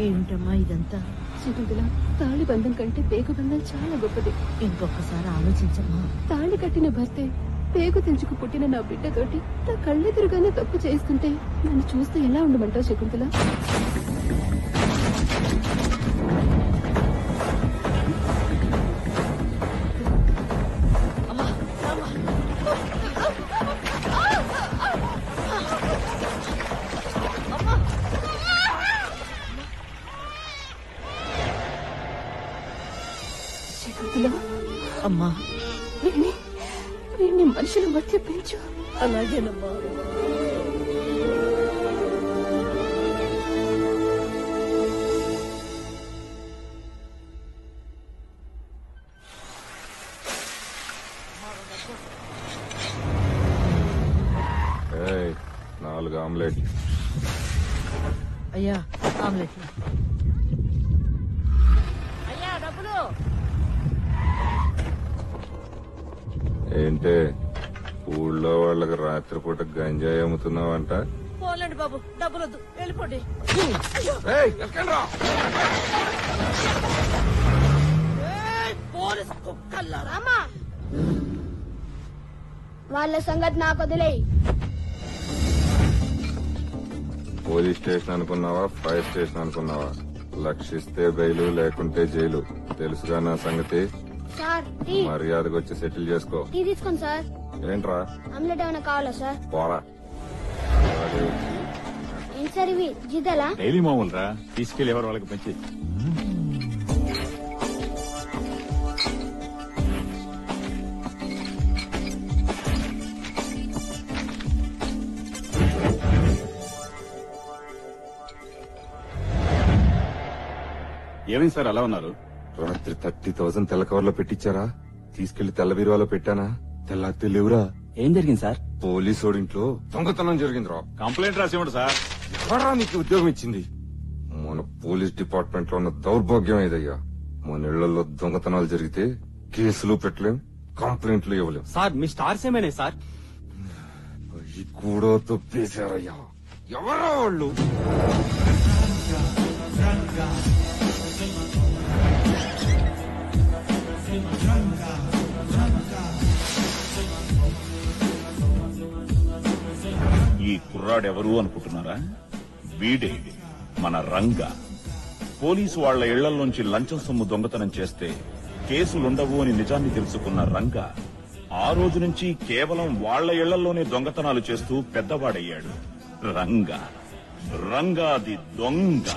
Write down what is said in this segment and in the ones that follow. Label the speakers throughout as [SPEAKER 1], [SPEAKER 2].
[SPEAKER 1] ఏమిటమ్మా ఇదంతా?
[SPEAKER 2] శకుంతల, తాళి బంధం కంటే పేగు బంధం చాలా గొప్పది.
[SPEAKER 1] ఇంకొకసారి ఆలోచించమ్మా.
[SPEAKER 2] తాళి కట్టిన భర్తే పేగు తెంచుకు పుట్టిన నా బిడ్డతోటి నా కళ్ళెదురుగానే తప్పు చేస్తుంటే నన్ను చూస్తే ఎలా ఉండమంటావు శకుంతల?
[SPEAKER 1] అమ్మా,
[SPEAKER 2] వీడిని మనుషుల మధ్య పెంచు.
[SPEAKER 1] అలాగేనమ్మా.
[SPEAKER 3] నాలుగు ఆమ్లెట్.
[SPEAKER 1] అయ్యా ఆమ్లెట్. అయ్యా డబ్బులు.
[SPEAKER 3] ఏంటే ఊళ్ళో వాళ్ళకి రాత్రిపూట గంజాయి అమ్ముతున్నావంట?
[SPEAKER 1] పోలండి బాబు, డబ్బులొద్దు, వెళ్ళిపోండి. పోలీసు కుక్కల్లారా!
[SPEAKER 4] వాళ్ళ సంగతి నాకు వదిలేయి.
[SPEAKER 3] పోలీస్ స్టేషన్ అనుకున్నావా, ఫైర్ స్టేషన్ అనుకున్నావా? లక్షిస్తే బెయిలు, లేకుంటే జైలు. తెలుసుగా నా సంగతి.
[SPEAKER 4] సార్
[SPEAKER 3] మర్యాదగా వచ్చి సెటిల్ చేసుకో.
[SPEAKER 4] టీ తీసుకోండి సార్.
[SPEAKER 3] ఏంట్రా
[SPEAKER 4] ఆమ్లెట్ ఏమైనా కావాలా సార్?
[SPEAKER 3] పోరా.
[SPEAKER 4] ఏం సార్ ఇవి జిదలా?
[SPEAKER 5] డైలీ మామూలు రా, తీసుకెళ్లి ఎవరు వాళ్ళకి పంచి. ఏమైంది సార్ అలా ఉన్నారు?
[SPEAKER 3] రాత్రి 30,000 తెల్ల కవర్లో పెట్టించారా? తీసుకెళ్లి తెల్ల బీరువాలో పెట్టానా? తెల్లారితే లేవురా.
[SPEAKER 6] ఏం జరిగింది సార్?
[SPEAKER 3] పోలీసోడింట్లో దొంగతనం జరిగిందిరా.
[SPEAKER 5] కంప్లైంట్ రాసివ్వండి సార్.
[SPEAKER 3] ఎవరా నీకు ఉద్యోగం ఇచ్చింది? మన పోలీస్ డిపార్ట్మెంట్ లో ఉన్న దౌర్భాగ్యం ఏదయ్యా. మన ఇళ్లలో దొంగతనాలు జరిగితే కేసులు పెట్టలేం, కంప్లైంట్లు ఇవ్వలేం.
[SPEAKER 6] సార్ మీ స్టార్స్ ఏమైనా సార్?
[SPEAKER 3] అవి కూడా తప్పేశారయ్యా. ఎవరా వాళ్ళు?
[SPEAKER 5] ఈ కుర్రాడెవరు అనుకుంటున్నారా? వీడే మన రంగా. పోలీసు వాళ్ల ఇళ్లలోంచి లంచం సొమ్ము దొంగతనం చేస్తే కేసులుండవు అని నిజాన్ని తెలుసుకున్న రంగా ఆ రోజు నుంచి కేవలం వాళ్ల ఇళ్లలోనే దొంగతనాలు చేస్తూ పెద్దవాడయ్యాడు. రంగా రంగాది దొంగ.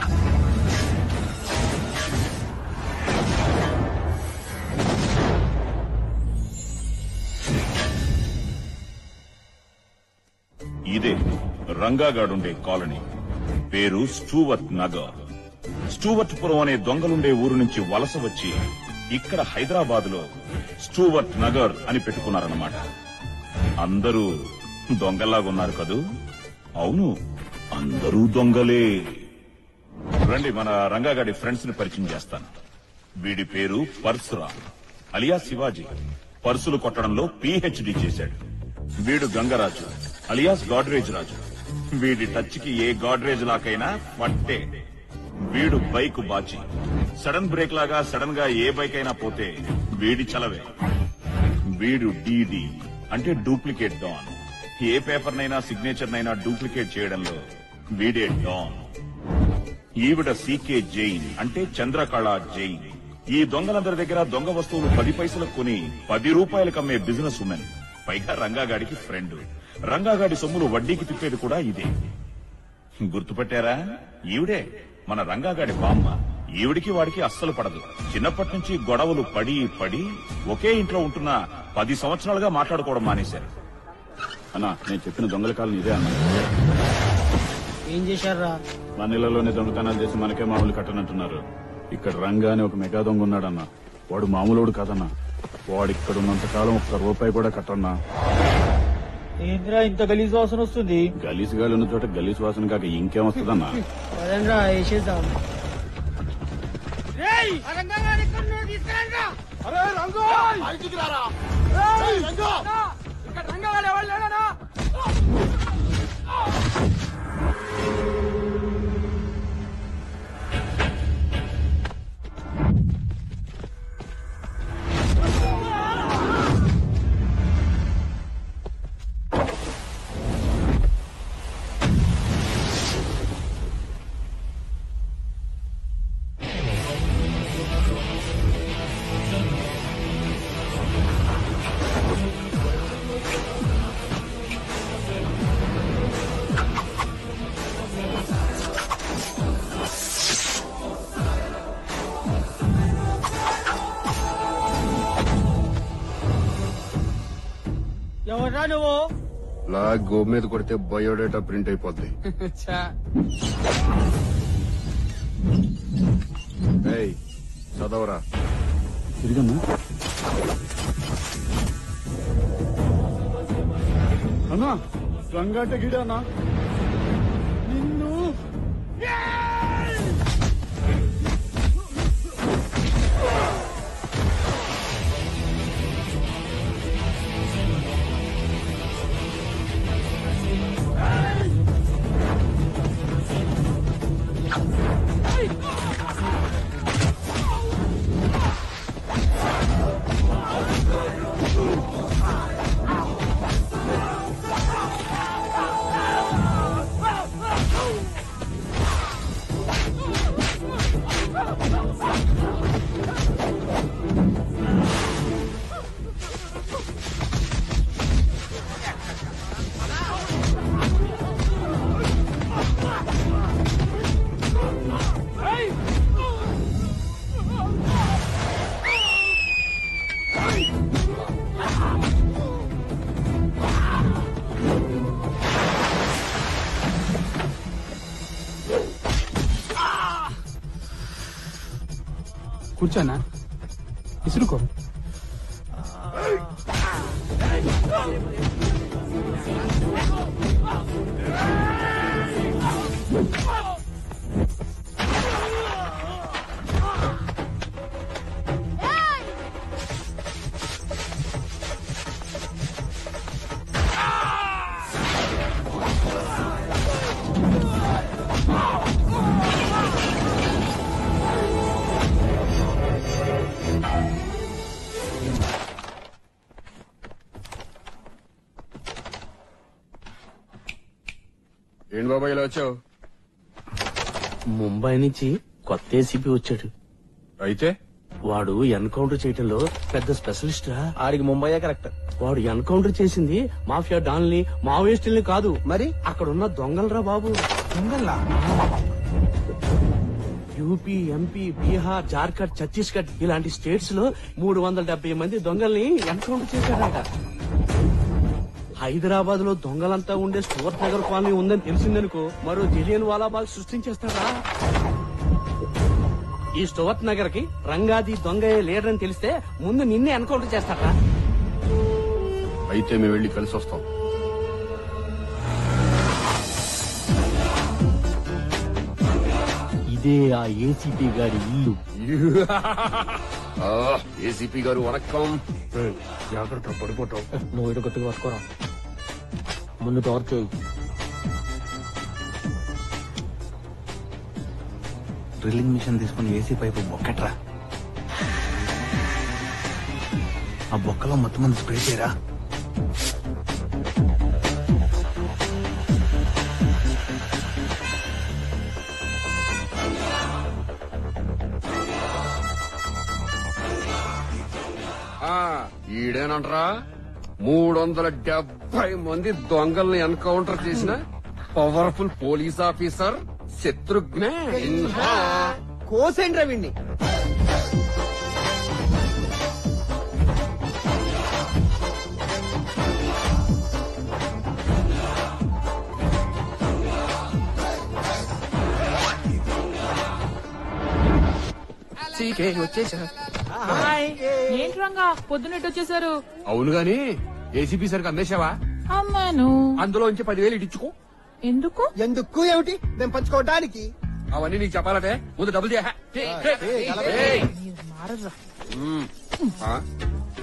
[SPEAKER 5] ఇదే రంగాగాడుండే కాలనీ. పేరు స్టూవర్ట్ నగర్. స్టూవర్ట్పురం అనే దొంగలుండే ఊరు నుంచి వలస వచ్చి ఇక్కడ హైదరాబాద్ లో స్టూవర్ట్ నగర్ అని పెట్టుకున్నారన్నమాట. అందరూ దొంగల్లాగున్నారు కదూ? అవును, అందరూ దొంగలే. రండి, మన రంగాగాడి ఫ్రెండ్స్ ని పరిచయం చేస్తాను. వీడి పేరు పరశురామ్ అలియా శివాజీ. పర్సులు కొట్టడంలో PhD చేశాడు. వీడు గంగరాజు అలియాస్ గాడ్రేజ్ రాజు. వీడి టచ్ కి ఏ గాడ్రేజ్ లాకైనా పట్టే. వీడు బైక్ బాచి. సడన్ బ్రేక్ లాగా సడన్ గా ఏ బైక్ అయినా పోతే వీడి చలవే. వీడు DD అంటే డూప్లికేట్ డాన్. ఏ పేపర్నైనా సిగ్నేచర్ నైనా డూప్లికేట్ చేయడంలో వీడే డాన్. ఈవిడ CK జైన్ అంటే చంద్రకళ జైన్. ఈ దొంగలందరి దగ్గర దొంగ వస్తువులు 10 పైసలకు కొని 10 రూపాయలకు అమ్మే బిజినెస్ ఉమెన్. పైగా రంగాగాడికి ఫ్రెండ్. రంగాగాడి సొమ్ములు వడ్డీకి తిప్పేది కూడా ఇదే. గుర్తుపట్టారా? ఈవిడే మన రంగాగాడి బామ్మ. ఈవిడికి వాడికి అస్సలు పడదు. చిన్నప్పటి నుంచి గొడవలు పడి పడి ఒకే ఇంట్లో ఉంటున్న 10 సంవత్సరాలుగా మాట్లాడుకోవడం మానేశారు. అన్నా, నేను చెప్పిన దొంగల కాలం ఇదే అన్నా.
[SPEAKER 6] ఏం చేశారా?
[SPEAKER 5] మన ఇళ్లలోనే దొంగతనాలు చేసి మనకే మామూలు కట్టనంటున్నారు. ఇక్కడ రంగా అని ఒక మెగా దొంగ ఉన్నాడన్నా. వాడు మామూలుడు కాదన్నా. వాడు ఇక్కడ ఉన్నంత కాలం ఒక్క రూపాయి కూడా కట్టన్నా.
[SPEAKER 7] ఏంద్రా ఇంత గలీజ్ వాసన వస్తుంది?
[SPEAKER 5] గలీసు గాలి ఉన్న చోట గలీసు వాసన కాక ఇంకేం వస్తుందన్నా?
[SPEAKER 7] పదండ్రా వేసేద్దాం. ఎవరా నువ్వు?
[SPEAKER 3] లా గో మీద కొడితే బయోడేటా ప్రింట్ అయిపోద్ది. ఏయ్, చదవరా.
[SPEAKER 5] తిరిగమ్మా. అన్నా రంగాట గిడన్నా నిన్ను.
[SPEAKER 6] కూర్చోనా, ఇసురుకో.
[SPEAKER 3] ఏంటి బాబా ఇలా వచ్చావు?
[SPEAKER 8] ముంబై నుంచి కొత్త ఏసీపీ వచ్చాడు.
[SPEAKER 3] అయితే
[SPEAKER 8] వాడు ఎన్కౌంటర్ చేయటంలో పెద్ద స్పెషలిస్ట్ రా.
[SPEAKER 6] ఆడికి ముంబై కరెక్ట్.
[SPEAKER 8] వాడు ఎన్కౌంటర్ చేసింది మాఫియా డాన్లని, మావోయిస్టుల్ని కాదు, మరి అక్కడున్న దొంగలరా బాబు.
[SPEAKER 6] దొంగల్లా?
[SPEAKER 8] యూపీ, ఎంపీ, బీహార్, జార్ఖండ్, ఛత్తీస్గఢ్ ఇలాంటి స్టేట్స్ లో 370 మంది దొంగల్ని ఎన్కౌంటర్ చేశాడట. హైదరాబాద్ లో దొంగలంతా ఉండే స్టూవర్ట్ నగర్ కాలనీ ఉందని తెలిసిందనుకో, మరో జలియన్ వాలాబాగ్ సృష్టించేస్తాడా. ఈ స్టూవర్ట్ నగర్ కి రంగాది దొంగయ్య లీడర్ అని తెలిస్తే ముందు నిన్నే ఎన్కౌంటర్ చేస్తాడా.
[SPEAKER 3] అయితే మేము వెళ్ళి కలిసి వస్తాం.
[SPEAKER 8] ఇదే ఆ ఏసీపీ గారి ఇల్లు.
[SPEAKER 3] ఏసీపీ గారు వనక్కం.
[SPEAKER 8] జాగ్రత్త, పడిపోతావు.
[SPEAKER 6] నువ్వు ఇటు గట్టిగా పట్టుకోరా, ముందు టార్చ్ చేయి.
[SPEAKER 9] డ్రిల్లింగ్ మిషన్ తీసుకుని ఏసీ పైపు బొక్కట్రా. ఆ బొక్కలో మొత్తం మంది స్ప్రే చేయరా.
[SPEAKER 3] ఈడేనంటరా 370 మంది దొంగల్ని ఎన్కౌంటర్ చేసిన powerful police officer Shatrughna Sinha.
[SPEAKER 6] కోసేంద్ర విన్ని.
[SPEAKER 8] ఇంటికే వచ్చేసా.
[SPEAKER 1] ఏంటి రంగా పొద్దున్నట్టు వచ్చేసారు?
[SPEAKER 8] అవును గాని ఏసీపీ సరికి అమ్మేశావా?
[SPEAKER 1] అమ్మాను.
[SPEAKER 8] అందులోంచి 10,000 ఇచ్చుకో.
[SPEAKER 1] ఎందుకు?
[SPEAKER 7] ఎందుకు ఏమిటి మేము పంచుకోవడానికి?
[SPEAKER 8] అవన్నీ నీకు చెప్పాలంటే ముందు డబ్బులు
[SPEAKER 1] మారరా.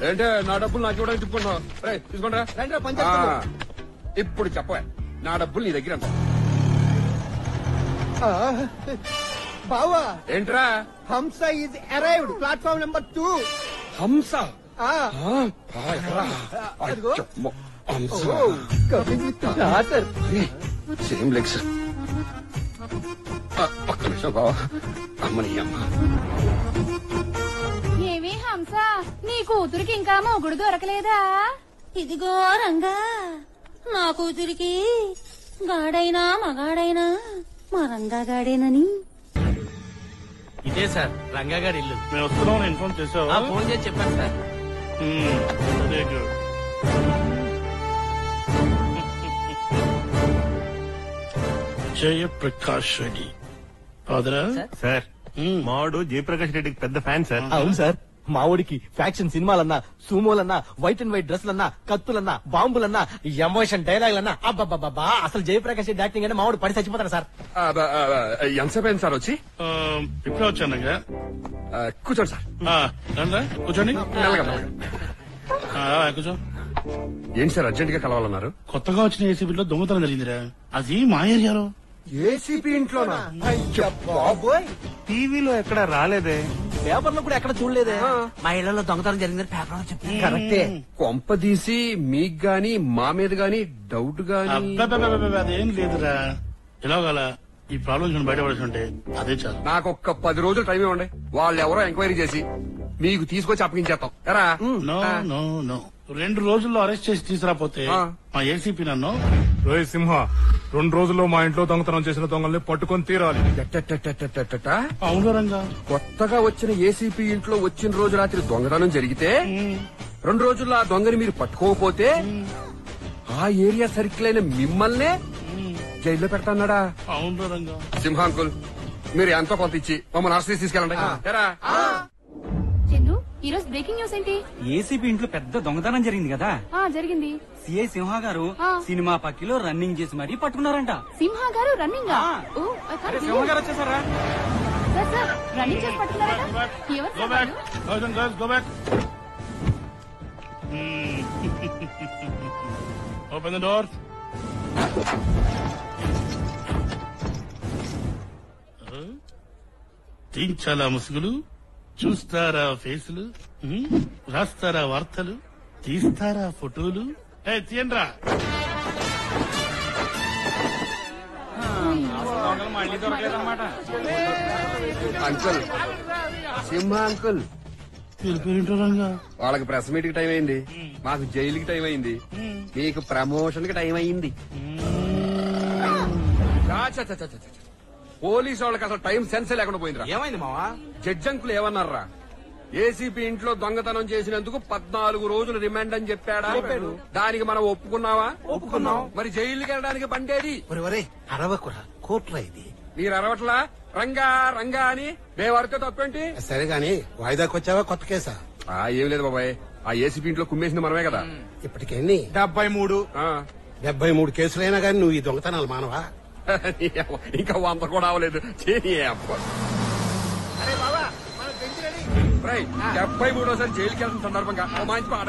[SPEAKER 8] ఏంటే నా డబ్బులు నాకు ఇవ్వడానికి తిప్పుకుంటున్నావు? తీసుకుంటా. ఇప్పుడు చెప్పవా నా డబ్బులు నీ దగ్గర ఎంత?
[SPEAKER 7] బావా
[SPEAKER 8] ఏంట్రా?
[SPEAKER 7] హంస ఈజ్ అరైవ్డ్ ప్లాట్ఫామ్ నెంబర్ 2.
[SPEAKER 8] హంస సేమ్ లెగ్స్. ఒక్క నిమిషం బావా. అమ్మని అమ్మ.
[SPEAKER 2] ఏమి హంస, నీ కూతురికి ఇంకా మొగుడు దొరకలేదా?
[SPEAKER 10] ఇదిగో రంగా, నా కూతురికి గాడైనా మగాడైనా మా రంగాగాడేనని.
[SPEAKER 6] ఇదే సార్ రంగాగాడి ఇల్లు.
[SPEAKER 5] మేము వస్తున్నాం ఇన్ఫార్మ్ చేసావా?
[SPEAKER 6] ఫోన్ చేసి చెప్పాను sir.
[SPEAKER 5] Very good. Jayaprakash Reddy ఫాదరా?
[SPEAKER 9] సార్ మావాడు జయప్రకాష్ రెడ్డికి పెద్ద ఫ్యాన్ సార్.
[SPEAKER 6] అవును సార్, మా ఊడికి ఫ్యాక్షన్ సినిమాలన్నా, సూమోలన్నా, వైట్ అండ్ వైట్ డ్రెస్లన్నా, కత్తులన్నా, బాంబులన్నా, ఎమోషన్ డైలాగులన్నా అబ్బబ్బబ్బా అసలు జయప్రకాష్ రెడ్డి యాక్టింగ్ అంటే మావాడు పడి చచ్చిపోతాడు సార్.
[SPEAKER 8] ఎంతసేపు అయింది సార్ వచ్చి?
[SPEAKER 5] ఇప్పుడే వచ్చానగా.
[SPEAKER 8] కూర్చోండి సార్.
[SPEAKER 5] రండి కూర్చోండి. కూర్చో.
[SPEAKER 8] ఏంటి సార్ అర్జెంట్ గా కలవాలన్నారు?
[SPEAKER 5] కొత్తగా వచ్చిన ఏసీబీలో దొంగతనం జరిగిందిరా. అది మా ఏరియాలో.
[SPEAKER 8] ఏసీపీ ఇంట్లోనా?
[SPEAKER 9] టీవీలో ఎక్కడ రాలేదే,
[SPEAKER 6] పేపర్లో కూడా ఎక్కడ చూడలేదే. మా ఇళ్లలో దొంగతనం జరిగిందని పేపర్ చెప్పింది.
[SPEAKER 8] కరెక్టే. కొంపదీసి మీకు గాని మా మీద గాని డౌట్ గాని?
[SPEAKER 5] అదేం లేదురా. ఎలాగల ఈ ప్రాబ్లం బయటపడేసి ఉంటే అదే చాలు.
[SPEAKER 8] నాకు ఒక్క 10 రోజులు టైం ఇవ్వండి. వాళ్ళు ఎవరో ఎంక్వైరీ చేసి మీకు తీసుకొచ్చి అప్పగించేస్తాం. ఎరా?
[SPEAKER 5] నో నో నో, 2 రోజుల్లో అరెస్ట్ చేసి తీసుకురాపోతే మా ఏసీపీ నన్ను
[SPEAKER 3] రోహిత్ సింహ 2 రోజుల్లో మా ఇంట్లో దొంగతనం చేసిన దొంగల్ని పట్టుకొని తీరాలి.
[SPEAKER 5] అవును రంగా.
[SPEAKER 8] కొత్తగా వచ్చిన ఏసీపీ ఇంట్లో వచ్చిన రోజు రాత్రి దొంగతనం జరిగితే 2 రోజుల్లో ఆ దొంగని మీరు పట్టుకోకపోతే ఆ ఏరియా సర్కిల్ అయిన మిమ్మల్నే జైల్లో పెడతాన్నాడా?
[SPEAKER 5] అవును రంగా.
[SPEAKER 8] సింహాంకుల్, మీరు ఎంతో కొంత ఇచ్చి మమ్మల్ని ఆశ్రయించి తీసుకెళ్ళండి.
[SPEAKER 2] చందు, ఈ రోజు బ్రేకింగ్ న్యూస్ ఏంటి?
[SPEAKER 11] ఏసీబీ ఇంట్లో పెద్ద దొంగతనం జరిగింది కదా.
[SPEAKER 2] జరిగింది.
[SPEAKER 11] సిఐ సింహ గారు సినిమా పక్కిలో రన్నింగ్ చేసి మరీ పట్టుకున్నారంట.
[SPEAKER 2] సింహ గారు రన్నింగ్
[SPEAKER 11] సింహ గారు వచ్చేసారా?
[SPEAKER 2] రన్నింగ్ చేసి పట్టుకున్నారట.
[SPEAKER 5] Open the door. తీంచాలా ముసుగులు, చూస్తారా ఫేసులు, రాస్తారా వార్తలు, తీస్తారా ఫోటోలు. తీయండ్రా.
[SPEAKER 11] మళ్ళీ దొరకలేదన్నమాట.
[SPEAKER 8] అంకుల్, సింహ అంకుల్,
[SPEAKER 5] రంగా
[SPEAKER 8] వాళ్ళకి ప్రెస్ మీట్ కి టైం అయింది, మాకు జైలుకి టైం అయింది, మీకు ప్రమోషన్ కి టైం అయింది. పోలీసు వాళ్ళకి అసలు టైం సెన్స్ లేకుండా పోయిందిరా.
[SPEAKER 6] ఏమైంది మావా?
[SPEAKER 8] Judge uncle ఏమన్నారా? ఏసీపీ ఇంట్లో దొంగతనం చేసినందుకు 14 రోజులు రిమాండ్ అని చెప్పాడా? దానికి మనం ఒప్పుకున్నావా?
[SPEAKER 6] ఒప్పుకున్నాం.
[SPEAKER 8] మరి జైలుకి వెళ్ళడానికి బండేది.
[SPEAKER 9] అరవకురా, కోట్రా ఇది.
[SPEAKER 8] మీరు అరవట్లా రంగా రంగా అని మేము అడితే తప్పేంటి?
[SPEAKER 9] సరే గాని వాయిదాకి వచ్చావా కొత్త కేసా?
[SPEAKER 8] ఏం లేదు బాబాయ్, ఆ ఏసీపీ ఇంట్లో కుమ్మేసింది మనమే కదా.
[SPEAKER 9] ఇప్పటికెన్ని?
[SPEAKER 8] 73.
[SPEAKER 9] 73 కేసులైనా గాని నువ్వు ఈ దొంగతనాలు మానవా?
[SPEAKER 8] ఇంకా 100 కూడా అవలేదు. 73సారి జైలుకి వెళ్తున్న సందర్భంగా మంచి పాట.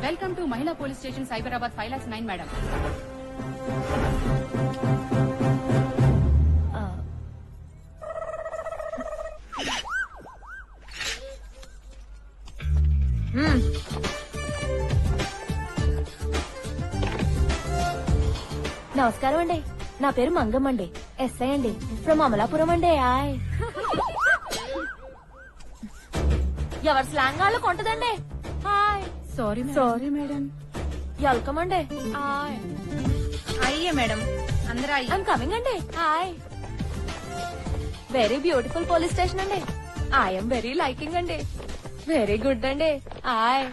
[SPEAKER 2] వెల్కమ్ టు మహిళా పోలీస్ స్టేషన్ సైబరాబాద్ 5,09,000 మేడం.
[SPEAKER 10] నమస్కారం అండి, నా పేరు మంగమ్మ అండి, ఎస్ఐ అండి, ఫ్రమ్ అమలాపురం అండి. ఎవరి స్లాంగ్ వాళ్ళు కొంటదండి.
[SPEAKER 2] Sorry madam.
[SPEAKER 10] వెల్కమ్ అండి. అయ్యే మేడం అందరూ ఐఎమ్ కమింగ్ అండి. Hi. Very beautiful police station అండి. ఐఎమ్ వెరీ లైకింగ్ అండి. వెరీ గుడ్ అండి. హాయ్.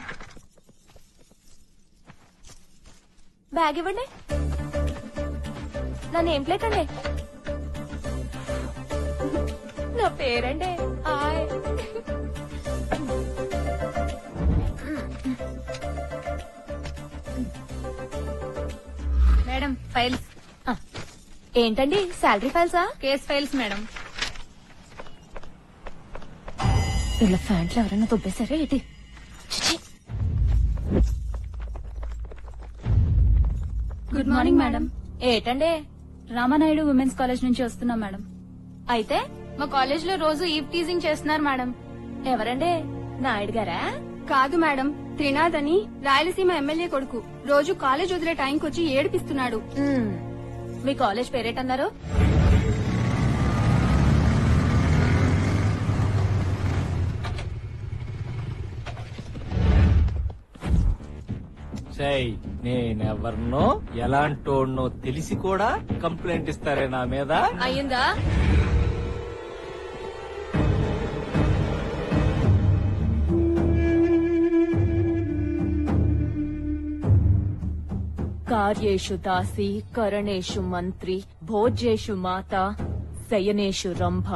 [SPEAKER 10] బ్యాగ్ ఇవ్వండి. నా నేమ్ ప్లేట్ అండి. నా పేరండి. హాయ్.
[SPEAKER 12] Madam files.
[SPEAKER 10] ఏంటండి శాలరీ ఫైల్సా?
[SPEAKER 12] Case files madam.
[SPEAKER 10] ఇలా ఫ్యాంట్లు ఎవరైనా దుబ్బేశారా ఏంటి?
[SPEAKER 12] Good morning madam.
[SPEAKER 10] ఏటండి?
[SPEAKER 12] రామానాయుడు ఉమెన్స్ కాలేజ్ నుంచి వస్తున్నాం మేడం.
[SPEAKER 10] అయితే
[SPEAKER 12] మా కాలేజ్ లో రోజు ఈవ్ టీజింగ్ చేస్తున్నారు మేడం.
[SPEAKER 10] ఎవరండి? నాయుడు గారా?
[SPEAKER 12] కాదు మేడం, త్రినాథ్ అని రాయలసీమ ఎమ్మెల్యే కొడుకు. రోజు కాలేజ్ వదిలే టైంకి వచ్చి ఏడిపిస్తున్నాడు.
[SPEAKER 10] మీ కాలేజ్ పేరేటన్నారు?
[SPEAKER 6] నేనెవర్నో ఎలాంటోడ్నో తెలిసి కూడా కంప్లైంట్ ఇస్తారే నా మీద?
[SPEAKER 10] అయ్యిందా? కార్యేషు దాసి కరణేషు మంత్రి భోజ్యేషు మాత శయనేషు రంభ.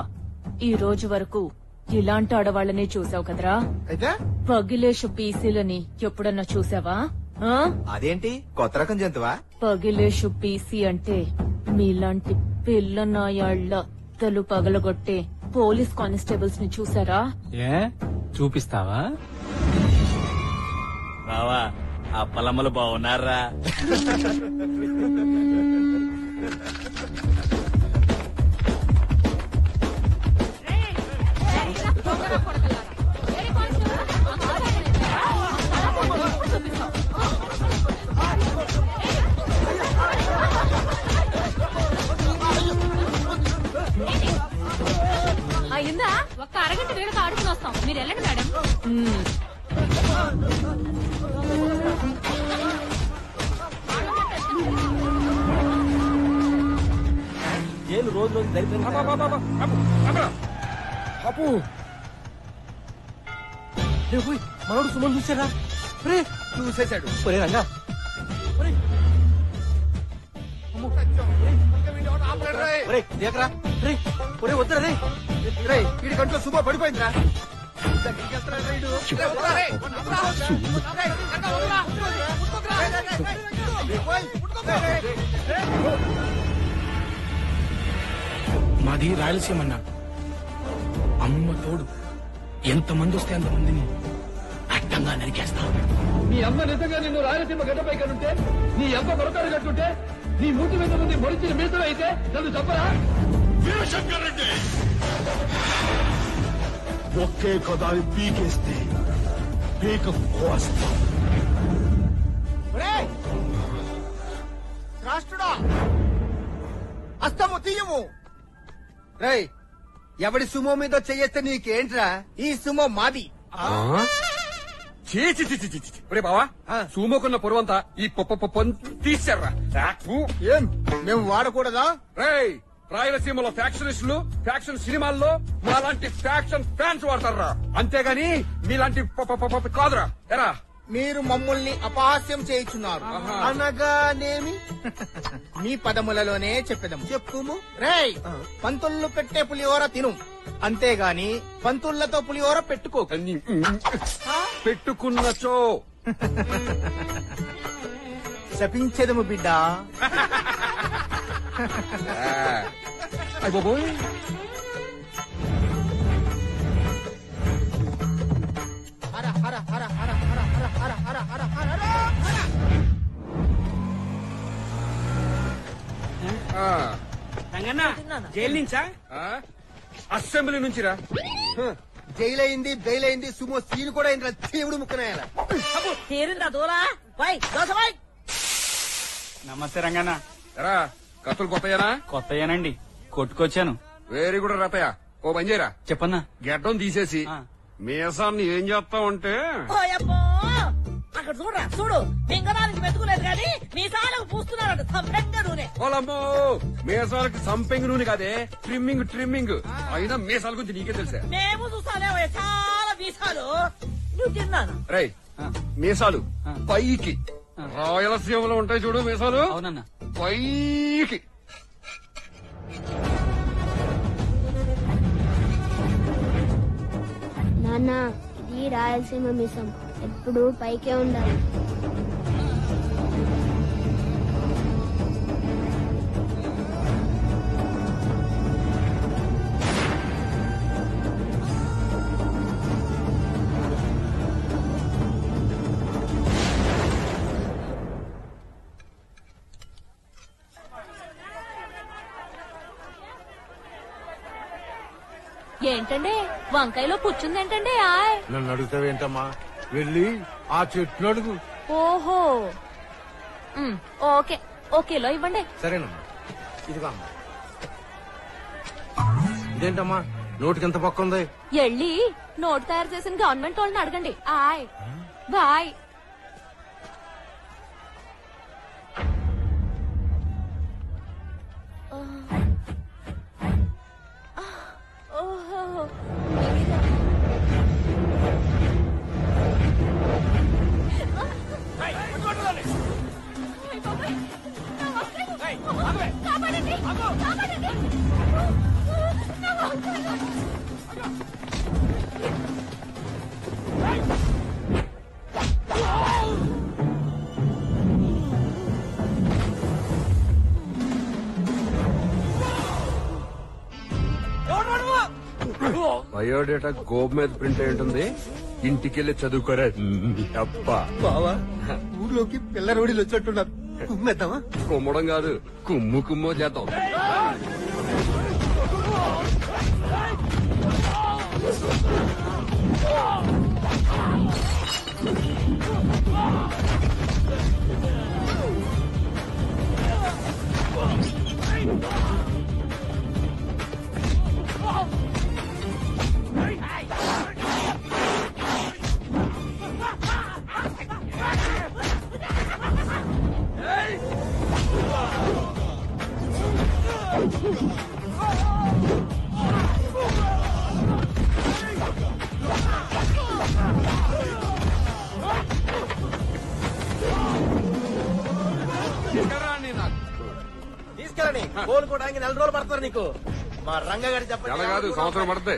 [SPEAKER 10] ఈ రోజు వరకు ఇలాంటి ఆడవాళ్ళనే చూసావు కదరా?
[SPEAKER 13] అయితే
[SPEAKER 10] పగిలేషు పీసీలని ఎప్పుడన్నా చూసావా?
[SPEAKER 13] అదేంటి కొత్త రకం జంతువా?
[SPEAKER 10] పగిలేషు పీసీ అంటే మీలాంటి పిల్ల నాయాళ్ల తలు పగలగొట్టే పోలీస్ కానిస్టేబుల్స్ ని చూసారా?
[SPEAKER 6] చూపిస్తావా? బావా ఆ పలమ్మలు బాగున్నారా?
[SPEAKER 10] అయిందా? ఒక్క అరగంట వేళకు ఆడుకుని వస్తాం. మీరు వెళ్ళండి మేడం.
[SPEAKER 6] ఏళ్ళు రోజు రోజు మనోడు సుమన్ చూసారా?
[SPEAKER 13] చూసేశాడు.
[SPEAKER 6] ఒరే రంగా, దేకరా వద్దరా రే.
[SPEAKER 13] వీడి కంట్లో సుమో పడిపోయిందిరా.
[SPEAKER 14] మాది రాయలసీమ అన్న. అమ్మ తోడు ఎంతమంది వస్తే అంతమందిని అడ్డంగా నరికేస్తాం.
[SPEAKER 15] నీ అమ్మ నిజంగా నిన్ను రాయలసీమ గడ్డపై కనుంటే, నీ అమ్మ మరొకరు కట్టుంటే, నీ మూతి మీద ముందు మొరిచిన మీసలు అయితే నన్ను చెప్పరా?
[SPEAKER 16] వీరశంకర్ రెడ్డి ఒకే కదాని పీకేస్తే పీక కోస్తా.
[SPEAKER 13] రాష్ట్రుడా అస్తము తీయము. రేయ్, ఎవడి సుమో మీద చెయ్యేస్తే నీకేంట్రా? ఈ సుమో మాది.
[SPEAKER 8] ఒరే బావా, సూమోకున్న పొరవంతా ఈ తీశారా?
[SPEAKER 13] ఏం మేము వాడకూడదా?
[SPEAKER 8] రేయ్, రాయలసీమలో ఫ్యాక్షనిస్టులు ఫ్యాక్షన్ సినిమాల్లో మాలాంటి ఫ్యాక్షన్ ఫ్యాన్స్ వాడతారా, అంతేగాని మీలాంటి కాదురా. ఎరా
[SPEAKER 13] మీరు మమ్మల్ని అపహాస్యం చేయుచున్నారు. అనగానేమి? మీ పదములలోనే చెప్పేదము. చెప్పుము. రేయ్, పంతుళ్ళు పెట్టే పులిహోర తిను, అంతేగాని పంతుళ్లతో పులిహోర పెట్టుకో.
[SPEAKER 8] పెట్టుకున్నచో
[SPEAKER 13] శపించేదము బిడ్డ.
[SPEAKER 8] అయిపోయి
[SPEAKER 13] హర హర హర హర హర హర హర హర హర హర.
[SPEAKER 11] జైలు నుంచా?
[SPEAKER 8] అసెంబ్లీ నుంచిరా.
[SPEAKER 13] జైలైంది బెయిలైంది సుమో సీన్ కూడా అయింది. దేవుడు ముక్కనాయాల
[SPEAKER 17] తీరిందా దూలా?
[SPEAKER 11] నమస్తే రంగన్న.
[SPEAKER 8] ఎరా కత్తులు కొత్తయేనా?
[SPEAKER 11] కొత్తయేనండి, కొట్టుకొచ్చాను.
[SPEAKER 8] Very good Ratayya. ఓ పని చేయరా,
[SPEAKER 11] చెప్పన్నా.
[SPEAKER 8] గెడ్డం తీసేసి మీసాన్ని ఏం చేస్తావంటే
[SPEAKER 17] అక్కడ చూడరా చూడు లింగనానికి మెతుకులేదు కానీ మీసాలకు పూస్తున్నారట సంపెంగ నూనె.
[SPEAKER 8] ఓలమ్మో మీసాలకి సంపెంగ్ నూనె కాదే ట్రిమ్మింగ్ అయినా మీసాల గురించి నీకే తెలుసా?
[SPEAKER 17] మేము చూసాలే చాలా మీసాలు నువ్వు తిన్నాను.
[SPEAKER 8] రై మీసాలు పైకి రాయలసీమలో ఉంటాయి చూడు మీసాలు.
[SPEAKER 11] అవునన్నా.
[SPEAKER 8] పైకి
[SPEAKER 4] నాన్న ఇది రాయలసీమ మిసం ఎప్పుడు పైకే ఉండాలి.
[SPEAKER 10] ఏంటండి వంకాయలో పుచ్చుందేంటండి? ఆయ్
[SPEAKER 16] నన్ను అడుగుతావేంటమ్మా? వెళ్ళి ఆ చెట్లు అడుగు.
[SPEAKER 10] ఓహో ఓకే ఓ కిలో ఇవ్వండి.
[SPEAKER 6] సరేనమ్మా ఇదిగో అమ్మా. ఇదేంటమ్మా నోటికి ఎంత పక్క ఉంది?
[SPEAKER 10] ఎళ్ళి నోటు తయారు చేసిన గవర్నమెంట్ వాళ్ళని అడగండి. ఆయ్ బాయ్. ఓహో
[SPEAKER 8] బయోడేటా గోబ్ మీద ప్రింట్ అయి ఉంటుంది. ఇంటికెళ్ళి చదువుకోరా అబ్బా.
[SPEAKER 13] బావా ఊర్లోకి పిల్ల రోడీలు వచ్చేట్టున్నారు. కుమ్మేద్దామా?
[SPEAKER 8] కుమ్మడం కాదు కుమ్ము చేద్దాం.
[SPEAKER 6] తీసుకెళ్ళండి. కోలుకోవడానికి 4 రోజులు పడతారు నీకు. మా రంగగారి చెప్పండి.
[SPEAKER 8] కాదు సంవత్సరం పడుతుంది.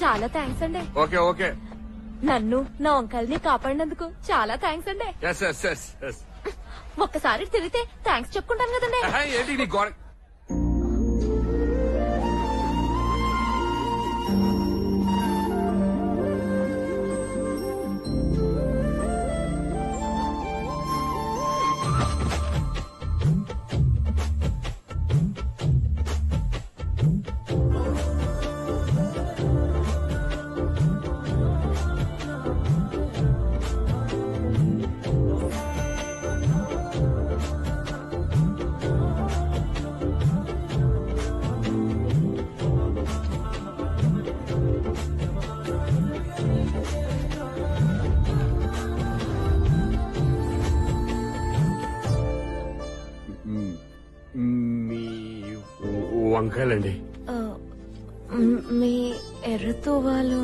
[SPEAKER 10] చాలా థ్యాంక్స్ అండి.
[SPEAKER 8] ఓకే
[SPEAKER 10] నన్ను నా వంకాయల్ని కాపాడినందుకు చాలా థ్యాంక్స్ అండి. ఒక్కసారి తిరిగితే థ్యాంక్స్ చెప్పుకుంటాను కదండి.
[SPEAKER 8] ఏంటి నీ గోడ? వంకాయలండి.
[SPEAKER 10] మీ ఎర్రతో వాళ్ళు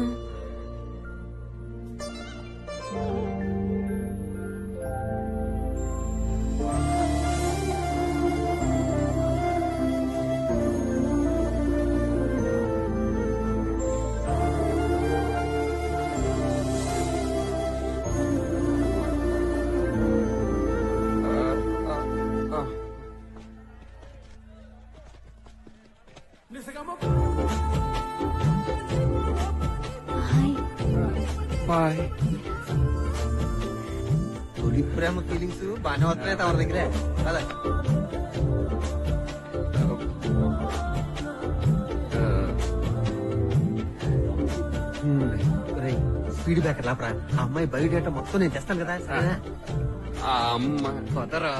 [SPEAKER 13] తొలి ప్రేమ ఫీలింగ్స్ బాగానే వస్తున్నాయి తమ దగ్గరే కదా. స్పీడ్ బ్రేకర్ లాపరా. ఆ అమ్మాయి బయోడేటా మొత్తం నేను తెస్తాను కదా. సరేనా?
[SPEAKER 8] ఆ అమ్మ పదరా.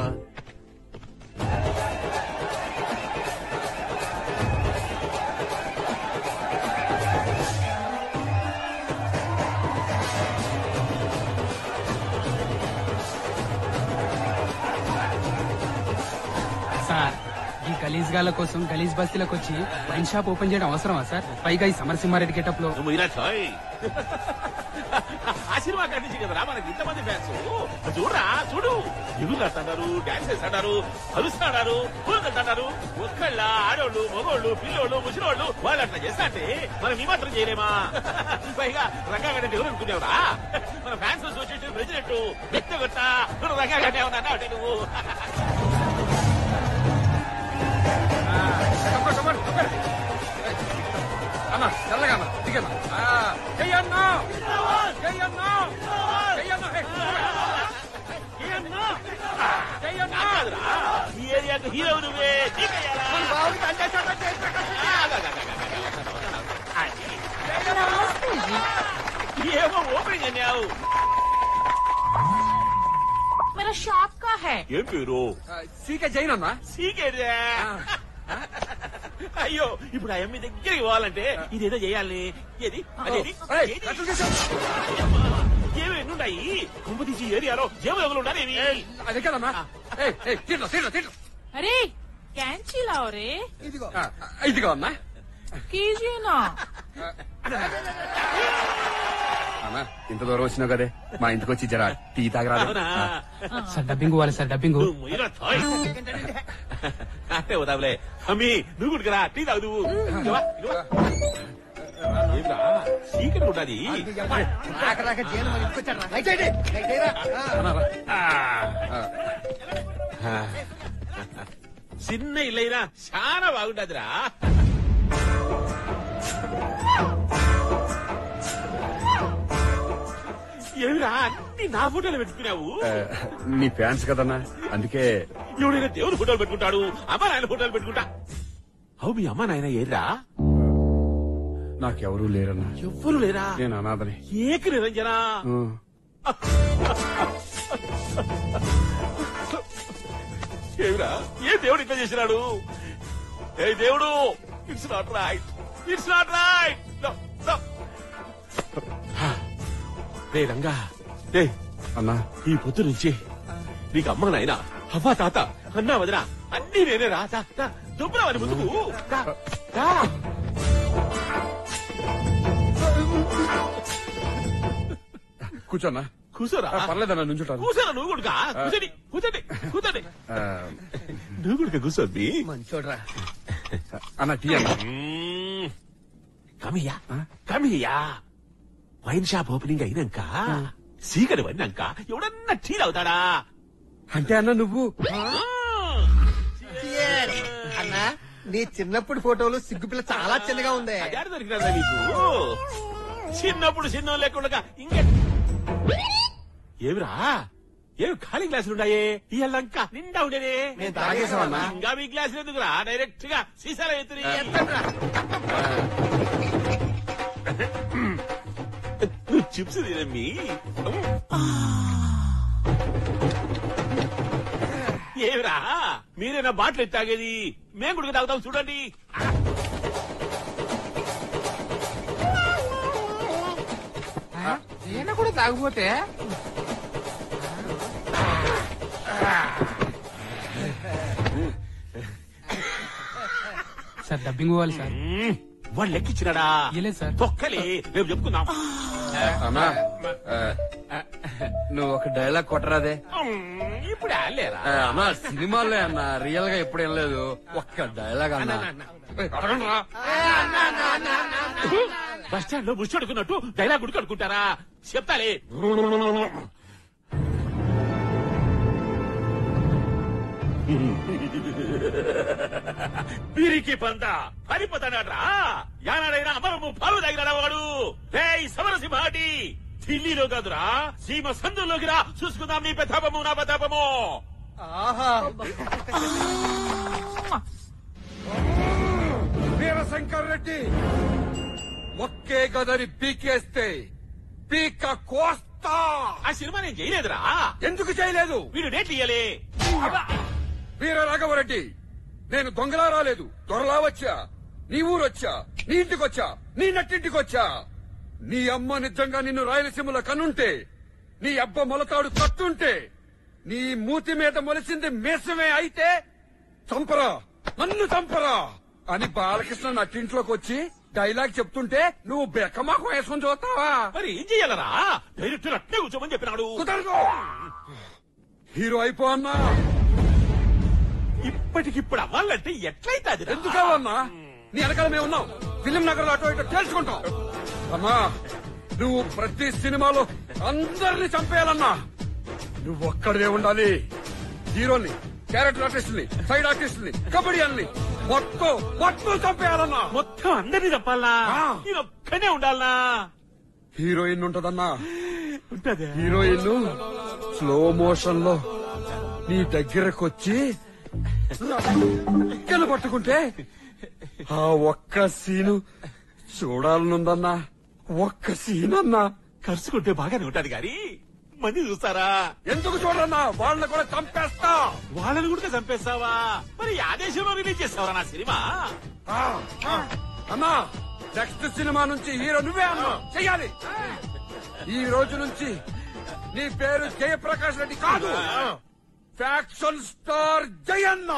[SPEAKER 18] గలీజ్ గాల కోసం గలీజ్ బస్తీలకు వచ్చి వైన్ షాప్ ఓపెన్ చేయడం అవసరమా సార్? పైగా ఈ సమరసింహారెడ్డి గెటప్ లో
[SPEAKER 19] ఆ సినిమా కట్టించి కదరా మనకి ఇంతమంది ఫ్యాన్స్. చూడరా చూడు, ఎగురు కట్టన్నారు, డాన్స్ చేస్తున్నారు, అరుస్తున్నారు, పూలు కట్టన్నారు. ఒక్కళ్ళ ఆడోళ్ళు, మగోళ్ళు, పిల్లోళ్ళు, ముసిలోళ్ళు వాళ్ళు అట్లా చేస్తా అంటే మనం ఈ మాత్రం చేయలేమా? పైగా రంగా గడ్డ ఎవరు అనుకునేవరా? మన ఫ్యాన్స్ అసోసియేషన్ ప్రెసిడెంట్ వ్యక్తిగత రంగా గడ్డ ఏమన్నా అంటే నువ్వు
[SPEAKER 8] అన్నా చల్లగా అన్నా దిగన్నా చెయ్యన్నా చెయ్యన్నా చెయ్యన్నా
[SPEAKER 19] ఈ ఏరియాకు హీరో నువ్వే. ఏమో ఓపెనింగ్ అన్నావు.
[SPEAKER 1] मेरा शॉप का है.
[SPEAKER 19] ఏం పేరు?
[SPEAKER 8] సీకే జైన్ అన్నా.
[SPEAKER 19] సీకేదే. అయ్యో ఇప్పుడు ఆ అమ్మాయి దగ్గరికి పోవాలంటే ఇదేదో చేయాలి. ఏది అదేది ఏమి ఎన్నుంటాయి? కుంపతీసి ఏరియాలో జేబులు ఉండాలి.
[SPEAKER 8] అదే కదన్నా.
[SPEAKER 1] अरे कैंची लाओ रे.
[SPEAKER 8] ఇదిగో అన్నా.
[SPEAKER 1] कीजिए ना.
[SPEAKER 8] అన్నా ఇంత దూరం వచ్చినావు కదే మా ఇంటికి వచ్చి జరా టీ తాగరాదు.
[SPEAKER 18] సార్ డబ్బింగ్ ఇవ్వాలి సార్, డబ్బింగ్.
[SPEAKER 19] అంటే వదావులే అమ్మి నువ్వు కుడుకురా టీ తాగు. చీకటి ఉండాలి. చిన్న ఇల్లైనా చాలా బాగుంటదిరా. ఏమిరా అన్ని నా ఫోటోలు పెట్టుకున్నావు?
[SPEAKER 8] నీ ఫ్యాన్స్ కదన్నా అందుకే.
[SPEAKER 19] ఎవడైనా దేవుడు ఫోటోలు పెట్టుకుంటాడు, అమ్మ నాయన ఫోటోలు పెట్టుకుంటా. అవు మీ అమ్మ నాయన ఏరా?
[SPEAKER 8] నాకెవరూ లేరన్నా.
[SPEAKER 19] ఎవ్వరు లేరా?
[SPEAKER 8] నేను అనాథని.
[SPEAKER 19] ఏక నిరంజనా. ఏమిరా ఏ దేవుడు ఇట్లా చేసినాడు? ఏ దేవుడు, it's not right, it's not right. రే రంగా, రే
[SPEAKER 8] అన్నా
[SPEAKER 19] ఈ పొద్దు నుంచి నీకు అమ్మ నాయన అవ్వ తాత అన్నా వదినా అన్ని నేనే రా. దుబ్బరావని ముందుకు
[SPEAKER 8] కూర్చోన్నా.
[SPEAKER 19] కూర్చోరా.
[SPEAKER 8] పర్లేదన్నా నుంచుంటాను.
[SPEAKER 19] కూర్చోరా నువ్వు కూడా. కూర్చోండి కూర్చోండి కూర్చోండి. నువ్వు కూడా కూర్చోండి.
[SPEAKER 8] మంచోడ్రా అన్న. టీ అన్న.
[SPEAKER 19] Come here come here. Wine shop opening అయినాక సీకరి పడినాక ఎవడన్నా టీ అవుతాడా?
[SPEAKER 8] అంటే అన్న నువ్వు
[SPEAKER 13] అన్నా నీ చిన్నప్పుడు ఫోటోలు సిగ్గుపిల్ల చాలా చిన్నగా ఉంది.
[SPEAKER 19] దొరికినా నీకు? చిన్నప్పుడు చిన్న లేకుండా ఇంకా ఏమిరా? ఏమి ఖాళీ గ్లాసులున్నాయే? ఇయ్యాలంక నిండా ఉండేనే. ఇంకా మీ గ్లాసులు ఎందుకురా? డైరెక్ట్ గా సీసాల ఎత్తుని నువ్వు చిప్స్ తినమ్మి. ఏమిరా మీరేనా బాటిల్ ఎత్తి తాగేది? మేము కూడా తాగుతాం చూడండి.
[SPEAKER 18] ఈయన కూడా తాగిపోతే సార్ డబ్బింగ్ ఇవ్వాలి సార్.
[SPEAKER 19] వాడు లెక్కిచ్చినాడా?
[SPEAKER 18] ఇవ్వలేదు సార్.
[SPEAKER 19] తొక్కలే రేపు చెప్పుకుందాం.
[SPEAKER 8] అన్నా నువ్వు ఒక డైలాగ్ కొట్టరాదే?
[SPEAKER 19] ఇప్పుడు ఆలేరా
[SPEAKER 8] అన్నా సినిమాలో అన్నా, రియల్ గా ఎప్పుడు వినలేదు. ఒక్క డైలాగ్ అన్నా.
[SPEAKER 19] బస్ స్టాండ్ లో బుష్ అడుకున్నట్టు డైలాగ్ గుడికి అడుకుంటారా? చెప్తాలే. వీరికి పంద పరిపోతాడా? యానాడైనా అమరము పాలు తాగినాడా వాడు? రేయ్ సమరసింహాటి, ఢిల్లీలో కాదురా సీమ సందుల్లోకి రా, చూసుకుందాం నీ ప్రతాపము నా ప్రతాపము.
[SPEAKER 8] వీరశంకర్ రెడ్డి ఒక్కే గదరి పీకేస్తే పీక కోస్తా.
[SPEAKER 19] ఆ సినిమా నేను చేయలేదురా.
[SPEAKER 8] ఎందుకు చేయలేదు?
[SPEAKER 19] వీడు డేట్లు ఇయ్యలే.
[SPEAKER 8] వీర రాఘవరెడ్డి, నేను దొంగలా రాలేదు, దొరలా వచ్చా. నీ ఊరొచ్చా, నీ ఇంటికొచ్చా, నీ నట్టింటికొచ్చా. నీ అమ్మ నిజంగా నిన్ను రాయలసీమలో కనుంటే, నీ అబ్బ మొలతాడు కట్టుంటే, నీ మూతి మీద మొలిసింది మేసమే అయితే చంపరా. నన్ను చంపరా అని బాలకృష్ణ నట్టింట్లోకి వచ్చి డైలాగ్ చెప్తుంటే నువ్వు బెక్కమాకు వేసుకొని చూస్తావా?
[SPEAKER 19] మరి ఏం చెయ్యాలరా? డైరెక్టర్ అట్నే కూర్చోమని చెప్పినాడు.
[SPEAKER 8] కుదరదు. హీరో అయిపో అన్నా.
[SPEAKER 19] ఇప్పటికిప్పుడు అవ్వాలంటే ఎట్లయితే
[SPEAKER 8] ఎందుకు అవ్వన్నా? నీ వెనకాల మేము ఉన్నాం. ఫిలిం నగర్ అటో ఇటో తెలుసుకుంటాం. అన్నా నువ్వు ప్రతి సినిమాలో అందరినీ చంపేయాలన్నా. నువ్వు ఒక్కడే ఉండాలి. హీరోని, క్యారెక్టర్ ఆర్టిస్టుని, సైడ్ ఆర్టిస్టుని, కబడ్డీని మొత్తం చంపేయాలన్నా.
[SPEAKER 19] మొత్తం అందరినీ చంపాలనా? నేను ఒక్కనే ఉండాలనా?
[SPEAKER 8] హీరోయిన్ ఉంటదన్నా.
[SPEAKER 19] ఉంటది.
[SPEAKER 8] హీరోయిన్ స్లో మోషన్ లో నీ దగ్గరకొచ్చి పట్టుకుంటే ఆ ఒక్క సీను చూడాలనుందన్నా. ఒక్క సీన్ అన్నా.
[SPEAKER 19] కరుచుకుంటే బాగానే ఉంటది గాని మంది చూస్తారా?
[SPEAKER 8] ఎందుకు చూడన్నా? వాళ్ళని కూడా చంపేస్తా.
[SPEAKER 19] వాళ్ళని కూడా చంపేస్తావా? మరి ఆదేశంలో రిలీజ్ చేస్తావరా నా సినిమా?
[SPEAKER 8] అన్నా నెక్స్ట్ సినిమా నుంచి హీరో నువ్వే అన్నా చెయ్యాలి. ఈ రోజు నుంచి నీ పేరు జయప్రకాష్ రెడ్డి కాదు, faction star Jayanna.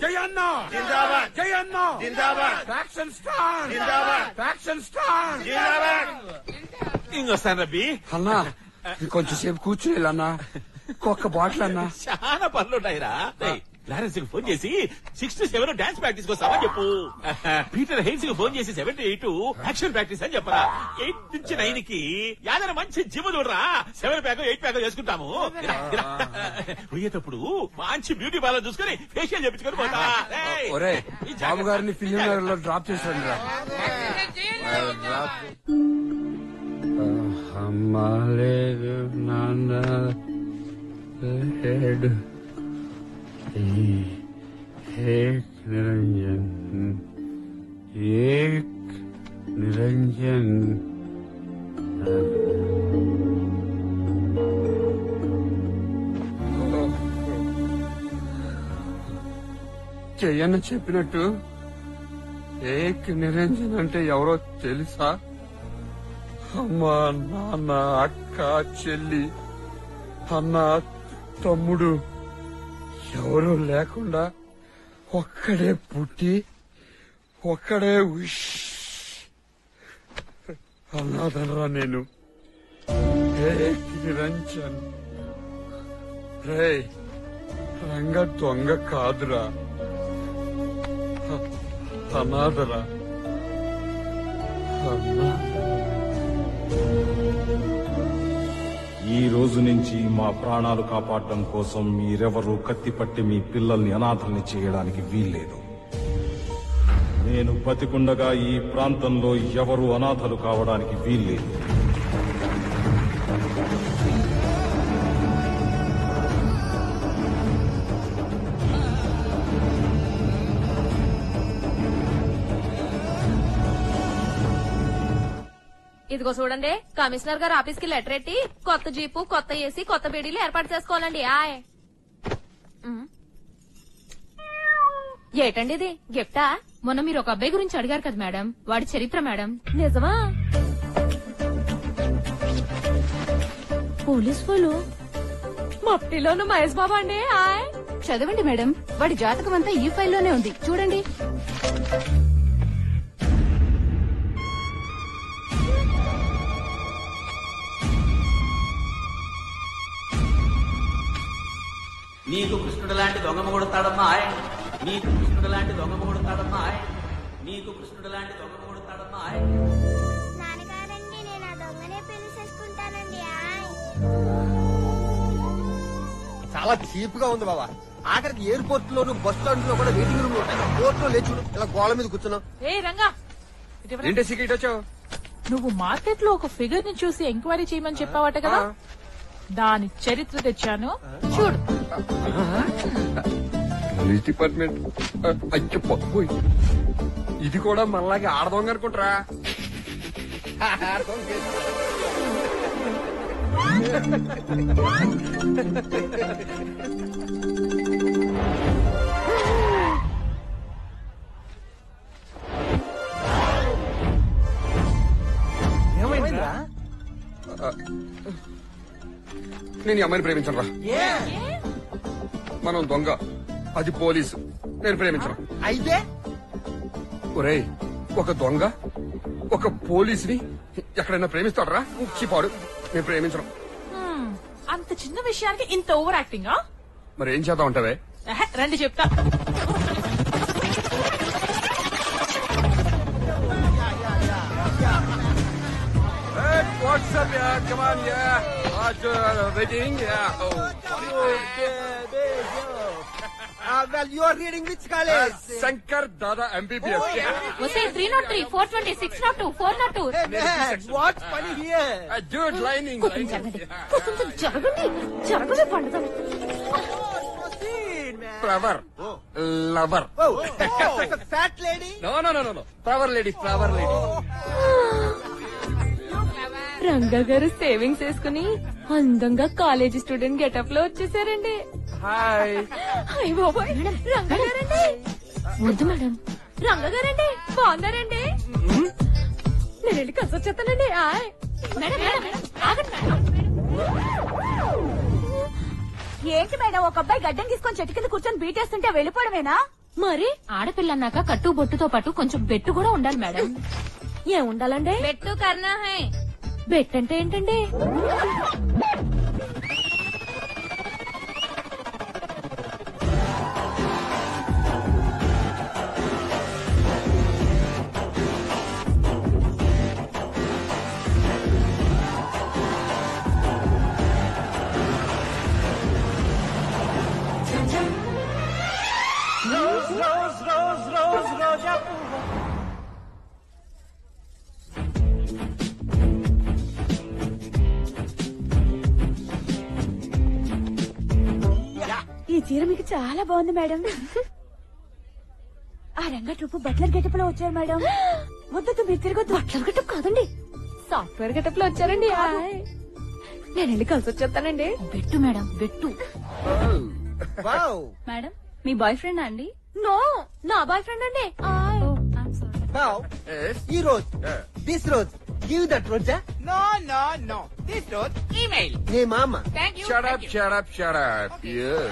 [SPEAKER 8] Jayanna Jayanna faction star. Faction star.
[SPEAKER 19] ఇంకొస్తాను రబ్బీ.
[SPEAKER 8] అన్నా కొంచెం సేపు కూర్చుని అన్నా. ఒక్క బాటిల్ అన్నా.
[SPEAKER 19] చాలా పనులుంటాయిరా. క్లారెన్స్ కి ఫోన్ చేసి 6 to 7 డాన్స్ ప్రాక్టీస్ కోసామని చెప్పు. పీటర్ హెయిన్స్ కి ఫోన్ చేసి 7 to 8 యాక్షన్ ప్రాక్టీస్ అని చెప్పరా. 8 నుంచి 9 కి యాదన మంచి జిమ్ చూడరా. 7 ప్యాక్ 8 ప్యాక్ చేసుకుంటాము. పోయేటప్పుడు మంచి బ్యూటీ పార్లర్ చూసుకుని ఫేషియల్ చేపించుకొని పోతా.
[SPEAKER 8] ఒరే బాబు గారిని ఫిలిం నగర్ లో డ్రాప్ చేశాను రా. అమ్మా లేదు నాన్న లేడు. ఏక్ నిరంజన్ ఏక్ నిరంజన్. చెయ్యన్న చెప్పినట్టు ఏక్ నిరంజన్ అంటే ఎవరో తెలుసా? అమ్మా నాన్న అక్క చెల్లి అన్న తమ్ముడు ఎవరూ లేకుండా ఒక్కడే పుట్టి ఒక్కడే అన్నాదనరా నేను. ఏక్ నిరంజన్. రే రంగ దొంగ కాదురా, అనాథరా.
[SPEAKER 20] ఈ రోజు నుంచి మా ప్రాణాలు కాపాడడం కోసం మీరెవరూ కత్తిపట్టి మీ పిల్లల్ని అనాథల్ని చేయడానికి వీల్లేదు. నేను బతికుండగా ఈ ప్రాంతంలో ఎవరూ అనాథలు కావడానికి వీల్లేదు.
[SPEAKER 10] ఇదిగో చూడండి, కమిషనర్ గారు ఆఫీస్ కి లెటర్ ఎట్టి కొత్త జీపు, కొత్త ఏసీ, కొత్త బీడీలు ఏర్పాటు చేసుకోవాలండి. ఆయ్ ఏటండి ఇది గిఫ్టా?
[SPEAKER 2] మొన్న మీరు ఒక అబ్బాయి గురించి అడిగారు కదా మేడం, వాడి చరిత్ర మేడం.
[SPEAKER 10] నిజమా?
[SPEAKER 2] పోలీస్ వాళ్ళు
[SPEAKER 10] మట్టిలోను మహేష్ బాబా అండి. ఆయ్
[SPEAKER 2] చదవండి మేడం, వాడి జాతకం అంతా ఈ ఫైల్లోనే ఉంది చూడండి.
[SPEAKER 11] నీకు కృష్ణుడు లాంటి దొంగ మొగుడుతాడమ్మా. నీకు కృష్ణుడు లాంటి దొంగ మొగుడుతాడమ్మా. నీకు కృష్ణుడు లాంటి దొంగ మొగుడుతాడమ్మా.
[SPEAKER 4] నాన్నగారండి నేను ఆ దొంగనే పెళ్లి చేసుకుంటానండి.
[SPEAKER 13] చాలా చీప్ గా ఉంది బాబా. ఆఖరికి ఎయిర్పోర్ట్ లోను, బస్ స్టాండ్ లో కూడా వెయిటింగ్ రూమ్ లో ఉంటాయి. కోర్టు లో లేచుడు ఇలా గోళ మీద కూర్చున్నాం.
[SPEAKER 1] ఏ రంగా,
[SPEAKER 8] ఏంటి సీక్రెట్ వచ్చావు?
[SPEAKER 1] నువ్వు మార్కెట్ లో ఒక ఫిగర్ ని చూసి ఎంక్వైరీ చేయమని చెప్పావట కదా, దాని చరిత్ర తెచ్చాను చూడు.
[SPEAKER 8] పోలీస్ డిపార్ట్మెంట్ అయ్యో పప్పు, ఇది కూడా మనలాగే ఆడదొంగ అనుకుంటారా?
[SPEAKER 13] ఏమైందిరా?
[SPEAKER 8] నేను ఈ అమ్మాయిని ప్రేమించను రా. మనం దొంగ అది పోలీసు. నేను ప్రేమించను.
[SPEAKER 13] అయితే
[SPEAKER 8] ఒరేయ్, ఒక దొంగ ఒక పోలీసుని ఎక్కడైనా ప్రేమిస్తాడరా? చిపాడు. నేను ప్రేమించను.
[SPEAKER 1] అంత చిన్న విషయానికి ఇంత ఓవర్ యాక్టింగ్.
[SPEAKER 8] మరి ఏం చేద్దాం అంటావే?
[SPEAKER 1] రండి చెప్తా.
[SPEAKER 8] What's up, yeah? Come on, yeah. Waiting, yeah. Oh.
[SPEAKER 13] Well, you are reading which college?
[SPEAKER 8] Shankar Dada MBBS.
[SPEAKER 10] వస్తే 303, 420, 602, 402.
[SPEAKER 13] Hey, man, what's funny here?
[SPEAKER 8] Dude, lining.
[SPEAKER 10] జరగండి పండుగ.
[SPEAKER 8] Flower. Lover.
[SPEAKER 13] Oh, fat lady?
[SPEAKER 8] No. Flower lady.
[SPEAKER 10] Ranga గారు savings వేసుకుని అందంగా college student getup లో వచ్చేసారండి.
[SPEAKER 8] Hi.
[SPEAKER 10] Hi బాబాయ్. రంగా గారండి. వద్దు మేడం. రంగా గారండి బాగున్నారండి. నేను వెళ్ళి కలిసి వచ్చేస్తానండి.
[SPEAKER 17] ఏంటి మేడం ఒక అబ్బాయి గడ్డం తీసుకొని చెట్టు కింద కూర్చొని బీటేస్తుంటే వెళ్ళిపోవడమేనా?
[SPEAKER 10] మరి ఆడపిల్ల అన్నాక కట్టు బొట్టుతో పాటు కొంచెం బెట్టు కూడా ఉండాలి మేడం. ఏం ఉండాలండి?
[SPEAKER 17] బెట్టు కర్నా హై.
[SPEAKER 10] బెట్ అంటే ఏంటండి?
[SPEAKER 17] ఈ చీర మీకు చాలా బాగుంది మేడం. ఆ రంగా ట్రూప్ బట్లర్ గెటప్ లో వచ్చారు మేడం. వద్దు మీరు తిరగొద్దు.
[SPEAKER 10] బట్లర్ గెటప్ కాదండి, సాఫ్ట్వేర్ గెటప్ లో వచ్చారండి. నేను వెళ్ళి కలిసి వచ్చేస్తానండి. బెట్టు మేడం, బెట్టు.
[SPEAKER 17] మేడం మీ బాయ్ ఫ్రెండ్ అండి?
[SPEAKER 10] నో, నా బాయ్ ఫ్రెండ్ అండి.
[SPEAKER 13] ఈ రోజు దిస్ రోజు give that Roja?
[SPEAKER 17] No. This road, email.
[SPEAKER 13] నీ మామ.
[SPEAKER 17] Thank you.
[SPEAKER 8] Shut up. Yeah.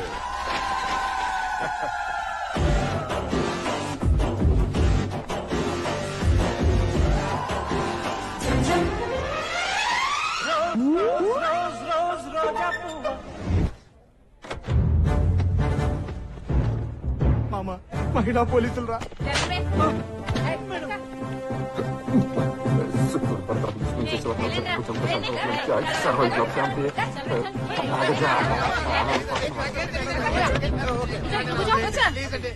[SPEAKER 6] మామ, మహిళా పోలీసులు రా.
[SPEAKER 8] వచ్చేస్తుంది.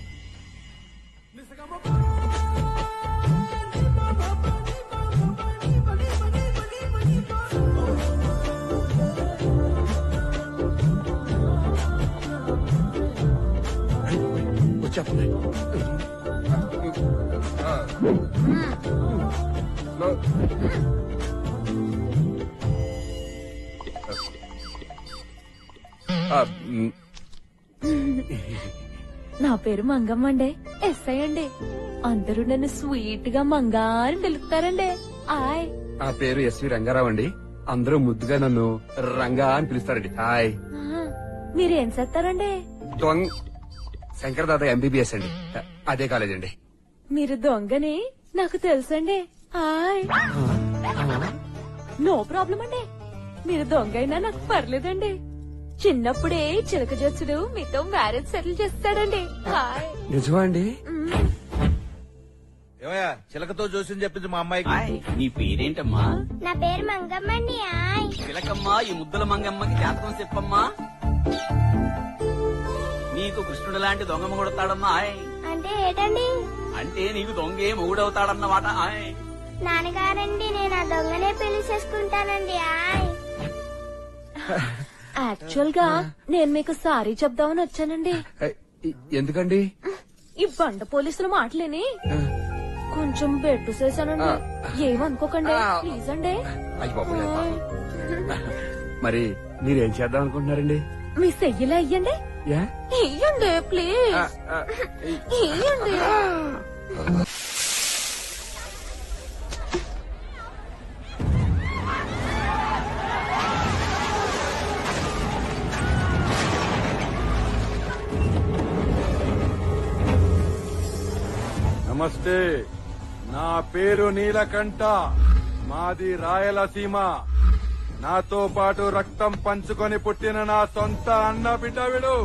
[SPEAKER 10] నా పేరు మంగమ్మ అండి, ఎస్ఐ అండి. అందరూ నన్ను స్వీట్ గా మంగా అని పిలుస్తారండి. ఆయ్.
[SPEAKER 8] నా పేరు ఎస్వి రంగారావు అండి. అందరూ ముద్దుగా నన్ను రంగా అని పిలుస్తారండి. హాయ్.
[SPEAKER 10] మీరేం చేస్తారండి?
[SPEAKER 8] దొంగ శంకర్ దాదా ఎంబీబీఎస్ అండి. అదే కాలేజ్ అండి.
[SPEAKER 10] మీరు దొంగని నాకు తెలుసండి. ఆయ్. నో ప్రాబ్లం అండి, మీరు దొంగ అయినా నాకు పర్లేదండి. చిన్నప్పుడే చిలక జచ్చుడు మీతో మ్యారేజ్ సెటిల్ చేస్తాడండి. హాయ్.
[SPEAKER 8] నిజమా అండి?
[SPEAKER 19] ఏమయ్యా చిలకతో జోస్యం చెప్పింది మా అమ్మాయికి. నీ పేరేంటమ్మా?
[SPEAKER 4] నా పేరు మంగమ్మండి.
[SPEAKER 11] చిలకమ్మా, ఈ ముద్దుల మంగమ్మకి జాతకం చెప్పమ్మా. నీకు కృష్ణుడు లాంటి దొంగ మొగుడతాడమ్మా.
[SPEAKER 4] అంటే ఏంటండి?
[SPEAKER 11] అంటే నీకు దొంగే మొగుడవుతాడన్నమాట.
[SPEAKER 4] నాన్నగారండి, నేను ఆ దొంగనే పెళ్లి చేసుకుంటానండి.
[SPEAKER 10] యాక్చువల్ గా నేను మీకు సారీ చెప్దామని వచ్చానండి.
[SPEAKER 8] ఎందుకండి?
[SPEAKER 10] ఈ బండ పోలీసుల మాటలేని కొంచెం బెట్టు చేశానండి. ఏమనుకోకండి ప్లీజ్ అండి.
[SPEAKER 8] మరి మీరేం చేద్దాం అనుకుంటున్నారండి?
[SPEAKER 10] మీ సెయ్యలా ఇయ్యండి. ఇయ్యండి ప్లీజ్, ఇయ్యండి.
[SPEAKER 20] నమస్తే, నా పేరు నీలకంఠ, మాది రాయలసీమ. నాతో పాటు రక్తం పంచుకొని పుట్టిన నా సొంత అన్న బిడ్డ వీడు.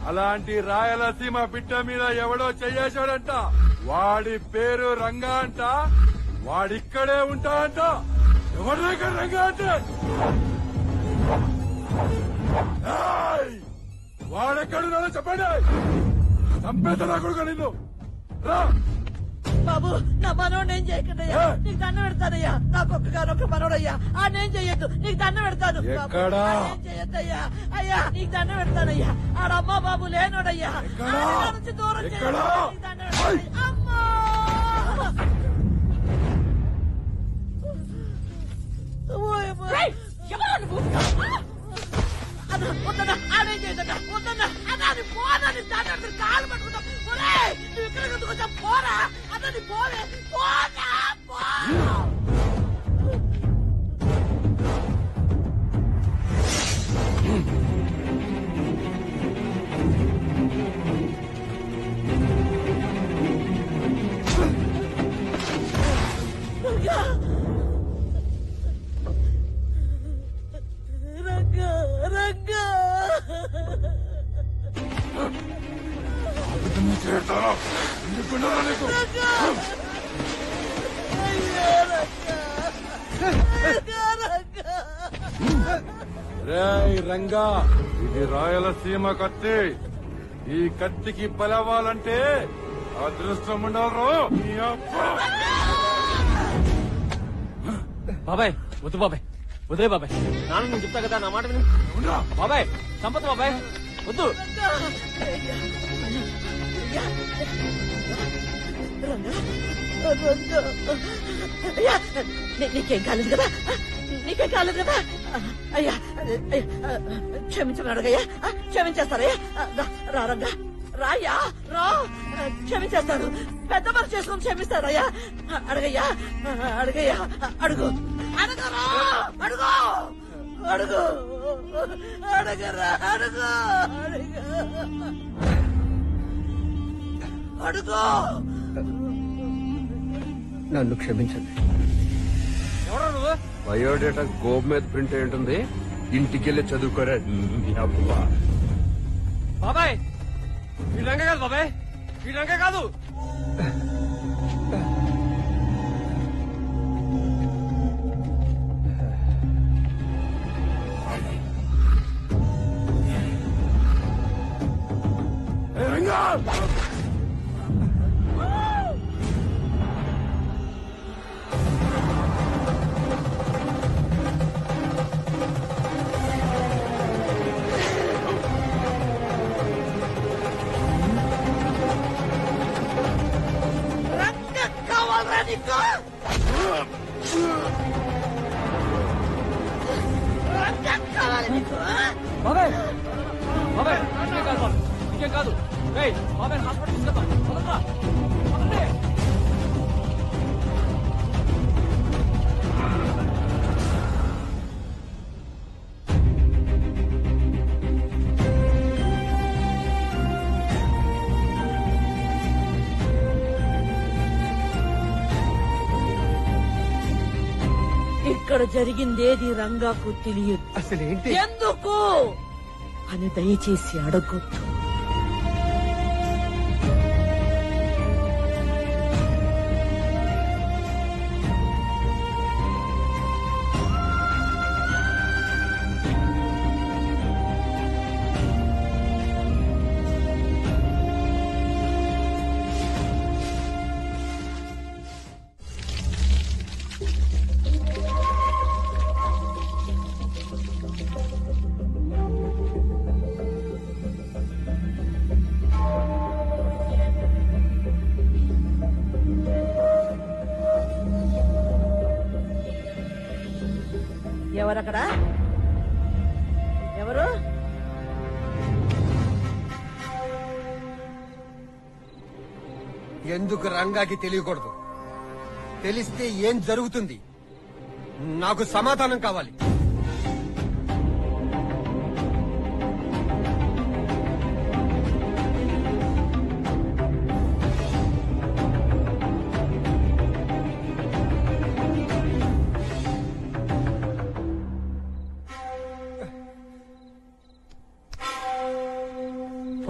[SPEAKER 20] అలాంటి రాయలసీమ బిడ్డ మీద ఎవడో చెయ్యేశాడంట. వాడి పేరు రంగా అంట. వాడిక్కడే ఉంటా అంట. ఎవరి దగ్గర రంగా అంటే వాడెక్కడున్నాడో చెప్పండి. చంపేత నా కొడుకు నిన్ను. రా
[SPEAKER 17] బాబు, నా మనోడు ఏం చేయకూడదయ్యా, నీకు దండం పెడతానయ్యా. నాకు ఒక్క మనోడయ్యా, ఆ నేను చెయ్యొద్దు, నీకు దండం పెడతాను. చెయ్యొద్దయ్యా, అయ్యా నీకు దండం పెడతానయ్యా. ఆడమ్మా బాబు లేనోడయ్యా, నుంచి దూరం అమ్మా. వద్దన్నా, ఆడేం చేయదన్నా, వద్దన్నా అన్నాని పోదని దాని కాలు పట్టుకుంటా. నువ్వు ఇక్కడ కొంచెం పోరా అన్నది, పోలే పోనా పో. రంగా రంగా
[SPEAKER 20] రేయ్ రంగా, ఇది రాయలసీమ కత్తి. ఈ కత్తికి బలవాలంటే అదృష్టం ఉండాలి.
[SPEAKER 6] బాబాయ్ వద్దు బాబాయ్, వదిలే బాబాయ్. నాన్న నేను చెప్తా కదా, నా మాట విను బాబాయ్. సంపత్ బాబాయ్ వద్దు.
[SPEAKER 17] నీకేం కాలేదు కదా, నీకేం కాలేదు కదా. అయ్యా క్షమించమని అడగయ్యా, క్షమించేస్తారయ్యా. రా రంగా, రాయ్యా రా, క్షమించేస్తాడు. పెద్ద పని చేసుకుని క్షమిస్తాడయ్యా. అడగయ్యా అడగయ్యా, అడుగు అడగరా, అడుగు అడుగు అడగరా, అడుగు అడుగు.
[SPEAKER 8] నన్ను క్షమించండి.
[SPEAKER 6] ఎవరు నువ్వు?
[SPEAKER 8] బయోడేటా గోబ్ మీద ప్రింట్ అయి ఉంటుంది, ఇంటికెళ్ళి చదువుకోరా.
[SPEAKER 6] బాబాయ్ ఈ రంగ కాదు, బాబాయ్ ఈ రంగ కాదు. బాబాయ్ బాబాయ్ ఇంకేం కాదు, ఇంకేం కాదు. బాబాయ్ హాస్పిటల్ తీసుకెళ్తాం.
[SPEAKER 17] ఇక్కడ జరిగిందేది రంగాకు తెలియదు.
[SPEAKER 8] అసలేంటి
[SPEAKER 17] ఎందుకు అని దయచేసి అడగొద్దు. ఎవరక్కడ? ఎవరు?
[SPEAKER 13] ఎందుకు రంగాకి తెలియకూడదు? తెలిస్తే ఏం జరుగుతుంది? నాకు సమాధానం కావాలి.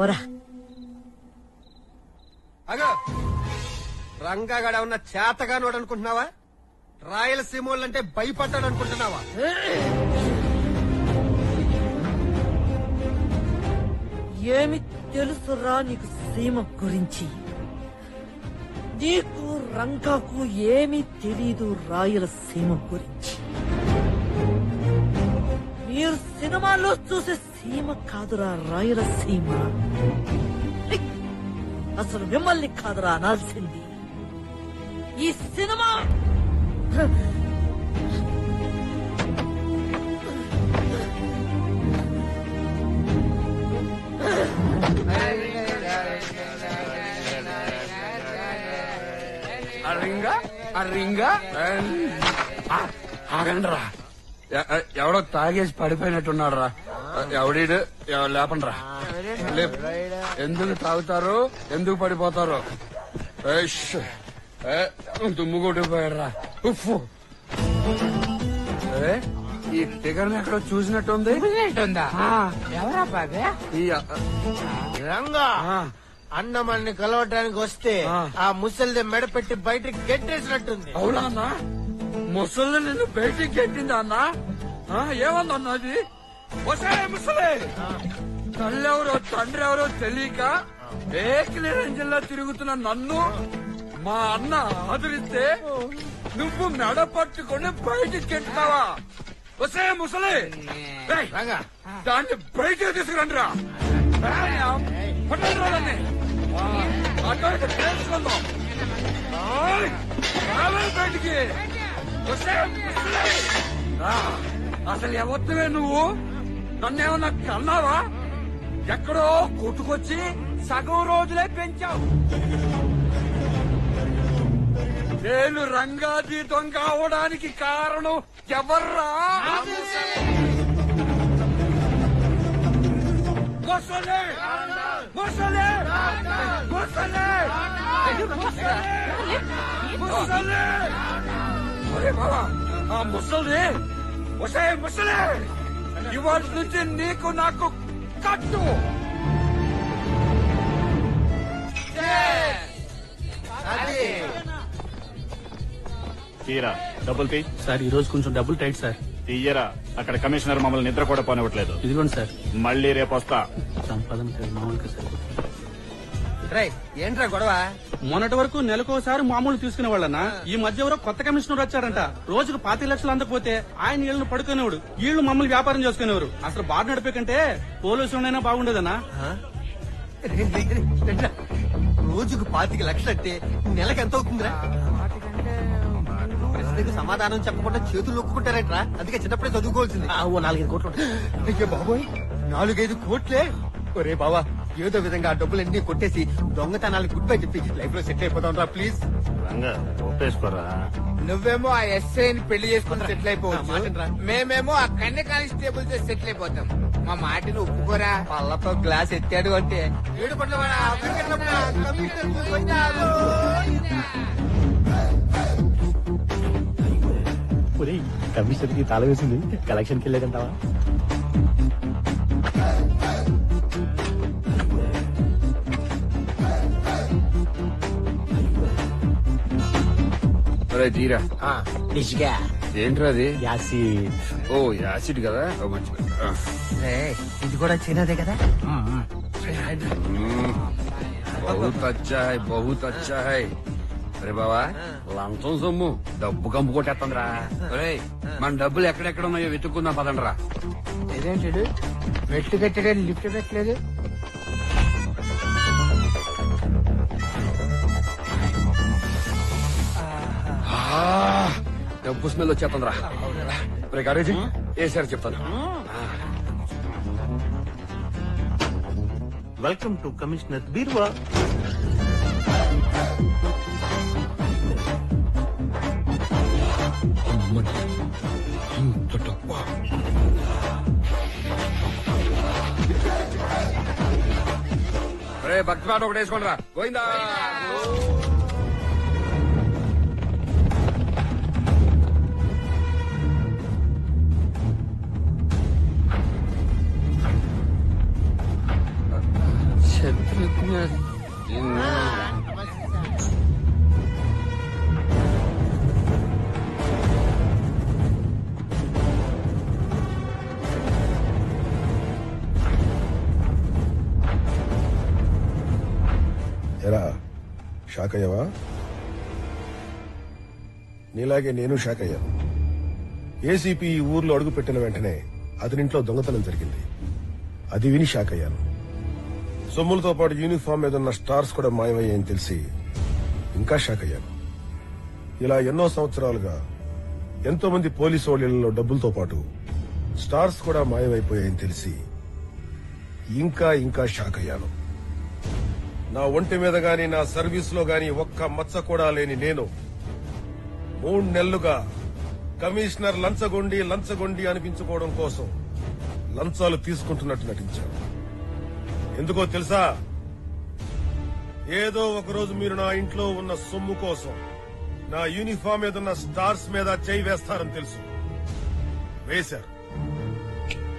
[SPEAKER 17] పోరా.
[SPEAKER 8] అగో రంగాగడ ఉన్న చేతగానోడు అనుకుంటున్నావా? రాయలసీమోళ్ళంటే భయపడ్డాడు అనుకుంటున్నావా?
[SPEAKER 17] ఏమి తెలుసురా నీకు సీమ గురించి? నీకు రంగాకు ఏమీ తెలీదు రాయలసీమ గురించి. మీరు సినిమాలో చూసే సీమ కాదురా రాయలసీమ. అసలు మిమ్మల్ని కాదురా అనాల్సింది. ఈ సినిమా
[SPEAKER 8] ఆగండ్రా, ఎవడో తాగేసి పడిపోయినట్టున్నాడు రా. ఎవడీడు లేపండ్రా. ఎందుకు తాగుతారు, ఎందుకు పడిపోతారు? దుమ్ము కొట్టిపోయాడు రా. ఈ ఫిగర్ ఎక్కడో చూసినట్టుంది.
[SPEAKER 13] ఎవరా బాబే? రంగా అన్నమల్ని కలవటానికి వస్తే ఆ ముసలిది మెడ పెట్టి బయటికి గెట్టేసినట్టుంది.
[SPEAKER 8] అవునా అన్నా? ముసలి నిన్ను బయటికి గెట్టిందా అన్నా? ఏమన్నా అది? ముసలే తల్లెవరో తండ్రి ఎవరో తెలియక ఏకలే రంజన్లా తిరుగుతున్న నన్ను మా అన్న ఆదరిస్తే నువ్వు మెడ పట్టుకుని బయటికి గెట్టావా? వసే ముసలి దాన్ని బయటికి తీసుకురండి రా. బయటికి అసలు ఎవరివే నువ్వు? నన్నేమన్నా కన్నావా? ఎక్కడో కొట్టుకొచ్చి సగం రోజులే పెంచావు. నేను రంగాజీ దొంగ అవడానికి కారణం ఎవర్రా? ముసలే ముసలే ముసలే ముసలే. అరే బాబా, ఆ ముసలి వసే ముసలే ఇవాళ నుంచి నీకు నాకు కట్టు.
[SPEAKER 9] తీరా డబ్బులు తీ.
[SPEAKER 18] సార్ ఈ రోజు కొంచెం డబ్బులు టైట్ సార్.
[SPEAKER 9] తీయరా, అక్కడ కమిషనర్ మమ్మల్ని నిద్ర కూడా పోనివ్వట్లేదు.
[SPEAKER 18] ఇదిగోండి సార్.
[SPEAKER 9] మళ్ళీ రేపు వస్తా.
[SPEAKER 18] సంపాదన మామూలుగా సార్.
[SPEAKER 8] ఏంట్రా గొడవ?
[SPEAKER 18] మొన్నటి వరకు నెలకోసారి మామూలు తీసుకునే వాళ్ళన్నా ఈ మధ్య ఎవరో కొత్త కమిషనర్ వచ్చారంట. రోజుకు 25 లక్షలు అందకపోతే ఆయన వీళ్ళని పడుకునేవాడు, వీళ్ళు మమ్మల్ని వ్యాపారం చేసుకునేవారు. అసలు బాధ నడిపే కంటే పోలీసులైనా బాగుండేదన్నా.
[SPEAKER 13] రోజుకు 25 లక్షలు అంటే నెలకు ఎంత అవుతుందిరా? ప్రశ్నకు సమాధానం చెప్పకుండా చేతులు నొక్కుంటారేట్రా? అందుకే చిన్నప్పుడే చదువుకోవాల్సింది. 4-5 కోట్లు. అయ్యో బాబోయ్, 4-5 కోట్లే? ఒరే బావా, ఏదో విధంగా ఆ డబ్బులన్నీ కొట్టేసి దొంగతనాలు గుడ్ బై చెప్పి లైఫ్ లో సెటిల్ అయిపోతాం రా ప్లీజ్.
[SPEAKER 9] ఒప్పేసుకోరా.
[SPEAKER 13] నువ్వేమో ఆ ఎస్ఐని పెళ్లి చేసుకుని సెటిల్ అయిపోవచ్చు, మేమేమో ఆ కన్య కానిస్టేబుల్ తో సెటిల్ అయిపోతాం. మా మాటను ఒప్పుకోరా. పళ్ళతో గ్లాస్ ఎత్తాడు అంటే
[SPEAKER 6] కమిషనర్ కి తాళ వేసింది, కలెక్షన్ కి వెళ్ళేదంటావా?
[SPEAKER 8] తీరా ఏంట్రా అది?
[SPEAKER 6] యాసిడ్.
[SPEAKER 8] ఓ యాసిడ్ కదా.
[SPEAKER 13] ఇది కూడా చిన్నదే కదా.
[SPEAKER 8] బహుత్ అచ్చా హై, బహుత్ అచ్చా హై. అరే బావా, లంచం సొమ్ము డబ్బు కంపు కొట్టేస్తుందిరా. అరే మన డబ్బులు ఎక్కడెక్కడ ఉన్నాయో వెతుక్కుందాం పదండ్రా.
[SPEAKER 13] ఇదేంటి మెట్లు కట్టగా లిఫ్ట్ పెట్టలేదు?
[SPEAKER 8] డబ్బు స్మెల్ వచ్చేస్తుందిరా. రే గారేజీ ఏసారి చెప్తాను.
[SPEAKER 9] వెల్కమ్ టు కమిషనర్ బీర్వా.
[SPEAKER 8] రే భక్తి పాట ఒకటి వేసుకోండి రా. గోయిందా.
[SPEAKER 21] ఎరా షాక్ అయ్యావా? నీలాగే నేను షాక్ అయ్యాను. ఏసీపీ ఈ ఊర్లో అడుగు పెట్టిన వెంటనే అతనింట్లో దొంగతనం జరిగింది. అది విని షాక్ అయ్యాను. సొమ్ములతో పాటు యూనిఫామ్ మీద ఉన్న స్టార్స్ కూడా మాయమయ్యాయని తెలిసి ఇంకా షాక్ అయ్యాను. ఇలా ఎన్నో సంవత్సరాలుగా ఎంతో మంది పోలీసు వాళ్ళలో డబ్బులతో పాటు స్టార్స్ కూడా మాయమైపోయాయని తెలిసి ఇంకా షాక్ అయ్యాను. నా ఒంటి మీద గాని నా సర్వీస్ లో గాని ఒక్క మచ్చ కూడా లేని నేను 3 నెలలుగా కమిషనర్ లంచగొండి అనిపించుకోవడం కోసం లంచాలు తీసుకుంటున్నట్టు నటించాను. ఎందుకో తెలుసా? ఏదో ఒకరోజు మీరు నా ఇంట్లో ఉన్న సొమ్ము కోసం నా యూనిఫామ్ మీద ఉన్న స్టార్స్ మీద చేయి వేస్తారని తెలుసు. వేశారు.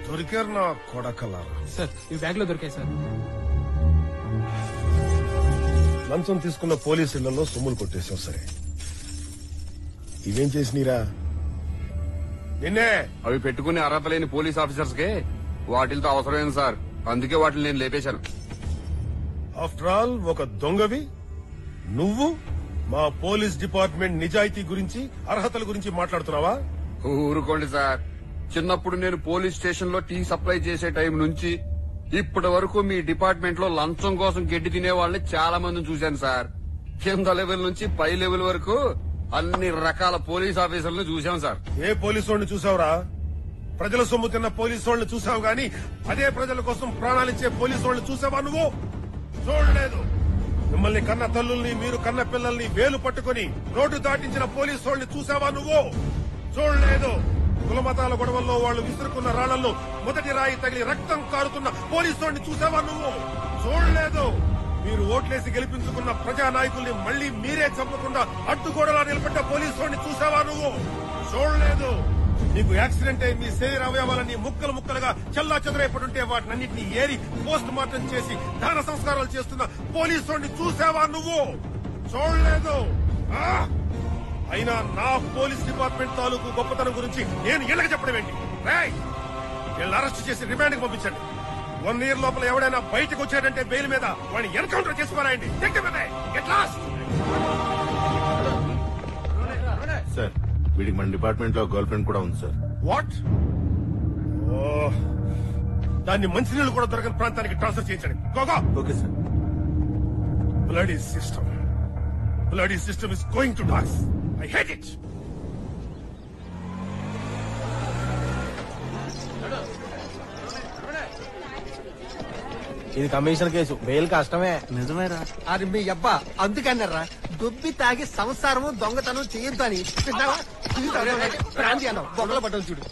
[SPEAKER 21] దొరికారు నా కొడకలారా.
[SPEAKER 14] సార్ ఈ బ్యాగ్ లో దొరికాయి సార్.
[SPEAKER 21] లంచం తీసుకున్న పోలీసు ఇళ్లలో సొమ్ములు కొట్టేశావు. సరే, ఇవేం చేసినీరా? నిన్నే
[SPEAKER 8] అవి పెట్టుకునే అర్హత లేని పోలీస్ ఆఫీసర్స్ కే వాటితో అవసరమైంది సార్. అందుకే వాటిని నేను లేపేశాను.
[SPEAKER 21] ఆఫ్టర్ ఆల్ ఒక దొంగవి నువ్వు మా పోలీస్ డిపార్ట్మెంట్ నిజాయితీ గురించి అర్హతల గురించి మాట్లాడుతున్నావా?
[SPEAKER 8] ఊరుకోండి సార్. చిన్నప్పుడు నేను పోలీస్ స్టేషన్ లో టీ సప్లై చేసే టైం నుంచి ఇప్పటి వరకు మీ డిపార్ట్మెంట్ లో లంచం కోసం గడ్డి తినే వాళ్ళని చాలా మందిని చూశాను సార్. కింద లెవెల్ నుంచి పై లెవెల్ వరకు అన్ని రకాల పోలీస్ ఆఫీసర్లను చూశాం సార్.
[SPEAKER 21] ఏ పోలీసు వాడిని చూసావురా? ప్రజల సొమ్ము తిన్న పోలీసు వాళ్ళని చూసావు గాని అదే ప్రజల కోసం ప్రాణాలిచ్చే పోలీసు వాళ్ళని చూసావా నువ్వు? చూడలేదు. మిమ్మల్ని కన్న తల్లుల్ని, మీరు కన్న పిల్లల్ని వేలు పట్టుకుని రోడ్డు దాటించిన పోలీసు వాళ్ళని చూసావా నువ్వు? చూడలేదు. కులమతాల గొడవల్లో వాళ్ళు విసురుకున్న రాళ్లలో మొదటి రాయి తగిలి రక్తం కారుతున్న పోలీసు వాడిని చూసావా నువ్వు? చూడలేదు. మీరు ఓట్లేసి గెలిపించుకున్న ప్రజానాయకుల్ని మళ్లీ మీరే చంపకుండా అడ్డుగోడలా నిలబడ్డ పోలీసు వాడిని చూసావా నువ్వు? చూడలేదు. నీకు యాక్సిడెంట్ అయి మీ శరీర అవయవాలన్నీ ముక్కలు ముక్కలుగా చెల్లా చెదరైపడుంటే వాటినన్నింటినీ ఏరి పోస్ట్ మార్టం చేసి దాన సంస్కారాలు చేస్తున్న పోలీసు వాడిని చూసావా నువ్వు? చూడలేదు. అయినా నా పోలీస్ డిపార్ట్మెంట్ తాలూకు గొప్పతనం గురించి నేను ఇళ్ళకి చెప్పడం ఏంటి? వీళ్ళని అరెస్ట్ చేసి రిమాండ్ కి పంపించండి. 1 year లోపల ఎవడైనా బయటకు వచ్చాడంటే బెయిల్ మీద వాడిని ఎన్కౌంటర్ చేసి పారాయండి.
[SPEAKER 9] సార్ వీడికి మన డిపార్ట్మెంట్ లో గర్ల్ ఫ్రెండ్ కూడా ఉంది సార్.
[SPEAKER 21] వాట్? దాన్ని మంచినీళ్ళు కూడా దొరకని ప్రాంతానికి ట్రాన్స్ఫర్ చేయించండి. Goga.
[SPEAKER 9] Okay sir.
[SPEAKER 21] Bloody system is going to dogs. I hate it.
[SPEAKER 6] ఇది కమిషన్ కేసు, బెయిల్ కష్టమే.
[SPEAKER 13] నిజమేరా? అది మీ అబ్బా అందుకన్నారా దుబ్బి తాగి సంసారము దొంగతనం చేయొద్దు అని ప్రాంతి అన్నావు. బొమ్మల పడ్డం చూడు.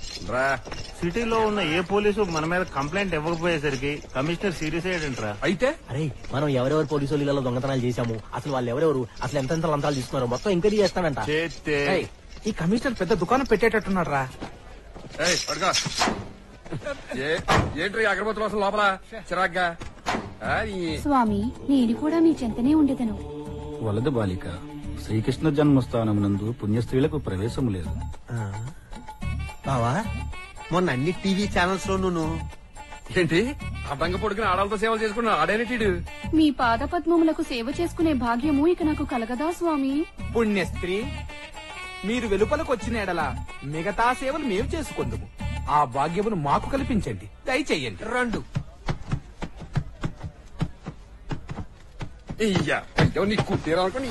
[SPEAKER 9] సిటీలో ఉన్న ఏ పోలీసు మన మీద కంప్లైంట్ ఇవ్వకపోయేసరికి కమిషనర్ సీరియస్ అయ్యాడంట్రా.
[SPEAKER 8] అయితే
[SPEAKER 6] అరే మనం ఎవరెవరు పోలీసు వాళ్ళలో దొంగతనాలు చేశాము, అసలు వాళ్ళు ఎవరెవరు, అసలు ఎంతెంత లంచాలు తీసుకున్నారు మొత్తం ఎంక్వైరీ చేస్తానంట.
[SPEAKER 14] ఈ కమిషనర్ పెద్ద దుకాణం పెట్టేటట్టున్నాడు రా.
[SPEAKER 8] ఏంట్రీ అగరబత్తులు అసలు లోపల చిరాగ్గా?
[SPEAKER 2] స్వామి నేను కూడా మీ చెంతనే ఉండేదను.
[SPEAKER 22] వలదు బాలిక, శ్రీకృష్ణ జన్మస్థానమునందు పుణ్యస్త్రీలకు ప్రవేశం లేదు.
[SPEAKER 13] బావా మొన్న అన్ని టీవీ ఛానల్స్ లో నువ్వు
[SPEAKER 8] ఏంటి అడ్డంగా పడుకుని ఆడాలతో సేవలు చేసుకున్నా ఆడేనేటీడు.
[SPEAKER 2] మీ పాద పద్మములకు సేవ చేసుకునే భాగ్యము ఇక నాకు కలగదా స్వామి?
[SPEAKER 14] పుణ్యస్త్రీ, మీరు వెలుపలకు వచ్చిన ఎడల మిగతా సేవలు మేము చేసుకుందుము. ఆ భాగ్యమును మాకు కల్పించండి, దయచేయండి.
[SPEAKER 13] రెండు
[SPEAKER 8] నీకు తీరాలనుకోని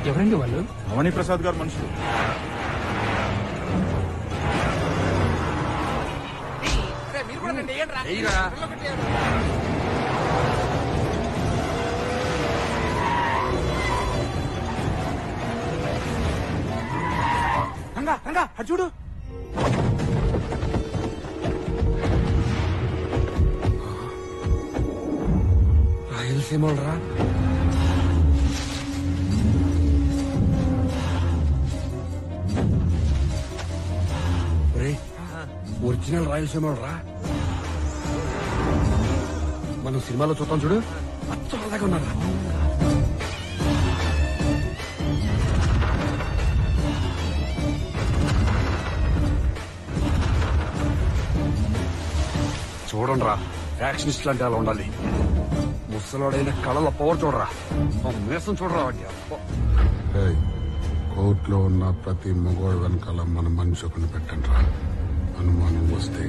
[SPEAKER 14] ఎవరండి వాళ్ళు?
[SPEAKER 9] అవని ప్రసాద్ గారు మనుషులు.
[SPEAKER 14] రంగా రంగా అటు చూడు.
[SPEAKER 8] రాయలసీమ రా. ఒరిజినల్ రాయలసీమ రా. మనం సినిమాలో చూద్దాం చూడు, అచ్చలాగా ఉన్నారా. చూడండి రా, యాక్షనిస్ట్ లాంటి అలా ఉండాలి. ముసలోడైన కళల పవర్ చూడరా, మేసం చూడరా.
[SPEAKER 3] కోర్టులో ఉన్న ప్రతి మగోడు వెనకాల మన మనిషి ఒకరిని పెట్టండి రా. అనుమానం వస్తే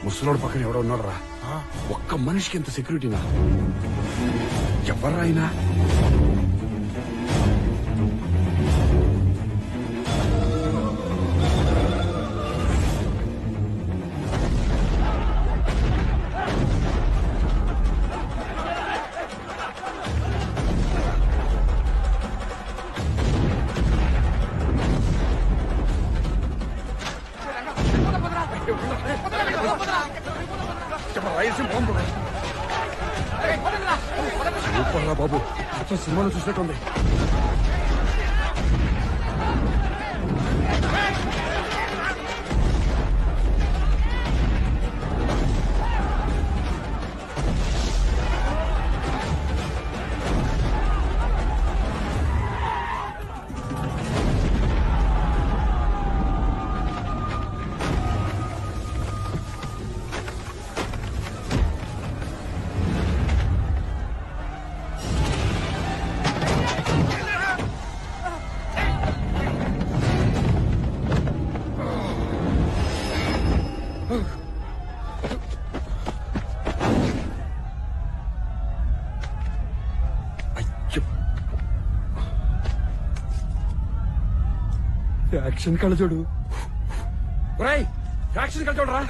[SPEAKER 8] ముసలోడు పక్కన ఎవడో ఉన్నాడు రా. ఒక్క మనిషికి ఎంత సెక్యూరిటీనా? ఎవర్రాయినా? సూపర్ రా బాబు, అచ్చం సినిమాలో చూసినట్టుంది. యాక్షన్ కళ చూడు. యాక్షన్ కళ చూడరా.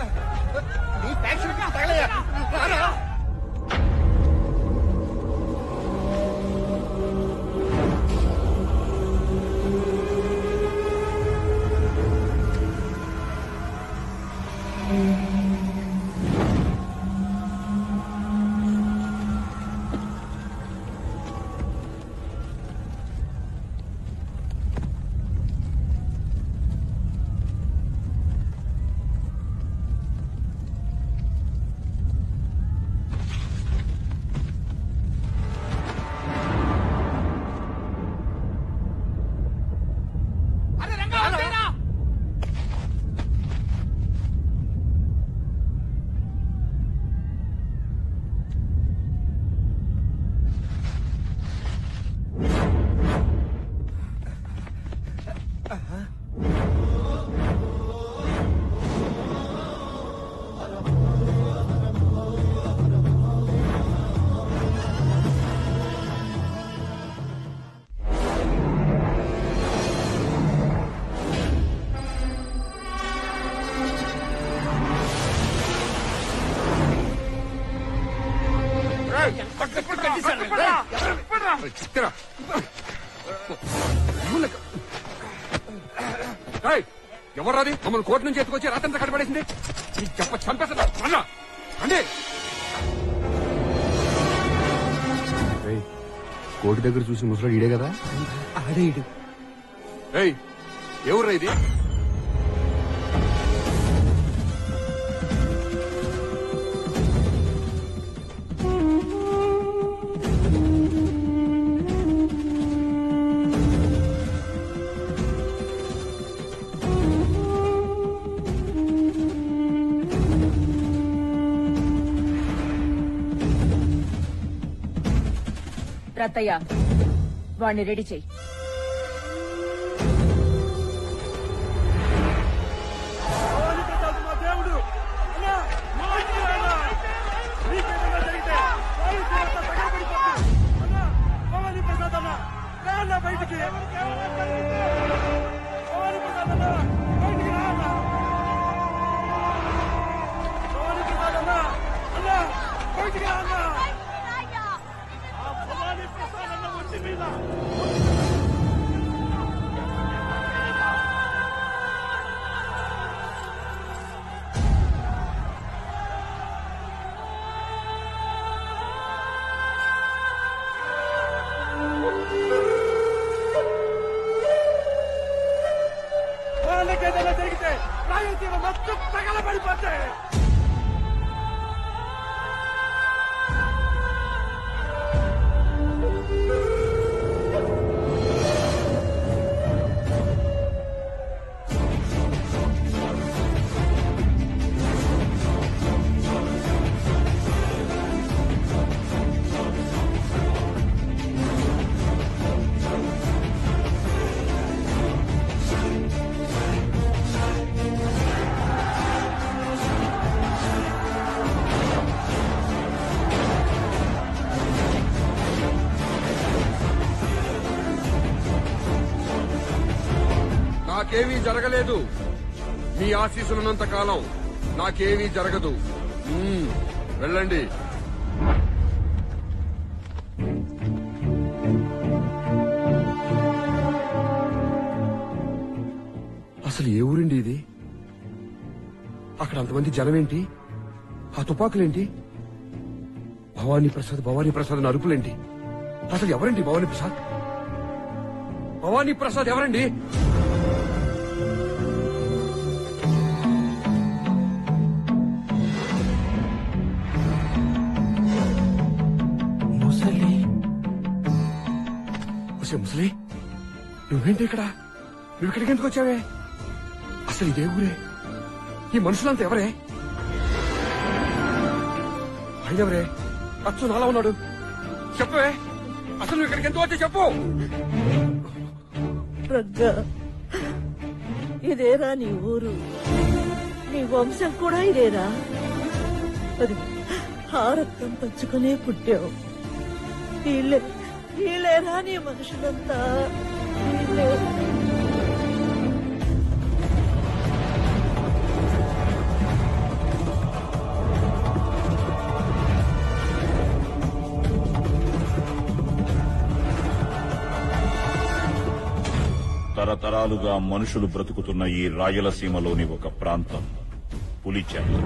[SPEAKER 8] ఎవర్రాది మమ్మల్ని కోర్టు నుంచి ఎత్తుకొచ్చి రాత్రంతా కట్టబడేసింది? చెప్ప చంపేస్తా అంటే కోర్టు దగ్గర చూసి ముసలాడు ఈడే కదా?
[SPEAKER 13] ఆడే ఇడు.
[SPEAKER 8] ఎవర్రా ఇది?
[SPEAKER 10] రత్తయ్య, వాణ్ణి రెడీ చెయ్యి.
[SPEAKER 15] బయటికి వాళ్ళకి ఏదైనా జరిగితే రాయలసీమ మొత్తం తగలబడిపోతాయి.
[SPEAKER 8] నాకేమీ జరగలేదు. మీ ఆశీస్సులున్నంత కాలం నాకేమీ జరగదు. వెళ్ళండి. అసలు ఏ ఊరండి ఇది? అక్కడ అంతమంది జనమేంటి? ఆ తుపాకులేంటి? భవానీ ప్రసాద్ అరుపులేంటి? అసలు ఎవరండి భవానీ ప్రసాద్? భవానీ ప్రసాద్ ఎవరండి? ముసలి, నువ్వేంటి ఇక్కడ? నువ్వు ఇక్కడికి ఎందుకు వచ్చావే? అసలు ఇదే ఊరే? ఈ మనుషులంతా ఎవరే? ఆయనెవరే? అచ్చు నాలా ఉన్నాడు. చెప్పవే, అసలు నువ్వు ఇక్కడికి ఎందుకు వచ్చా చెప్పు.
[SPEAKER 17] ప్రజ్ఞ, ఇదేరా నీ ఊరు? నీ వంశం కూడా ఇదేరా? అది ఆ రక్తం పంచుకునే పుట్టావు. వీళ్ళేరా నీ మనుషులంతా?
[SPEAKER 20] తరతరాలుగా మనుషులు బ్రతుకుతున్న ఈ రాయలసీమలోని ఒక ప్రాంతం పులిచెర్ల.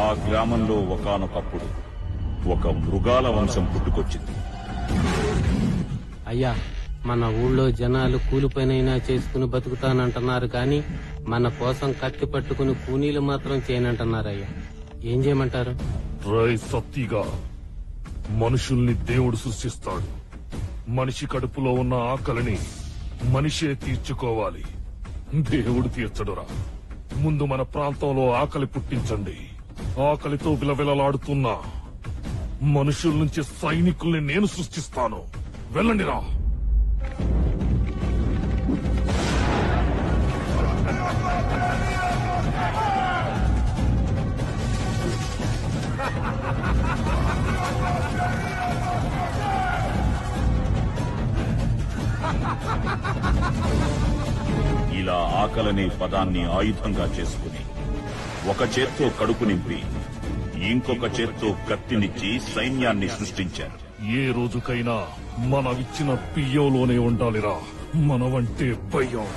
[SPEAKER 20] ఆ గ్రామంలో ఒకానొకప్పుడు ఒక మృగాల వంశం పుట్టుకొచ్చింది.
[SPEAKER 5] అయ్యా, మన ఊళ్ళో జనాలు కూలి పనైనా చేసుకుని బతుకుతానంటున్నారు కానీ మన కోసం కత్తి పట్టుకుని కూలీలు మాత్రం చేయనంటున్నారయ్యా. ఏం చేయమంటారు?
[SPEAKER 7] రై సత్తిగా, మనుషుల్ని దేవుడు సృష్టిస్తాడు. మనిషి కడుపులో ఉన్న ఆకలిని మనిషే తీర్చుకోవాలి, దేవుడు తీర్చడురా. ముందు మన ప్రాంతంలో ఆకలి పుట్టించండి. ఆకలితో విలవిలలాడుతున్న మనుషుల నుంచి సైనికుల్ని నేను సృష్టిస్తాను. వెళ్ళండిరా.
[SPEAKER 20] ఇలా ఆకలనే పదాన్ని ఆయుధంగా చేసుకుని ఒక చేత్తో కడుపు నింపి ఇంకొక చేత్తో కత్తినిచ్చి సైన్యాన్ని సృష్టించారు.
[SPEAKER 7] ఏ రోజుకైనా మనమిచ్చిన బియ్యంలోనే ఉండాలిరా మనవంటే భయం.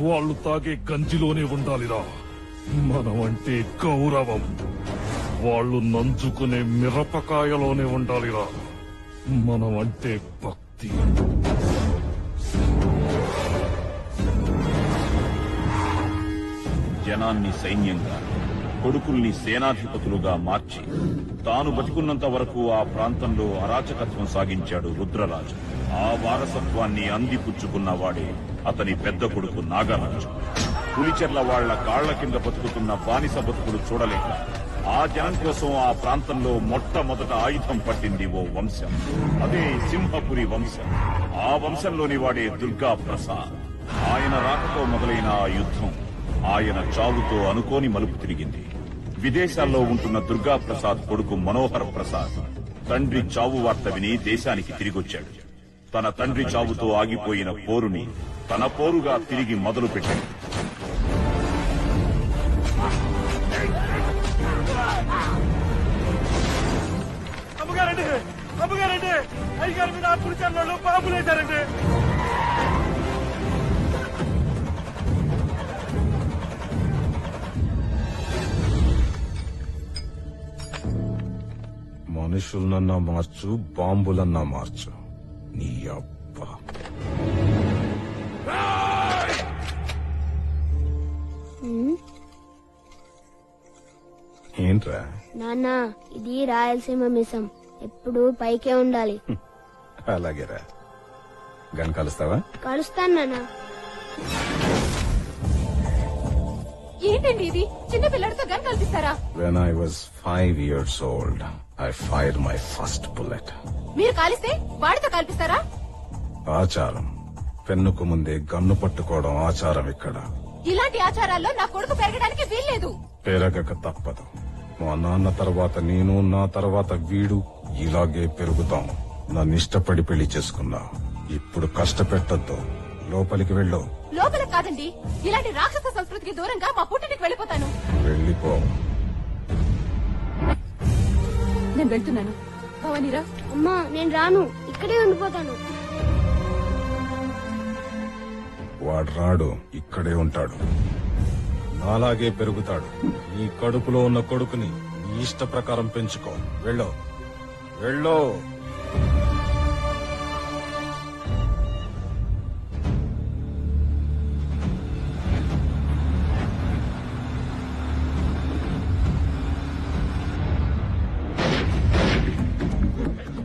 [SPEAKER 7] వాళ్ళు తాగే గంజిలోనే ఉండాలిరా మనమంటే గౌరవం. వాళ్ళు నంచుకునే మిరపకాయలోనే ఉండాలిరా మనమంటే భక్తి.
[SPEAKER 20] జనాన్ని సైన్యంగా, కొడుకుల్ని సేనాధిపతులుగా మార్చి తాను బతికున్నంత వరకు ఆ ప్రాంతంలో అరాచకత్వం సాగించాడు రుద్రరాజు. ఆ వారసత్వాన్ని అందిపుచ్చుకున్న వాడే అతని పెద్ద కొడుకు నాగరాజు. పులిచెర్ల వాళ్ల కాళ్ల కింద బతుకుతున్న బానిస బతుకులు చూడలేక ఆ జనం కోసం ఆ ప్రాంతంలో మొట్టమొదట ఆయుధం పట్టింది ఓ వంశం. అదే సింహపురి వంశం. ఆ వంశంలోని వాడే దుర్గా ప్రసాద్. ఆయన రాకతో మొదలైన ఆ యుద్ధం ఆయన చావుతో అనుకోని మలుపు తిరిగింది. విదేశాల్లో ఉంటున్న దుర్గా ప్రసాద్ కొడుకు మనోహర్ ప్రసాద్ తండ్రి చావు వార్త విని దేశానికి తిరిగొచ్చాడు. తన తండ్రి చావుతో ఆగిపోయిన పోరుని తన పోరుగా తిరిగి మొదలుపెట్టాడు.
[SPEAKER 15] అమ్మగారండి, అయ్యగారి మీద పులిచెర్లలో బాంబులేశారండి.
[SPEAKER 20] మనుషులన్నా మార్చు, బాంబులన్నా మార్చు. నీ అబ్బా
[SPEAKER 12] ఏంట్రా?
[SPEAKER 4] నాన్న ఇది రాయలసీమ మిసం, ఎప్పుడు పైకే ఉండాలి.
[SPEAKER 12] అలాగేరా. గన్ కలుస్తావా?
[SPEAKER 4] కలుస్తాను నాన్న.
[SPEAKER 2] ఏంటండి ఇది? చిన్న పిల్లడితో gun కల్పిస్తారా?
[SPEAKER 12] When I was 5 years old, I fired my first bullet.
[SPEAKER 2] మీరు కాలిస్తే వాడితో కల్పిస్తారా?
[SPEAKER 12] ఆచారం. పెన్నుకు ముందే గన్ను పట్టుకోవడం ఆచారం ఇక్కడ.
[SPEAKER 2] ఇలాంటి ఆచారాల్లో నా కొడుకు పెరగడానికి వీల్లేదు.
[SPEAKER 12] పెరగక తప్పదు. మా నాన్న తర్వాత నేను, నా తర్వాత వీడు ఇలాగే పెరుగుతాం. నన్ను ఇష్టపడి పెళ్లి చేసుకున్నా. ఇప్పుడు కష్టపెట్టద్దు. లోపలికి వెళ్ళు.
[SPEAKER 2] లోపలికి కాదండి, ఇలాంటి రాక్షస సంస్కృతికి దూరంగా మా పుట్టింటికి వెళ్ళిపోతాను.
[SPEAKER 12] వెళ్ళిపో.
[SPEAKER 2] నేను వెళ్తున్నాను. భవానీరా.
[SPEAKER 4] అమ్మా నేను రాను, ఇక్కడే ఉండిపోతాను.
[SPEAKER 12] వాడు రాడు, ఇక్కడే ఉంటాడు. నాలాగే పెరుగుతాడు. నీ కడుపులో ఉన్న కొడుకుని నీ ఇష్ట ప్రకారం పెంచుకో. వెళ్ళో వెళ్ళో.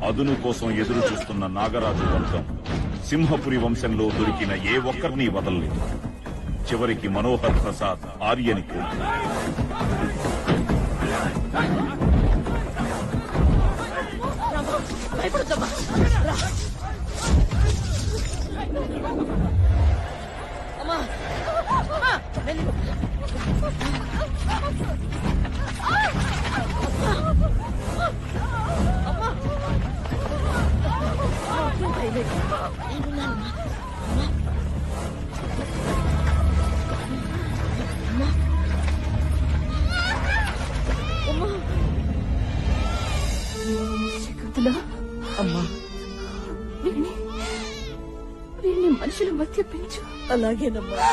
[SPEAKER 19] అదును కోసం ఎదురు చూస్తున్న నాగరాజు వర్గం సింహపురి వంశంలో దొరికిన ఏ ఒక్కరినీ వదలలేదు. చివరికి మనోహర్ ప్రసాద్ ఆర్యని
[SPEAKER 2] శకుంతల, అమ్మా వీడిని మనుషుల మధ్య పెంచు.
[SPEAKER 17] అలాగేనమ్మా.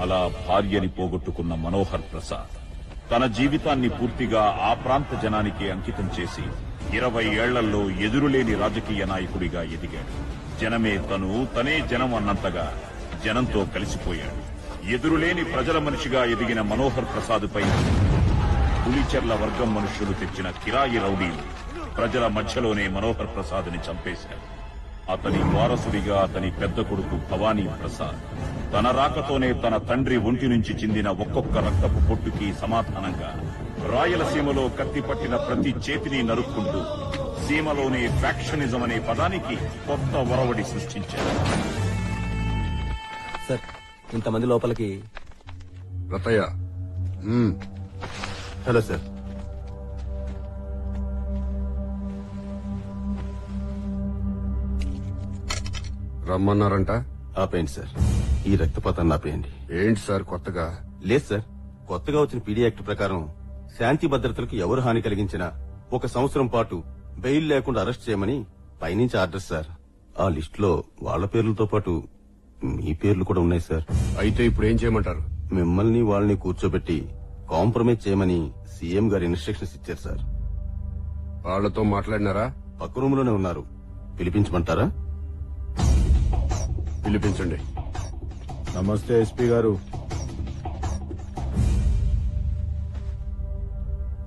[SPEAKER 19] అలా భార్యని పోగొట్టుకున్న మనోహర్ ప్రసాద్ తన జీవితాన్ని పూర్తిగా ఆ ప్రాంత జనానికి అంకితం చేసి 20 ఏళ్లలో ఎదురులేని రాజకీయ నాయకుడిగా ఎదిగాడు. జనమే తనే జనం అన్నంతగా జనంతో కలిసిపోయాడు. ఎదురులేని ప్రజల మనిషిగా ఎదిగిన మనోహర్ ప్రసాద్ పై పులిచెర్ల వర్గం మనుష్యులు తెచ్చిన కిరాయి రౌడీలు ప్రజల మధ్యలోనే మనోహర్ ప్రసాద్ ని చంపేశారు. అతని వారసుడిగా అతని పెద్ద కొడుకు భవానీ ప్రసాద్ తన రాకతోనే తన తండ్రి ఒంటి నుంచి చిందిన ఒక్కొక్క రక్తపు పొట్టుకి సమాధానంగా రాయలసీమలో కత్తిపట్టిన ప్రతి చేతిని నరుక్కుంటూ సీమలోనే ఫ్యాక్షనిజం అనే పదానికి కొత్త ఒరవడి సృష్టించారు.
[SPEAKER 6] సార్, ఇంతమంది లోపలికి.
[SPEAKER 3] రతయ్య.
[SPEAKER 16] Hello sir.
[SPEAKER 3] రమ్మన్నారంట.
[SPEAKER 16] ఆపేయండి సార్, ఈ రక్తపాతాన్ని ఆపేయండి.
[SPEAKER 3] ఏంటి సార్ కొత్తగా?
[SPEAKER 16] లేదు సార్, కొత్తగా వచ్చిన పీడీ యాక్ట్ ప్రకారం శాంతి భద్రతలకు ఎవరు హాని కలిగించినా 1 సంవత్సరం పాటు బెయిల్ లేకుండా అరెస్ట్ చేయమని పైనుంచి ఆర్డర్ సార్. ఆ లిస్ట్ లో వాళ్ల పేర్లతో పాటు మీ పేర్లు కూడా ఉన్నాయి సార్.
[SPEAKER 3] అయితే ఇప్పుడు ఏం చేయమంటారు?
[SPEAKER 16] మిమ్మల్ని వాళ్ళని కూర్చోబెట్టి కాంప్రమైజ్ చేయమని సీఎం గారు ఇన్స్ట్రక్షన్స్ ఇచ్చారు సార్.
[SPEAKER 3] వాళ్లతో మాట్లాడినారా?
[SPEAKER 16] పక్క రూమ్ లోనే ఉన్నారు. పిలిపించమంటారా?
[SPEAKER 3] పిలిపించండి.
[SPEAKER 20] నమస్తే ఎస్పీ గారు.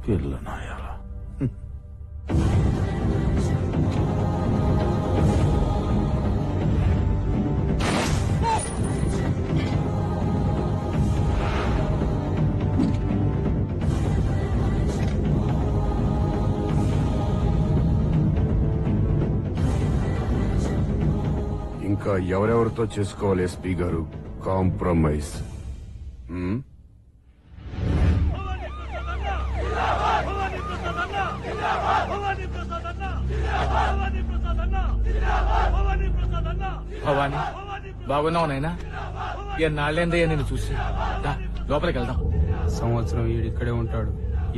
[SPEAKER 16] పిల్ల నాయాల.
[SPEAKER 3] ఇంకా ఎవరెవరితో చేసుకోవాలి ఎస్పీ గారు కాంప్రమైజ్?
[SPEAKER 15] భవాని, బాగున్నావు నాయనా? ఎన్నాళ్ళేందయ్యా నేను చూసి. లోపలికి వెళ్దాం.
[SPEAKER 5] సంవత్సరం ఈడిక్కడే ఉంటాడు.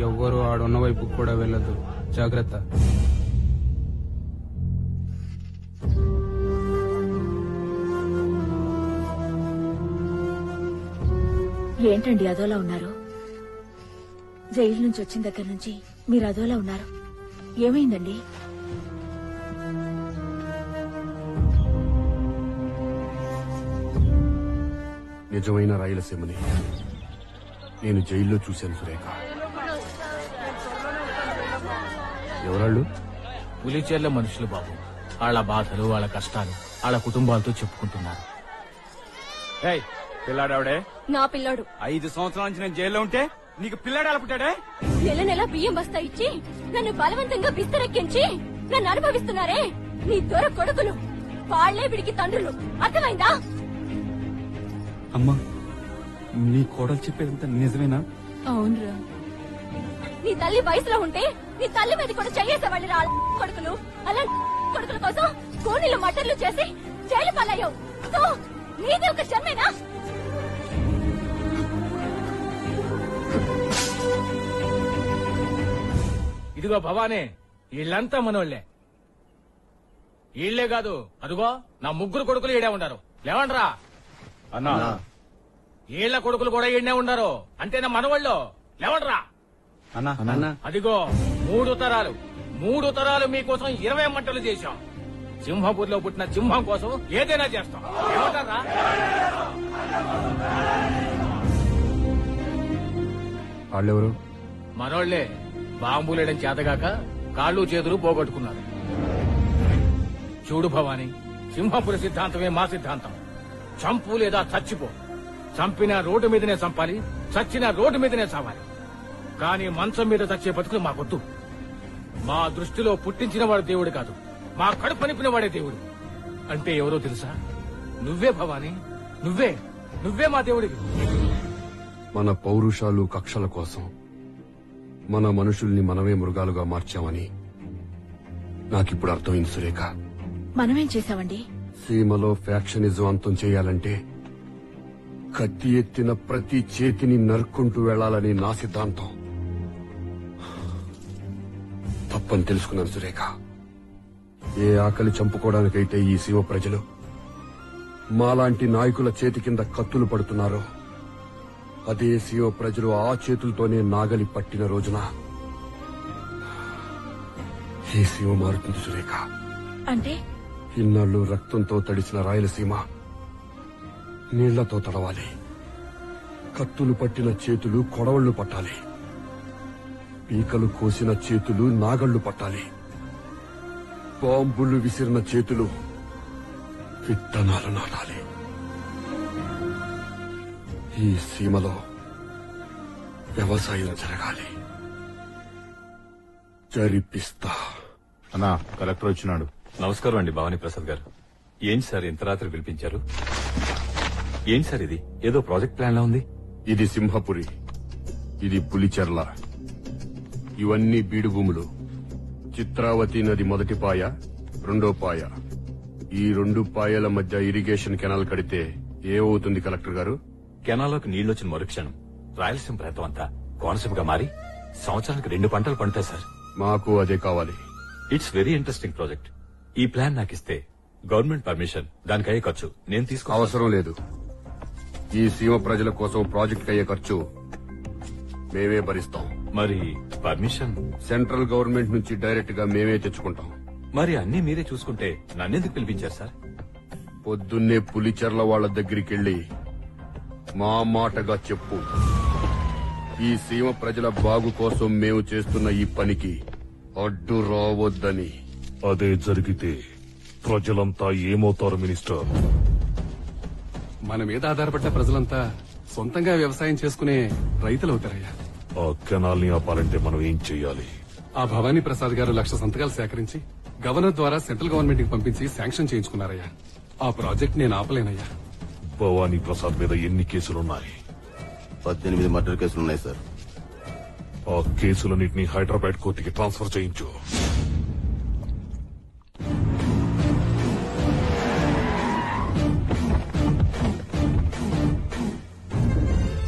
[SPEAKER 5] ఎవ్వరూ ఆడున్న వైపు కూడా వెళ్ళదు. జాగ్రత్త.
[SPEAKER 10] ఏంటండి అదోలా ఉన్నారు? జైలు నుంచి వచ్చిన దగ్గర నుంచి మీరు అదోలా ఉన్నారు. ఏమైందండి?
[SPEAKER 3] నిజమైన రాయలసీమని
[SPEAKER 1] నేను జైల్లో చూశాను సురేఖ. ఎవరాళ్ళు?
[SPEAKER 11] పులిచేర్ల మనుషులు బాబు. వాళ్ళ బాధలు, వాళ్ళ కష్టాలు వాళ్ళ కుటుంబాలతో చెప్పుకుంటున్నారు.
[SPEAKER 8] పిల్లాడావిడే?
[SPEAKER 10] నా పిల్లాడు
[SPEAKER 8] 5 సంవత్సరాల నుంచి నేను జైల్లో ఉంటే నీకు పిల్లాడు ఎలా పుట్టాడే?
[SPEAKER 10] నెల నెల బియ్యం బస్తా ఇచ్చి నన్ను బలవంతంగా బిస్తరెక్కించి నన్ను అనుభవిస్తున్నారే నీ దొర కొడుకులు. వాళ్లే విడికి తండ్రులు. అర్థమైందా?
[SPEAKER 22] అమ్మా, నీ కోడలు చెప్పేదంతా నిజమేనా?
[SPEAKER 10] అవునరా. నీ తల్లి వయసులో ఉంటే నీ తల్లి మీద కూడా చెయ్యేసేవాళ్ళు రా కొడుకులు. అలా కొడుకుల కోసం కూనీలు మటర్లు చేసి జైలు పాలయ్యావు. సో నీది ఒక జన్మేనా?
[SPEAKER 11] ఇదిగో భవానే, వీళ్ళంతా మనోళ్లే. వీళ్లే కాదు, అదిగో నా 3 కొడుకులు ఈడే ఉండారు. లేవండ్రా
[SPEAKER 22] అన్నా.
[SPEAKER 11] వీళ్ల కొడుకులు కూడా ఈడనే ఉండారు. అంటే నా మనవాళ్ళు. లేవండ్రా.
[SPEAKER 22] అన్నా,
[SPEAKER 11] అదిగో 3 తరాలు 3 తరాలు మీకోసం 20 మంటలు చేశాం. సింహపూర్లో పుట్టిన సింహం కోసం ఏదైనా చేస్తాం. ఏమంటారా?
[SPEAKER 1] వాళ్ళెవరు?
[SPEAKER 11] మనోళ్లే. బాంబులేయడం చేతగాక కాళ్ళు చేతులు పోగొట్టుకున్నారు. చూడు భవానీ, సింహపురి సిద్ధాంతమే మా సిద్ధాంతం. చంపు లేదా చచ్చిపో. చంపిన రోడ్డు మీదనే చంపాలి, చచ్చిన రోడ్డు మీదనే చావాలి. కానీ మంచం మీద చచ్చే బతుకులు మాకొద్దు. మా దృష్టిలో పుట్టించిన వాడు దేవుడు కాదు, మా కడుపు నింపిన వాడే దేవుడు. అంటే ఎవరో తెలుసా? నువ్వే భవానీ, నువ్వే మా దేవుడివి.
[SPEAKER 1] మన పౌరుషాలు కక్షల కోసం మన మనుషుల్ని మనమే మృగాలుగా మార్చామని నాకిప్పుడు అర్థమైంది సురేఖ.
[SPEAKER 10] మనమేం చేశామండి?
[SPEAKER 1] సీమలో ఫ్యాక్షనిజం అంతం చేయాలంటే కత్తి ఎత్తిన ప్రతి చేతిని నరుక్కుంటూ వెళ్లాలని నా సిద్ధాంతం. తప్పని తెలుసుకున్నాను సురేఖ. ఏ ఆకలి చంపుకోవడానికైతే ఈ సీమ ప్రజలు మాలాంటి నాయకుల చేతి కింద కత్తులు పడుతున్నారో, అదే సీమ ప్రజలు ఆ చేతులతోనే నాగలి పట్టిన రోజున ఈ సీమ మారుతుంది సురేఖ.
[SPEAKER 10] అంటే
[SPEAKER 1] ఇన్నాళ్లు రక్తంతో తడిసిన రాయలసీమ నీళ్లతో తడవాలి. కత్తులు పట్టిన చేతులు కొడవళ్లు పట్టాలి. పీకలు కోసిన చేతులు నాగళ్లు పట్టాలి. బాంబులు విసిరిన చేతులు విత్తనాలు నాటాలి. ఈ సీమలో వ్యవసాయం జరగాలి. జరిపిస్తా.
[SPEAKER 12] అన్నా, కలెక్టర్ వచ్చినాడు.
[SPEAKER 23] నమస్కారం అండి భవానీ ప్రసాద్ గారు. ఏంటి సార్ ఇంత రాత్రి పిలిపించారు? ఏంటి సార్ ఇది? ఏదో ప్రాజెక్ట్ ప్లాన్ లా ఉంది.
[SPEAKER 1] ఇది సింహపురి, ఇది పులిచెర్ల. ఇవన్నీ బీడు భూములు. చిత్రావతి నది మొదటి పాయ, రెండో పాయ. ఈ 2 పాయల మధ్య ఇరిగేషన్ కెనాల్ కడితే ఏమవుతుంది కలెక్టర్ గారు?
[SPEAKER 23] కెనాల్లోకి నీళ్లొచ్చిన మరుక్షణం రాయలసీమ ప్రాంతం అంతా కోనసీమగా మారి సంవత్సరానికి 2 పంటలు పండుతాయి సార్.
[SPEAKER 1] మాకు అదే కావాలి.
[SPEAKER 23] It's very interesting project. ఈ ప్లాన్ నాకు ఇస్తే గవర్నమెంట్ పర్మిషన్, దానికి అయ్యే ఖర్చు నేను తీసుకో.
[SPEAKER 1] అవసరం లేదు. ఈ సీమ ప్రజల కోసం ప్రాజెక్ట్ అయ్యే ఖర్చు మేమే భరిస్తాం.
[SPEAKER 23] మరి పర్మిషన్
[SPEAKER 1] సెంట్రల్ గవర్నమెంట్ నుంచి డైరెక్ట్ గా మేమే తెచ్చుకుంటాం.
[SPEAKER 23] మరి అన్ని మీరే చూసుకుంటే నన్నెందుకు పిలిపించారు సార్?
[SPEAKER 1] పొద్దున్నే పులిచెర్ల వాళ్ల దగ్గరికెళ్లి మా మాటగా చెప్పు, ఈ సీమ ప్రజల బాగు కోసం మేము చేస్తున్న ఈ పనికి అడ్డు రావద్దని.
[SPEAKER 7] అదే జరిగితే ప్రజలంతా ఏమవుతారు మినిస్టర్?
[SPEAKER 24] మన మీద ఆధారపడ్డ ప్రజలంతా సొంతంగా వ్యవసాయం చేసుకునే రైతులవుతారయ్యా.
[SPEAKER 7] ఆ కెనాల్ ని ఆపాలంటే మనం ఏం చెయ్యాలి?
[SPEAKER 24] ఆ భవానీ ప్రసాద్ గారు 1,00,000 సంతకాలు సేకరించి గవర్నర్ ద్వారా సెంట్రల్ గవర్నమెంట్ కి పంపించి శాంక్షన్ చేయించుకున్నారయ్యా. ఆ ప్రాజెక్ట్ నేను ఆపలేనయ్యా.
[SPEAKER 7] భవానీ ప్రసాద్ మీద ఎన్ని కేసులున్నాయి?
[SPEAKER 16] 18 మర్డర్ కేసులున్నాయి సార్.
[SPEAKER 7] ఆ కేసులన్నింటినీ హైదరాబాద్ కోర్టుకి ట్రాన్స్ఫర్ చేయించు.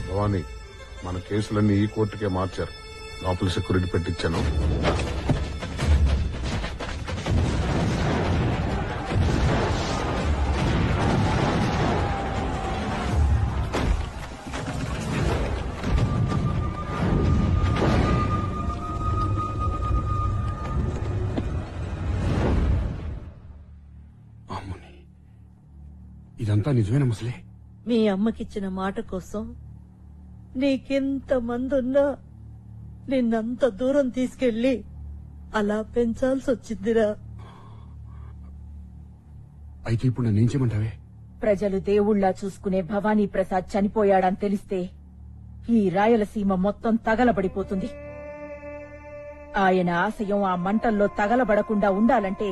[SPEAKER 3] భవానీ, మన కేసులన్నీ ఈ కోర్టుకే మార్చారు. లోపల సెక్యూరిటీ పెట్టించాను.
[SPEAKER 1] ఇదంతా నిజమేనా ముసలి?
[SPEAKER 17] మీ అమ్మకిచ్చిన మాట కోసం నీకెంత మంది ఉన్నా నిన్నంత దూరం తీసుకెళ్లి అలా పెంచాల్సి వచ్చిందిరా.
[SPEAKER 1] అయితే ఇప్పుడు నన్నేం చేయమంటావే?
[SPEAKER 9] ప్రజలు దేవుళ్లా చూసుకునే భవానీ ప్రసాద్ చనిపోయాడని తెలిస్తే ఈ రాయలసీమ మొత్తం తగలబడిపోతుంది. ఆయన ఆశయం ఆ మంటల్లో తగలబడకుండా ఉండాలంటే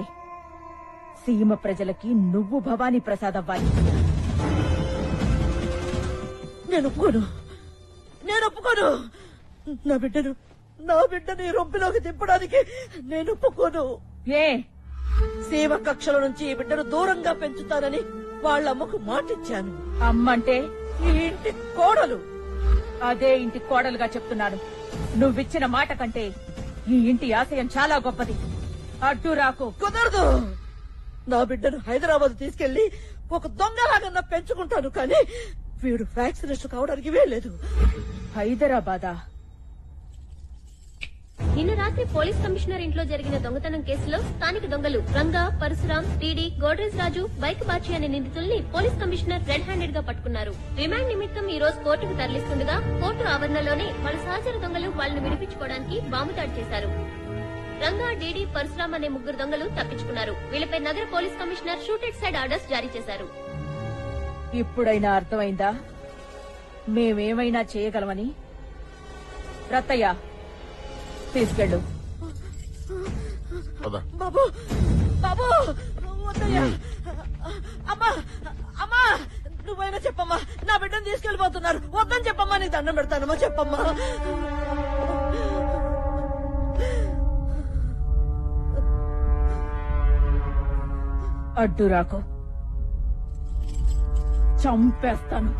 [SPEAKER 9] సీమ ప్రజలకి నువ్వు భవానీ ప్రసాద్ అవ్వాలి.
[SPEAKER 17] నేను ఒప్పుకోను. నా బిడ్డని రొంపిలోకి తిప్పడానికి నేను ఒప్పుకోను.
[SPEAKER 9] ఏ
[SPEAKER 17] సీమ కక్షల నుంచి ఈ బిడ్డను దూరంగా పెంచుతానని వాళ్ళమ్మకు మాటిచ్చాను.
[SPEAKER 9] అమ్మంటే
[SPEAKER 17] ఈ ఇంటి కోడలు.
[SPEAKER 9] అదే ఇంటి కోడలుగా చెప్తున్నాను. నువ్విచ్చిన మాట కంటే ఈ ఇంటి ఆశయం చాలా గొప్పది. అడ్డు రాకు.
[SPEAKER 17] కుదరదు. నా బిడ్డను హైదరాబాద్ తీసుకెళ్లి ఒక దొంగలాగన్నా పెంచుకుంటాను, కానీ వీడు వ్యాక్సినేషన్ కావడానికి వీల్లేదు.
[SPEAKER 9] హైదరాబాదా?
[SPEAKER 10] నిన్న రాత్రి పోలీస్ కమిషనర్ ఇంట్లో జరిగిన దొంగతనం కేసులో స్థానిక దొంగలు రంగా, పరశురాం, టీడీ, గోడ్రేజ్ రాజు, బైక్ బాచి అనే నిందితుల్ని పోలీస్ కమిషనర్ రెడ్ హ్యాండెడ్ గా పట్టుకున్నారు. రిమాండ్ నిమిత్తం ఈ రోజు కోర్టుకు తరలిస్తుండగా కోర్టు ఆవరణలోనే వాళ్ళ సహచర దొంగలు వాళ్ళని విడిపించుకోవడానికి బాంబు దాడి చేశారు. రంగా, డీడీ, పరశురాం అనే ముగ్గురు దొంగలు తప్పించుకున్నారు. వీళ్లపై నగర police commissioner shooted sight orders జారీ చేశారు.
[SPEAKER 9] ఇప్పుడైనా అర్థమైందా మేమేమైనా చేయగలమని? రత్తయ్య తీసుకెళ్ళు.
[SPEAKER 17] బాబు వద్దయ్యా. అమ్మా నువ్వైనా చెప్పమ్మా, నా బిడ్డను తీసుకెళ్లిపోతున్నారు. వద్దని చెప్పమ్మా, నీకు దండం పెడతానమ్మా, చెప్పమ్మా.
[SPEAKER 9] అడ్డు రాకు, చంపేస్తాను.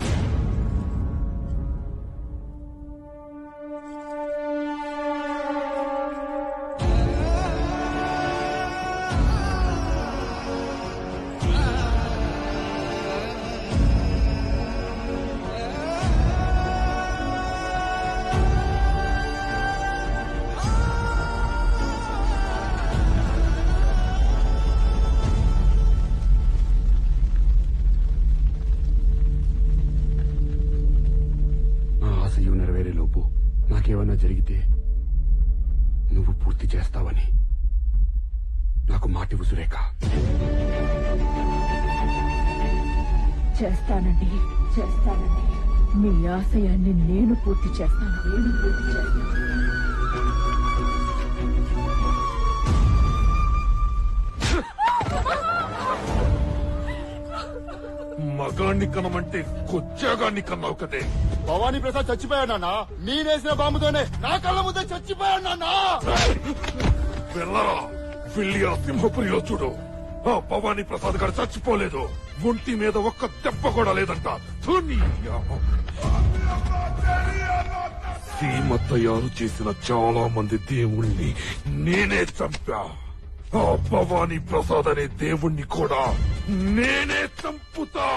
[SPEAKER 1] నాకేమన్నా జరిగితే నువ్వు పూర్తి చేస్తావని నాకు మాటివ్వు సురేఖ.
[SPEAKER 9] చేస్తానండి. మీ ఆశయాన్ని నేను పూర్తి చేస్తాను.
[SPEAKER 7] మగాన్ని కనమంటే కొచ్చాగాన్ని కన్నావు కదే.
[SPEAKER 14] భవానీ ప్రసాద్ చచ్చిపోయాడు నాన్న. నేనేసిన బాంబుతోనే నా కళ్ళ ముందే చచ్చిపోయాడు నాన్న.
[SPEAKER 7] వెళ్ళరా, వెళ్ళి ఆ సింహపురిలో చూడు. ఆ భవానీ ప్రసాద్ గారు చచ్చిపోలేదు. ఒంటి మీద ఒక్క దెబ్బ కూడా లేదంట. సీమ తయారు చేసిన చాలా మంది దేవుణ్ణి నేనే చంపా. ఆ భవానీ ప్రసాద్ అనే దేవుణ్ణి కూడా నేనే చంపుతా.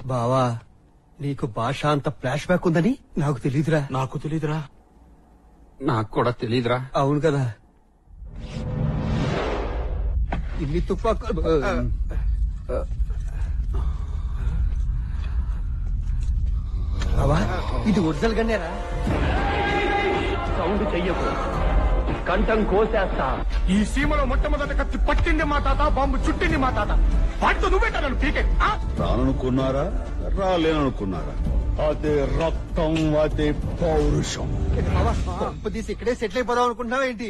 [SPEAKER 13] బావా, నీకు భాష అంత ఫ్లాష్ బ్యాక్ ఉందని నాకు తెలీదురా.
[SPEAKER 8] నాకు కూడా తెలీదురా.
[SPEAKER 13] అవును కదా. ఇన్ని తుపాకులు. బావా, ఇది ఒరిజినల్ గన్నేరా?
[SPEAKER 15] సౌండ్ చెయ్యకు, కంఠం కోసేస్తా. ఈ సీమలో మొట్టమొదటి కత్తి పట్టింది మా తాత, బాంబు చుట్టింది మా తాత. వాటితో నువ్వేట నన్ను పీకే.
[SPEAKER 14] రాననుకున్నారా, రాలేననుకున్నారా? అదే రక్తం, అదే పౌరుషం.
[SPEAKER 13] తీసి ఇక్కడే సెటిల్ అయిపోదాం అనుకుంటున్నావా ఏంటి?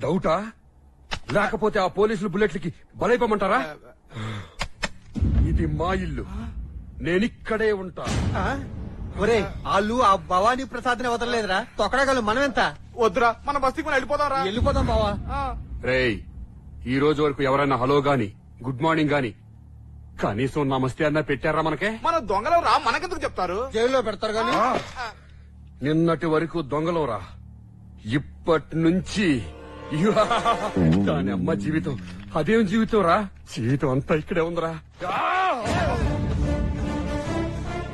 [SPEAKER 8] డౌటా? లేకపోతే ఆ పోలీసులు బుల్లెట్లకి బలైపోమంటారా? ఇది మా ఇల్లు, నేనిక్కడే ఉంటా.
[SPEAKER 13] ఒరే, వాళ్ళు ఆ భవానీ ప్రసాద్ ని వదలలేదురా. తొక్కడగలు మనం ఎంత?
[SPEAKER 14] వద్దురా, మన బస్తీకి మనం వెళ్ళిపోదాం బావా.
[SPEAKER 1] రేయ్, ఈ రోజు వరకు ఎవరైనా హలో గాని గుడ్ మార్నింగ్ గాని కనీసం నమస్తే అన్నా పెట్టారా మనకే?
[SPEAKER 14] మన దొంగలు రా, మనకెందుకు చెప్తారు?
[SPEAKER 13] జైల్లో పెడతారు గాని.
[SPEAKER 8] నిన్నటి వరకు దొంగలోరా, ఇప్పటి నుంచి దాని అమ్మ జీవితం. అదేం జీవితం రా? జీవితం అంతా ఇక్కడే ఉందిరా.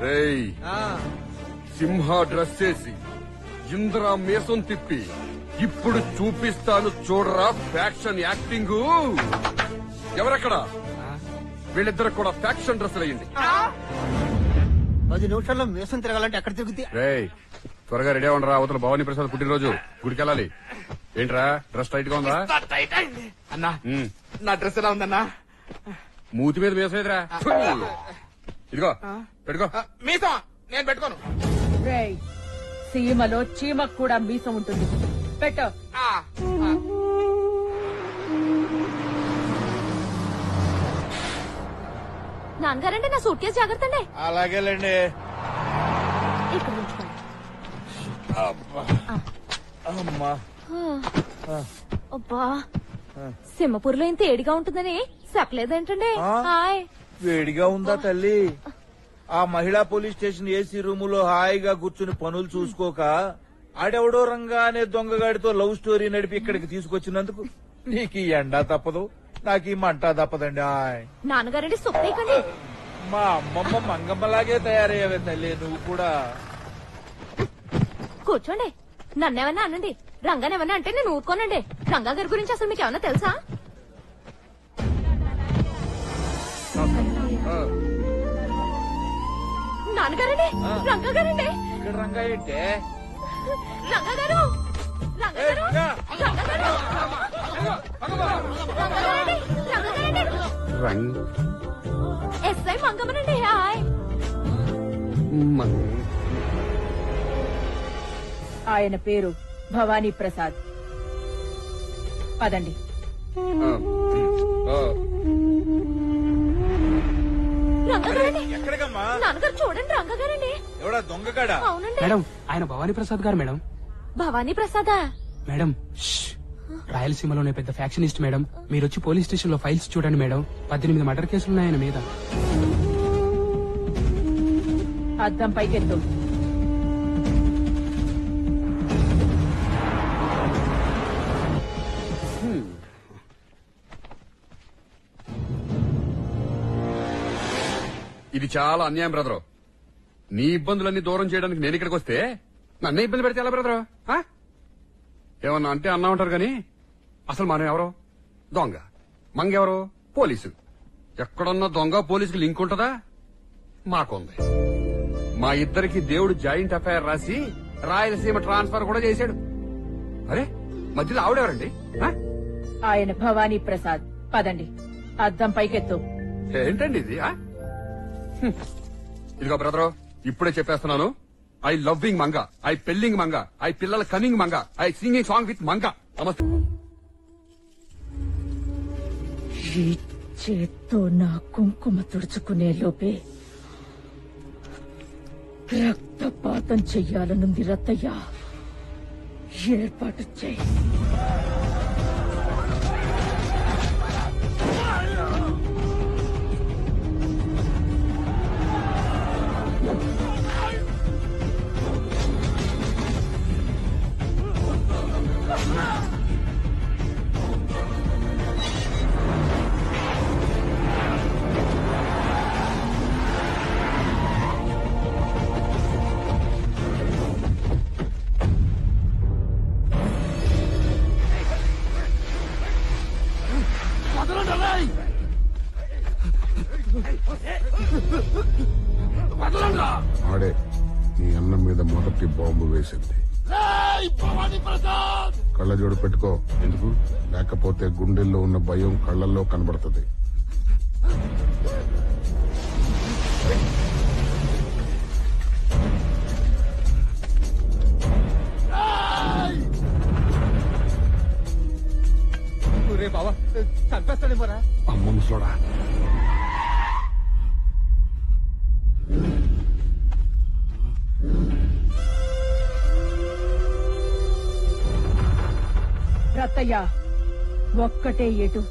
[SPEAKER 8] రేయ్, సింహ డ్రెస్ వేసి ఇంద్రా మీసం తిప్పి ఇప్పుడు చూపిస్తాను చూడరా ఫ్యాక్షన్ యాక్టింగ్. ఎవరక్కడ? వీళ్ళిద్దరు కూడా ఫ్యాక్షన్ డ్రెస్సులు అయ్యింది.
[SPEAKER 13] 10 నిమిషాల్లో మీసం తిరగాలంటే ఎక్కడ తిరుగుతాయి?
[SPEAKER 8] రేయ్ త్వరగా రెడీ అవ్వండి రా, అవతల భవానీ ప్రసాద్ పుట్టినరోజు, గుడికి వెళ్ళాలి. ఏంట్రా డ్రెస్ టైట్ గా ఉందా?
[SPEAKER 2] అన్నా నా డ్రెస్ ఎలా ఉందన్నా?
[SPEAKER 8] మూతి మీద వేసేదిరా. ఇదిగో పెట్టుకో.
[SPEAKER 2] మీసం నేను పెట్టుకోను.
[SPEAKER 9] రేయ్, సీమలో చీమకు కూడా మీసం ఉంటుంది, పెట్టు.
[SPEAKER 10] నాన్నగారండి నా సూట్ కేసు జాగ్రత్త అండి.
[SPEAKER 2] అలాగేలేండి.
[SPEAKER 10] ఇక్కడ ఉంచుకోండి.
[SPEAKER 2] అమ్మా
[SPEAKER 10] అబ్బా, సింహపూర్లో ఇంత ఏడిగా ఉంటుందని చెప్పలేదేంటండి? హాయ్.
[SPEAKER 2] వేడిగా ఉందా తల్లి? ఆ మహిళా పోలీస్ స్టేషన్ ఏసీ రూములో హాయిగా కూర్చుని పనులు చూసుకోక ఆడెవడో రంగా అనే దొంగగాడితో లవ్ స్టోరీ నడిపి ఇక్కడికి తీసుకొచ్చినందుకు నీకు ఈ ఎండా తప్పదు, నాకు ఈ మంట తప్పదండి.
[SPEAKER 10] నాన్నగారండి సొప్పేకండి.
[SPEAKER 2] మా అమ్మమ్మ మంగమ్మలాగే తయారయ్యావే తల్లి, నువ్వు కూడా.
[SPEAKER 10] కూర్చోండి. నన్నేమన్నా అనండి, రంగానేమన్నా అంటే నేను ఊరుకోనండి. రంగా గారి గురించి అసలు మీకు ఏమన్నా తెలుసా? నాన్నగారండి, రంగా గారండి.
[SPEAKER 2] ఇక్కడ రంగా ఏంటే?
[SPEAKER 10] రంగా గారు, ఎస్ఐ మంగమ్మనండి. హాయ్.
[SPEAKER 9] ఆయన పేరు భవానీ ప్రసాద్. పదండి.
[SPEAKER 2] ఎక్కడికమ్మా?
[SPEAKER 10] నాన్నగారు చూడండి, రంగా గారండి.
[SPEAKER 2] ఎవడా దొంగగాడా?
[SPEAKER 10] అవునండి.
[SPEAKER 4] మేడం ఆయన భవానీ ప్రసాద్ గారు మేడం.
[SPEAKER 10] భవానీ ప్రసాదా?
[SPEAKER 4] మేడం రాయలసీమలోనే పెద్ద ఫ్యాక్షనిస్ట్ మేడం. మీరు వచ్చి పోలీస్ స్టేషన్ లో ఫైల్స్ చూడండి మేడం. 18 మర్డర్ కేసులున్నాయన మీద.
[SPEAKER 9] అద్దం పైకెత్తు.
[SPEAKER 8] ఇది చాలా అన్యాయం బ్రదరు. నీ ఇబ్బందులన్నీ దూరం చేయడానికి నేను ఇక్కడికి వస్తే నన్నే ఇబ్బంది పెడితే ఎలా బ్రదరు? ఏమన్నా అంటే అన్నా ఉంటారు గాని అసలు మనం ఎవరో? దొంగ. మంగెవరో? పోలీసు. ఎక్కడున్న దొంగ పోలీసుకి లింక్ ఉంటదా? మాకుంది. మా ఇద్దరికి దేవుడు జాయింట్ అఫైర్ రాసి రాయలసీమ ట్రాన్స్ఫర్ కూడా చేశాడు. అరే మధ్యలో ఆవిడెవరండి?
[SPEAKER 9] ఆయన భవానీ ప్రసాద్. పదండి. అద్దం పైకెత్తు.
[SPEAKER 8] ఏంటండి ఇది? ఇదిగో బ్రదరు, ఇప్పుడే చెప్పేస్తున్నాను. ఐ లవ్వింగ్ మంగ, ఐ పెళ్లింగ్ మంగ, ఐ పిల్లల కనింగ్ Manga, I singing song with Manga. నమస్తే.
[SPEAKER 9] ఈ చేత్తో నా కుంకుమ తుడుచుకునే లోపే రక్తపాతం చెయ్యాలనుంది రత్తయ్య. ఏర్పాటు చెయ్యి.
[SPEAKER 3] ఆడే నీ అన్నం మీద మొదటి బాంబు వేసింది. కళ్ళజోడు పెట్టుకో. ఎందుకు? లేకపోతే గుండెల్లో ఉన్న భయం కళ్ళల్లో కనబడుతుంది.
[SPEAKER 6] బావా చంపేస్తాడేమోరా.
[SPEAKER 8] అమ్మ ముసలోడా.
[SPEAKER 9] రత్తయ్య ఒక్కటే ఎటు.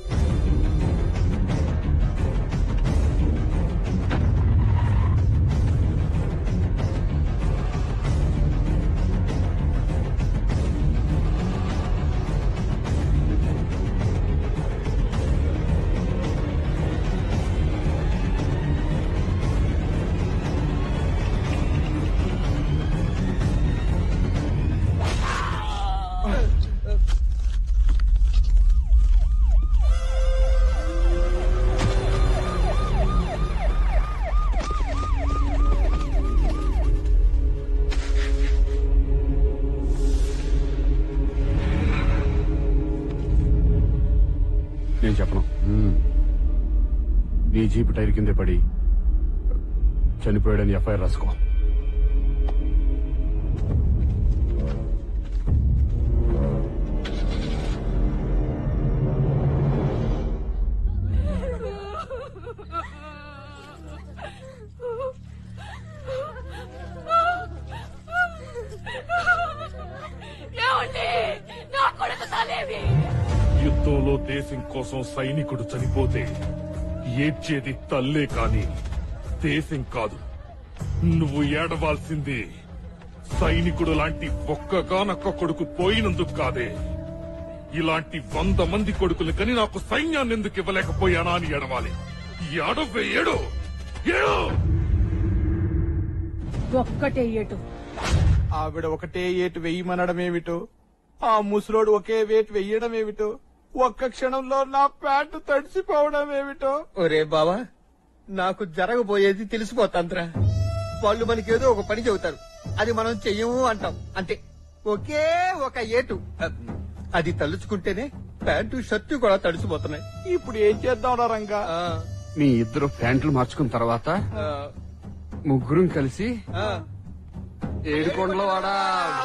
[SPEAKER 1] నీ జీపు టైర్ కిందే పడి చనిపోయాడని ఎఫ్ఐఆర్ రాసుకో.
[SPEAKER 7] యుద్ధంలో దేశం కోసం సైనికుడు చనిపోతే ఏడ్చేది తల్లే కాని దేశం కాదు. నువ్వు ఏడవాల్సింది సైనికుడు లాంటి ఒక్కగానొక్క కొడుకు పోయినందుకు కాదే, ఇలాంటి 100 మంది కొడుకులు కని నాకు సైన్యాన్ని ఎందుకు ఇవ్వలేకపోయానా అని ఏడవాలి. ఏడవే ఏడు ఏడు.
[SPEAKER 9] ఒక్కటే ఏటు.
[SPEAKER 6] ఆవిడ ఒకటే ఏటు వెయ్యమనడం ఏమిటో, ఆ ముసలోడు ఒకే వేటు వెయ్యడం ఏమిటో, ఒక్క క్షణంలో నా ప్యాంటు తడిసిపోవడం ఏమిటో. ఒరే బావా, నాకు జరగబోయేది తెలిసిపోతాంద్రా. వాళ్ళు మనకేదో ఒక పని చెబుతారు, అది మనం చెయ్యము అంటాం అంతే. ఒకే ఒక ఏటు, అది తలుచుకుంటేనే ప్యాంటు షర్టు కూడా తడిసిపోతున్నాయి. ఇప్పుడు ఏం చేద్దాం రంగా?
[SPEAKER 8] మీ ఇద్దరు ప్యాంట్లు మార్చుకున్న తర్వాత ముగ్గురం కలిసి ఏడుకొండల వాడ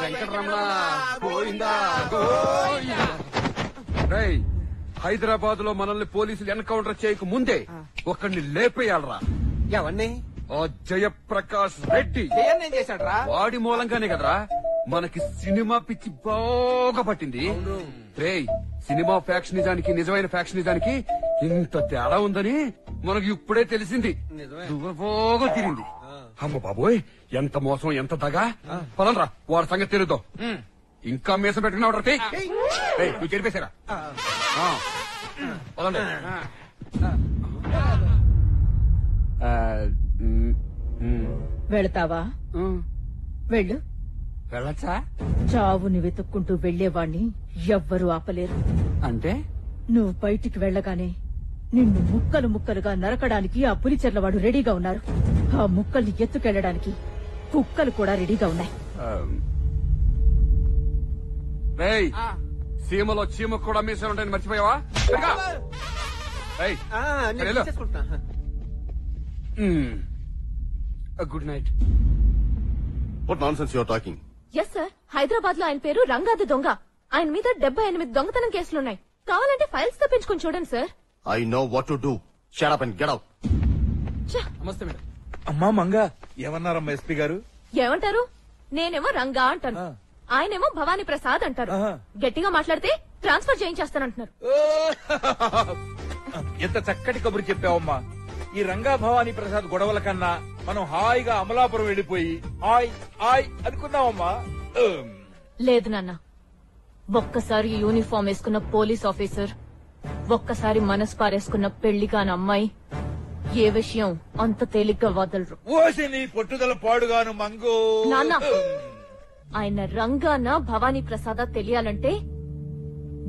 [SPEAKER 8] వెంకటరమణ గోవిందా గోవిందా. రేయ్, హైదరాబాద్ లో మనల్ని పోలీసులు ఎన్కౌంటర్ చేయక ముందే ఒకరిని లేపేయాలరా.
[SPEAKER 6] ఎవరిని?
[SPEAKER 8] ఆ జయప్రకాష్ రెడ్డి.
[SPEAKER 6] ఏం చేశాడ్రా?
[SPEAKER 8] వాడి మూలంగానే కదరా మనకి సినిమా పిచ్చి బాగా పట్టింది. రేయ్, సినిమా ఫ్యాక్షనిజానికి నిజమైన ఫ్యాక్షనిజానికి ఇంత తేడా ఉందని మనకు ఇప్పుడే తెలిసింది. బాగా తిరిగింది. అమ్మ బాబోయ్, ఎంత మోసం, ఎంత దగా. పదండ్రా, వాడి సంగతి తెలుద్దాం. ఇంకా మీసం పెట్టుకున్నావు నువ్వు చెరిపేశారా? పదండి.
[SPEAKER 9] వెళతావా? వెళ్ళు.
[SPEAKER 8] వెళ్ళచ్చా?
[SPEAKER 9] చావుని వెతుక్కుంటూ వెళ్లేవాణ్ణి ఎవ్వరూ ఆపలేరు.
[SPEAKER 8] అంటే
[SPEAKER 9] నువ్వు బయటికి వెళ్లగానే నిన్ను ముక్కలు ముక్కలుగా నరకడానికి ఆ పులిచెర్లవాడు రెడీగా ఉన్నారు. ఆ ముక్కల్ని ఎత్తుకెళ్లడానికి కుక్కలు కూడా రెడీగా ఉన్నాయి.
[SPEAKER 8] రేయ్, సీమలో చీమ కూడా మీసం ఉంటాయని మర్చిపోయావా? Good night.
[SPEAKER 16] What nonsense you are talking?
[SPEAKER 10] Yes sir, Hyderabad లో ఆయన పేరు రంగాది దొంగ. ఆయన మీద 78 దొంగతనం కేసులున్నాయి. కావాలంటే ఫైల్స్ తెప్పించుకొని చూడండి sir.
[SPEAKER 16] I know what to do. Shut up and get out.
[SPEAKER 4] నమస్తే మేడం.
[SPEAKER 2] అమ్మా మంగా, ఏమన్నారమ్మా ఎస్పీ గారు?
[SPEAKER 10] ఏమంటారు? నేనేమో రంగా అంటాను, ఆయనేమో భవానీ ప్రసాద్ అంటారు. గట్టిగా మాట్లాడితే ట్రాన్స్ఫర్ చేయించేస్తానంటున్నారు.
[SPEAKER 2] ఎంత చక్కటి కబురు చెప్పావమ్మా. ఈ రంగా భవానీ ప్రసాద్ గొడవల కన్నా మనం హాయిగా అమలాపురం వెళ్లిపోయి హాయ్ హాయ్ అనుకున్నావమ్మా.
[SPEAKER 10] లేదు నాన్న, ఒక్కసారి యూనిఫామ్ వేసుకున్న పోలీస్ ఆఫీసర్, ఒక్కసారి మనసు పారేసుకున్న పెళ్లి కాని అమ్మాయి ఏ విషయం అంత తేలిగ్గా వదలరు.
[SPEAKER 2] ఓసి నీ పొట్టుదల పాడుగాను మంగు.
[SPEAKER 10] నాన్న, ఆయన రంగాన భవానీ ప్రసాద తెలియాలంటే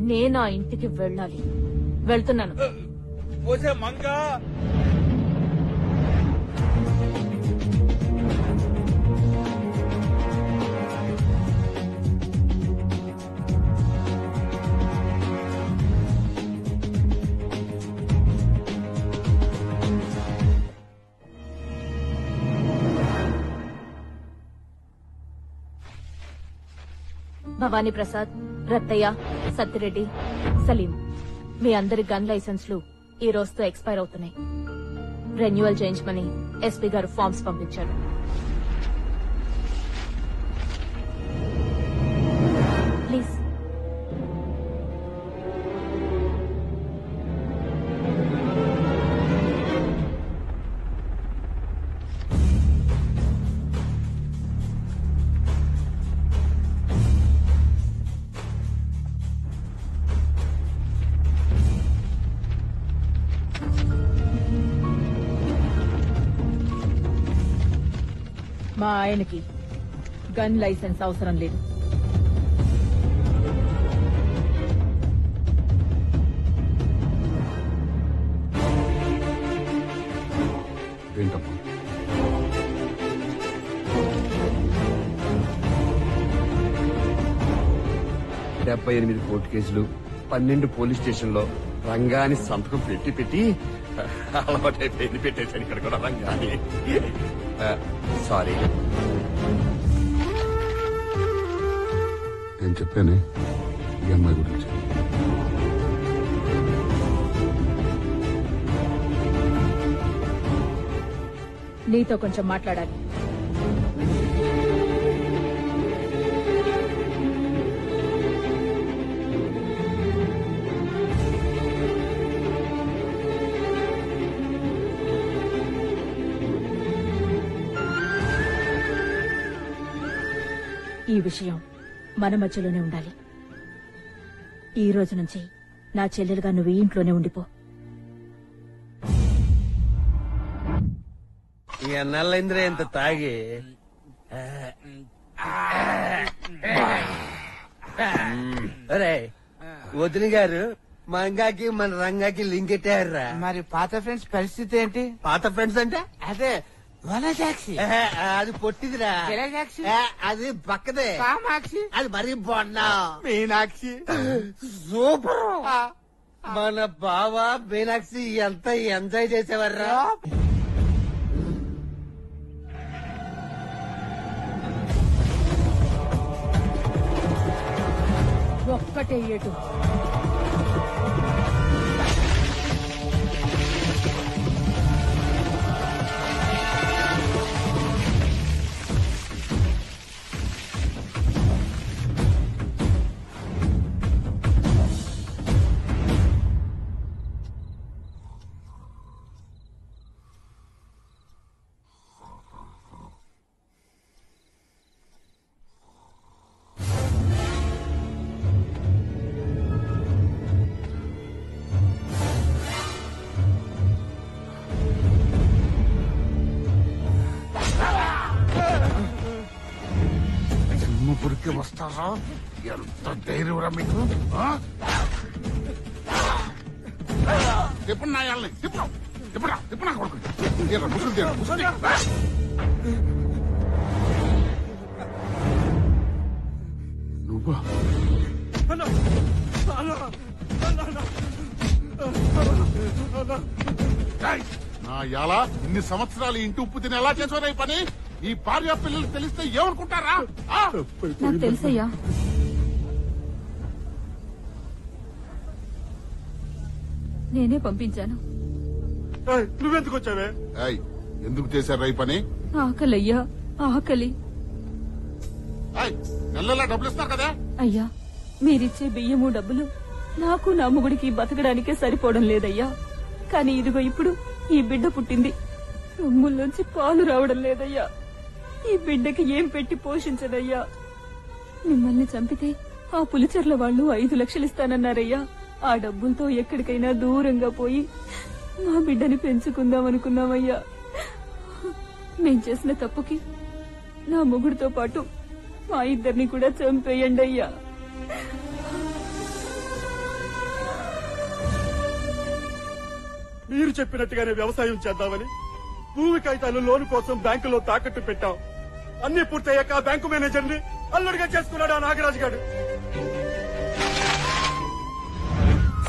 [SPEAKER 10] నేనా ఇంటికి వెళ్ళాలి. వెళ్తున్నాను.
[SPEAKER 2] ఓసే మంగా.
[SPEAKER 10] భవానీ ప్రసాద్, రత్తయ్య, సత్తిరెడ్డి, సలీం, మీ అందరి గన్ లైసెన్స్లు ఈ రోజుతో ఎక్స్పైర్ అవుతున్నాయి. రెన్యువల్ చేయించమని ఎస్పీ గారు ఫార్మ్స్ పంపించారు. ప్లీజ్.
[SPEAKER 9] మా ఆయనకి గన్ లైసెన్స్ అవసరం లేదు.
[SPEAKER 8] ఏంటమ్మా? డెబ్బై 78 కోర్టు కేసులు, 12 పోలీస్ స్టేషన్లో రంగాని సంతకం పెట్టి పెట్టి అలవాటైపోయింది. పెట్టేశాను ఇక్కడ కూడా రంగాని. సారీ.
[SPEAKER 3] నేను చెప్పాను ఈ అమ్మాయి గురించి.
[SPEAKER 9] నీతో కొంచెం మాట్లాడాలి. ఈ విషయం మన మధ్యలోనే ఉండాలి. ఈ రోజు నుంచి నా చెల్లెలుగా నువ్వు ఈ ఇంట్లోనే ఉండిపో.
[SPEAKER 6] ఎన్నాళ్ళైందిరా ఇంత తాగి? అరే వదిన గారు మంగాకి మన రంగాకి లింక్ ఎట్టారా?
[SPEAKER 18] మరి పాత ఫ్రెండ్స్ పరిస్థితి ఏంటి?
[SPEAKER 6] పాత ఫ్రెండ్స్ అంటే
[SPEAKER 18] అదే వనజాక్షి.
[SPEAKER 6] అది పొట్టిదిరా.
[SPEAKER 18] జలజాక్షి.
[SPEAKER 6] అది పక్కదే.
[SPEAKER 18] కామాక్షి.
[SPEAKER 6] అది మరీ బొన్నా.
[SPEAKER 18] మీనాక్షి.
[SPEAKER 6] సూపర్. మన బావ మీనాక్షి ఎంత ఎంజాయ్ చేసేవారా?
[SPEAKER 9] ఒక్కటే ఏటు.
[SPEAKER 14] ఊరికి వస్తారా? ఎంత ధైర్యంరా మీకు? ఎప్పుడు నాయాలని ఇప్పుడు నా కొడుకు ముసుగు నువ్వా? నా ఎలా ఇన్ని సంవత్సరాలు ఇంటి ఉప్పు తిని ఎలా చేసారా ఈ పని? ఈ భార్య పిల్లలు తెలిస్తే ఏమనుకుంటారా?
[SPEAKER 10] నాకు తెలుసయ్యా. నేనే పంపించాను.
[SPEAKER 14] నువ్వెందుకు వచ్చావే? ఎందుకు చేశారా ఈ పని?
[SPEAKER 10] ఆకలయ్యా, ఆకలి.
[SPEAKER 14] నెలలా డబ్బులు ఇస్తారు కదా?
[SPEAKER 10] అయ్యా, మీరిచ్చే బియ్యము డబ్బులు నాకు నా మొగుడికి బతకడానికే సరిపోవడం లేదయ్యా. కానీ ఇదిగో ఇప్పుడు ఈ బిడ్డ పుట్టింది. రొమ్ముల్లోంచి పాలు రావడం లేదయ్యా. ఈ బిడ్డకి ఏం పెట్టి పోషించదయ్యా. మిమ్మల్ని చంపితే ఆ పులిచెర్ల వాళ్ళు 5 లక్షలు ఇస్తానన్నారయ్యా. ఆ డబ్బులతో ఎక్కడికైనా దూరంగా పోయి మా బిడ్డని పెంచుకుందాం అనుకున్నామయ్యా. మేం చేసిన తప్పుకి నా మొగుడితో పాటు మా ఇద్దరిని కూడా చంపేయండి అయ్యా.
[SPEAKER 19] మీరు చెప్పినట్టుగానే వ్యవసాయం చేద్దామని భూమి కాగితాలు లోను కోసం బ్యాంకులో తాకట్టు పెట్టాం. అన్ని పూర్తయ్యాక బ్యాంకు మేనేజర్ ని అల్లుడిగా చేసుకున్నాడు ఆ నాగరాజు గారు.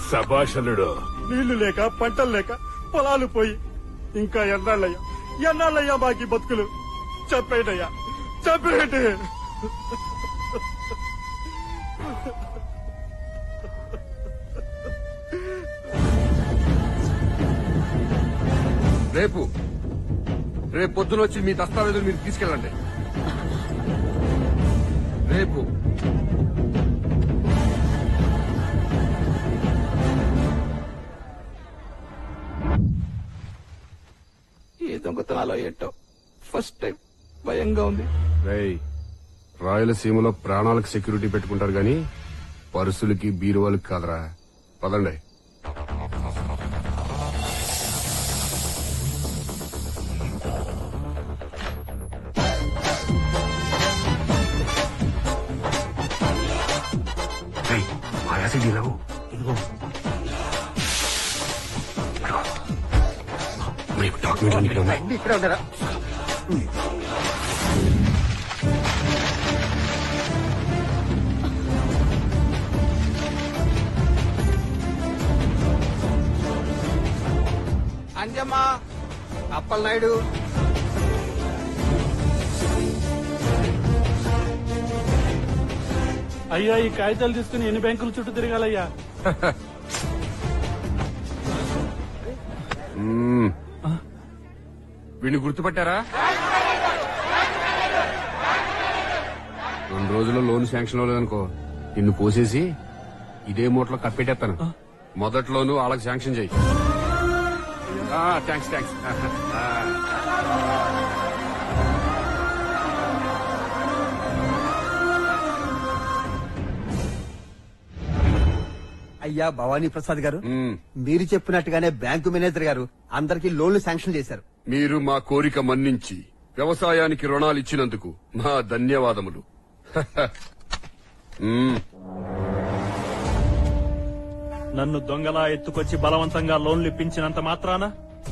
[SPEAKER 7] శభాషలుడు.
[SPEAKER 19] నీళ్లు లేక పంటలు లేక పొలాలు పోయి ఇంకా ఎన్నాళ్ళయ్యా మాకి బతుకులు. చెప్పేటయ్యా, చెప్పేటి.
[SPEAKER 8] రేపు పొద్దున వచ్చి మీ దస్తావేజులు మీరు తీసుకెళ్ళండి. రేపు
[SPEAKER 18] ఏ దొంగతనాలో ఏంటో ఫస్ట్ టైం భయంగా ఉంది.
[SPEAKER 1] రాయలసీమలో ప్రాణాలకు సెక్యూరిటీ పెట్టుకుంటారు గాని పరుసులకి బీరువాలకి కాదరా. పదండి. డాక్యుమెంట్
[SPEAKER 6] ఇక్కడ ఉన్నారా? అంజమ్మా అప్పలనాయుడు
[SPEAKER 19] అయ్యా ఈ కాగితాలు తీసుకుని ఎన్ని బ్యాంకుల చుట్టూ తిరగాలయ్యా?
[SPEAKER 8] వీడిని గుర్తుపట్టారా? 2 రోజుల్లో లోన్ శాంక్షన్ అవ్వలేదనుకో నిన్ను కోసేసి ఇదే మూటలో కప్పెట్టేస్తాను. మొదట్లోనూ వాళ్ళకి శాంక్షన్ చెయ్యి. థ్యాంక్స్.
[SPEAKER 13] అయ్యా భవానీ ప్రసాద్ గారు, మీరు చెప్పినట్టుగానే బ్యాంకు మేనేజర్ గారు అందరికీ లోన్లు శాంక్షన్ చేశారు.
[SPEAKER 8] మీరు మా కోరిక మన్నించి వ్యవసాయానికి రుణాలు ఇచ్చినందుకు మా ధన్యవాదములు.
[SPEAKER 19] నన్ను దొంగలా ఎత్తుకొచ్చి బలవంతంగా లోన్లు ఇప్పించినంత మాత్రాన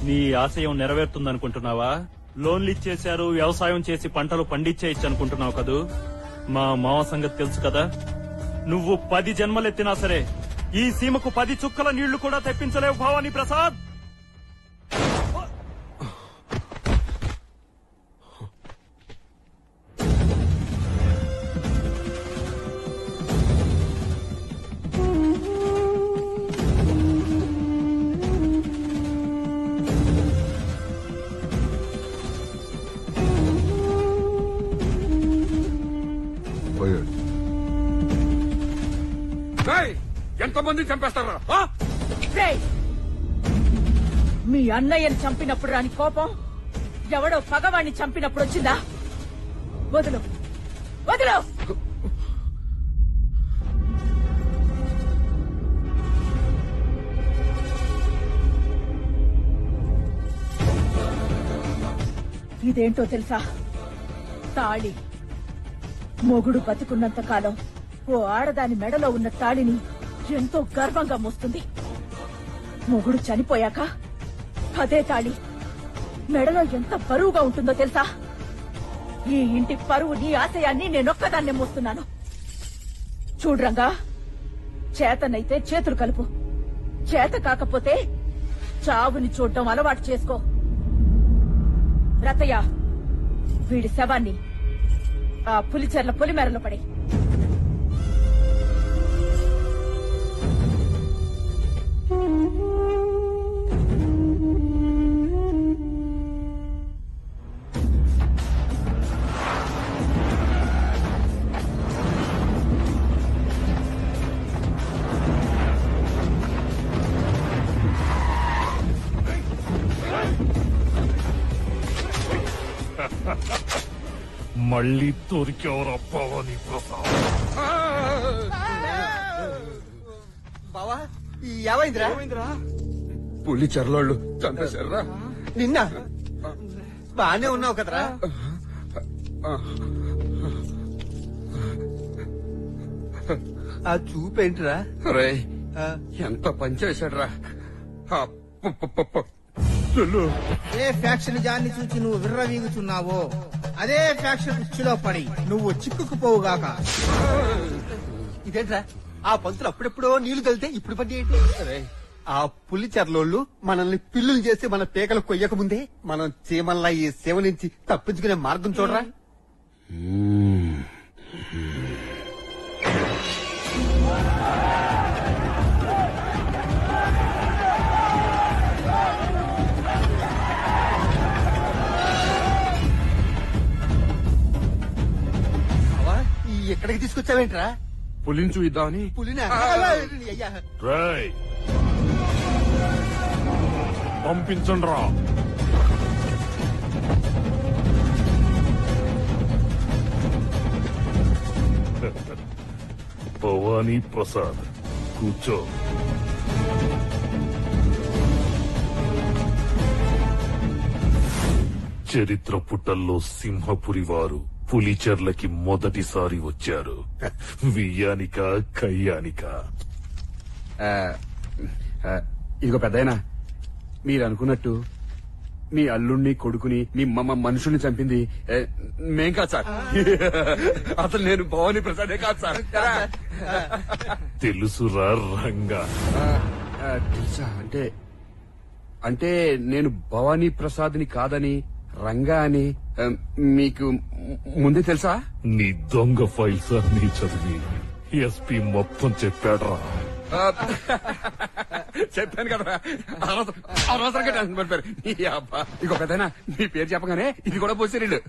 [SPEAKER 19] నీ ఆశయం నెరవేరుతుందనుకుంటున్నావా? లోన్లు ఇచ్చేశారు, వ్యవసాయం చేసి పంటలు పండించేయచ్చు అనుకుంటున్నావు కదూ? మా మావ సంగతి తెలుసు కదా. నువ్వు 10 జన్మలెత్తినా సరే ఈ సీమకు 10 చుక్కల నీళ్లు కూడా తెప్పించలేవు భవానీ ప్రసాద్.
[SPEAKER 8] ఎంతమంది చంపేస్తారా?
[SPEAKER 9] మీ అన్నయ్యని చంపినప్పుడు రాని కోపం ఎవడో పగవాణ్ణి చంపినప్పుడు వచ్చిందా? వదులు. ఇదేంటో తెలుసా? తాళి. మొగుడు బతికున్నంత కాలం ఓ ఆడదాని మెడలో ఉన్న తాళిని ఎంతో గర్వంగా మోస్తుంది. మొగుడు చనిపోయాక అదే తాళి మెడలో ఎంత బరువుగా ఉంటుందో తెలుసా? ఈ ఇంటి పరువుని ఆశయాన్ని నేనొక్కదాన్నే మోస్తున్నాను. చూడ్రంగా, చేతనైతే చేతులు కలుపు, చేత కాకపోతే చావుని చూడ్డం అలవాటు చేసుకో. రతయ్య, వీడి శవాన్ని ఆ పులిచెర్ల పొలిమేరలో పడే.
[SPEAKER 7] మళ్ళీ దొరికేవరా భవానీ ప్రసాద్?
[SPEAKER 13] బావా ఏమైందిరా?
[SPEAKER 8] పులి చెర్లోళ్ళు చంపేశారా?
[SPEAKER 13] నిన్న బానే ఉన్నావు కదరా? ఆ చూపేంటిరా?
[SPEAKER 8] ఎంత పనిచేశాడ్రా!
[SPEAKER 6] ఏ ఫ్యాక్షన్ జాన్ని చూసి నువ్వు విర్రవీగుచున్నావో అదే ఫ్యాక్షన్ కుర్చీలో పడి నువ్వు చిక్కుకుపోవుగాక.
[SPEAKER 13] ఇదేంట్రా? ఆ పంతులు అప్పుడెప్పుడో నీళ్లు కలితే ఇప్పుడు పడి ఏంటి? ఆ పులి చెర్లోళ్ళు మనల్ని పిల్లులు చేసి మన పేకలు కొయ్యక ముందే మనం చీమల్లా ఈ సేవ నుంచి తప్పించుకునే మార్గం చూడరా. ఎక్కడికి తీసుకొచ్చావేంట్రా?
[SPEAKER 8] పులిని చూద్దామని.
[SPEAKER 13] పులినా?
[SPEAKER 7] రేయ్, పంపించండి రా. భవానీ ప్రసాద్, కూర్చో. చరిత్ర పుటల్లో సింహపురి వారు పులిచెర్లకి మొదటిసారి వచ్చారు. వియ్యానిక కయ్యానిక.
[SPEAKER 8] ఇదిగో పెద్దయినా, మీరు అనుకున్నట్టు మీ అల్లుణ్ణి కొడుకుని మీ మనుషుల్ని చంపింది మేం కాదు సార్. అసలు నేను భవానీ ప్రసాదే కాదు సార్.
[SPEAKER 7] తెలుసురా రంగా?
[SPEAKER 8] తెలుసా అంటే అంటే నేను భవానీ ప్రసాద్ని కాదని రంగా అని మీకు ముందే తెలుసా?
[SPEAKER 7] నీ దొంగ ఫైల్స్ అన్ని చదివి ఎస్పీ మొత్తం చెప్పాడ్రా.
[SPEAKER 8] చెప్పాను కదా, అనవసరంగా టెన్షన్ పడిపోయారు. ఇంకొకదైనా మీ పేరు చెప్పగానే ఇది కూడా పోసేరీళ్ళు.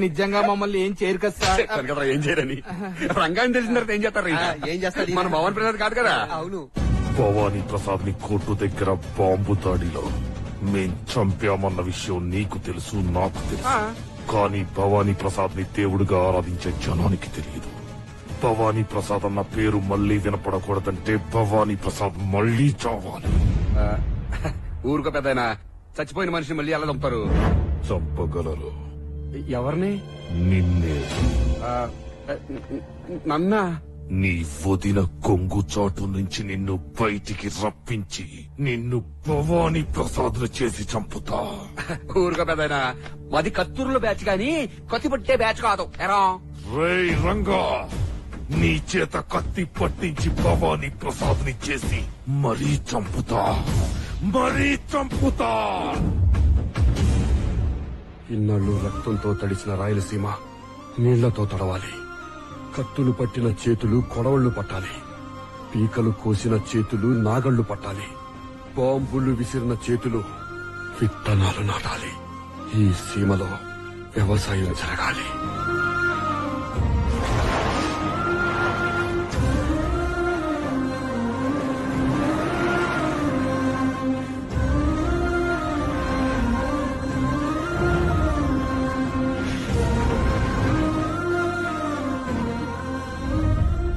[SPEAKER 6] నిజంగా మమ్మల్ని ఏం చేయరు కదా సార్.
[SPEAKER 8] చెప్పాను కదా ఏం చేయరని. రంగాన్ని తెలిసిన తర్వాత ఏం చేస్తారు?
[SPEAKER 13] ఏం చేస్తారు?
[SPEAKER 8] మన భవానీ ప్రసాద్ కాదు కదా.
[SPEAKER 13] అవును.
[SPEAKER 7] భవానీ ప్రసాద్ ని కోర్టు దగ్గర బాంబు దాడిలో మేం చంపామన్న విషయం నీకు తెలుసు, నాకు తెలుసు. కానీ భవానీ ప్రసాద్ ని దేవుడిగా ఆరాధించే జనానికి తెలియదు. భవానీ ప్రసాద్ అన్న పేరు మళ్లీ వినపడకూడదంటే భవానీ ప్రసాద్ మళ్లీ చావాలి.
[SPEAKER 8] ఊరుకో పెద్దయినా, చచ్చిపోయిన మనిషిని మళ్ళీ ఎలా చంపుతారు?
[SPEAKER 7] చంపగలరు.
[SPEAKER 8] ఎవరిని?
[SPEAKER 7] నిన్నే.
[SPEAKER 8] నన్నా?
[SPEAKER 7] నీ వదిన కొంగు చాటు నుంచి నిన్ను బయటికి రప్పించి నిన్ను భవానీ ప్రసాద్ చేసి చంపుతా.
[SPEAKER 8] ఊరుకో పెద్దయినా, మాది కత్తూరులో బ్యాచ్ గాని కత్తి పట్టే బ్యాచ్ కాదు. ఎరా
[SPEAKER 7] రేయ్ రంగా, నీ చేత కత్తి పట్టించి భవానీ ప్రసాద్ ని చేసి మరీ చంపుతా.
[SPEAKER 8] ఇన్నాళ్ళు రక్తంతో తడిసిన రాయలసీమ నీళ్లతో తడవాలి. కత్తులు పట్టిన చేతులు కొడవళ్లు పట్టాలి. పీకలు కోసిన చేతులు నాగళ్లు పట్టాలి. బాంబులు విసిరిన చేతులు విత్తనాలు నాటాలి. ఈ సీమలో వ్యవసాయం జరగాలి.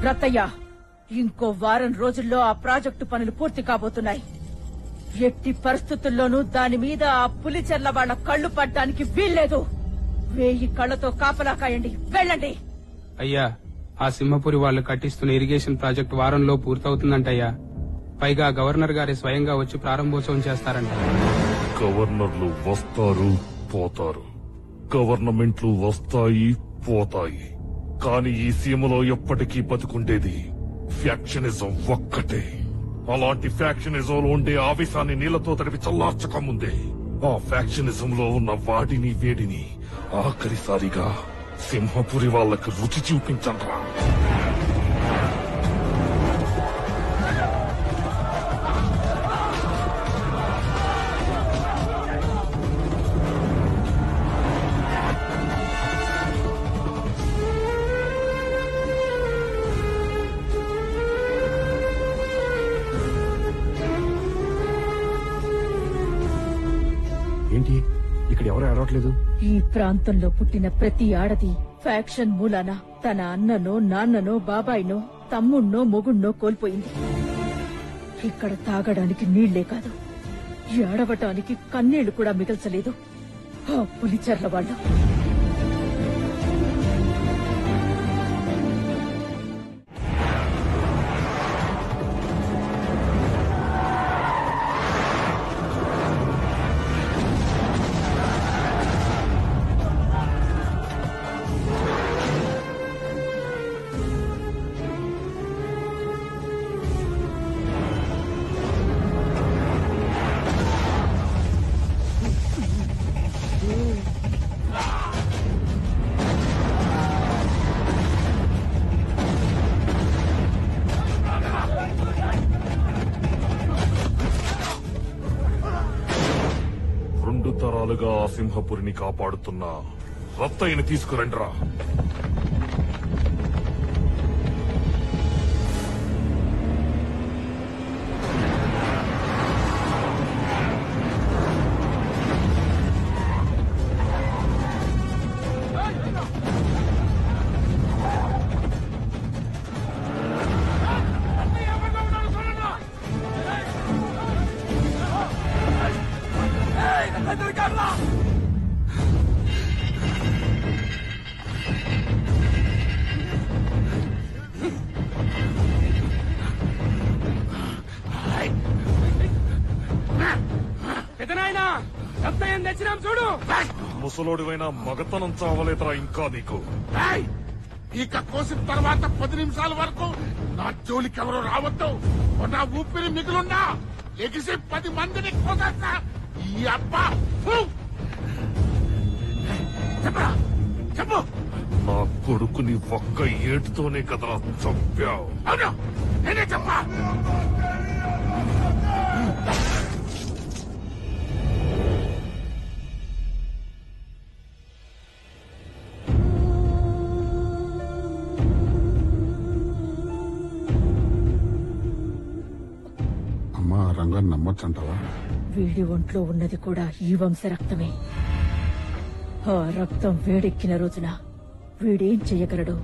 [SPEAKER 9] రత్తయ్య, ఇంకో వారం రోజుల్లో ఆ ప్రాజెక్టు పనులు పూర్తి కాబోతున్నాయి. ఎట్టి పరిస్థితుల్లోనూ దాని మీద ఆ పులిచెర్ల వాళ్ల కళ్లు పడ్డానికి వీల్లేదు. 1000 కళ్లతో కాపలా కాయండి. వెళ్ళండి.
[SPEAKER 4] అయ్యా, ఆ సింహపురి వాళ్ళు కట్టిస్తున్న ఇరిగేషన్ ప్రాజెక్టు వారంలో పూర్తవుతుందంటయ్యా. పైగా గవర్నర్ గారి స్వయంగా వచ్చి ప్రారంభోత్సవం చేస్తారంట.
[SPEAKER 7] గవర్నర్లు వస్తారు, పోతారు. గవర్నమెంట్లు వస్తాయి, పోతాయి. కానీ ఈ సీమలో ఎప్పటికీ బతుకుండేది ఫ్యాక్షనిజం ఒక్కటే. అలాంటి ఫ్యాక్షనిజంలో ఉండే ఆవేశాన్ని నీళ్లతో తడిపి చల్లార్చక ముందే ఆ ఫ్యాక్షనిజం లో ఉన్న వాడిని వేడిని ఆఖరిసారిగా సింహపురి వాళ్ళకి రుచి చూపించండ్రా.
[SPEAKER 8] ఏంటి ఇక్కడ ఎవరు ఏడవట్లేదు?
[SPEAKER 9] ఈ ప్రాంతంలో పుట్టిన ప్రతి ఆడది ఫ్యాక్షన్ మూలాన తన అన్ననో, నాన్ననో, బాబాయినో, తమ్ముణ్ణో, మొగుణ్ణో కోల్పోయింది. ఇక్కడ తాగడానికి నీళ్లే కాదు, ఏడవటానికి కన్నీళ్లు కూడా మిగల్చలేదు ఆ పులిచెర్ల వాళ్ళు.
[SPEAKER 7] తరాలుగా ఆ సింహపురిని కాపాడుతున్న రత్తయ్యని తీసుకురండిరా. ముసలోడివైనా మగతనం చావలేదురా ఇంకా నీకు.
[SPEAKER 14] ఇక కోసిన తర్వాత 10 నిమిషాల వరకు నా జోలికి ఎవరు రావద్దు. నా ఊపిరి మిగులున్నా ఎగిసి 10 మందిని కోసేస్తా ఈ అబ్బా చెప్పరా చెప్పు.
[SPEAKER 7] నా కొడుకుని ఒక్క ఏటుతోనే కదా చంపావు.
[SPEAKER 14] అవును నేనే చెప్పా.
[SPEAKER 3] అమ్మా రంగాన్ని నమ్మొచ్చంటావా?
[SPEAKER 9] వీడి ఒంట్లో ఉన్నది కూడా ఈ వంశ రక్తమే. ఆ రక్తం వేడెక్కిన రోజున వీడేం చెయ్యగలడో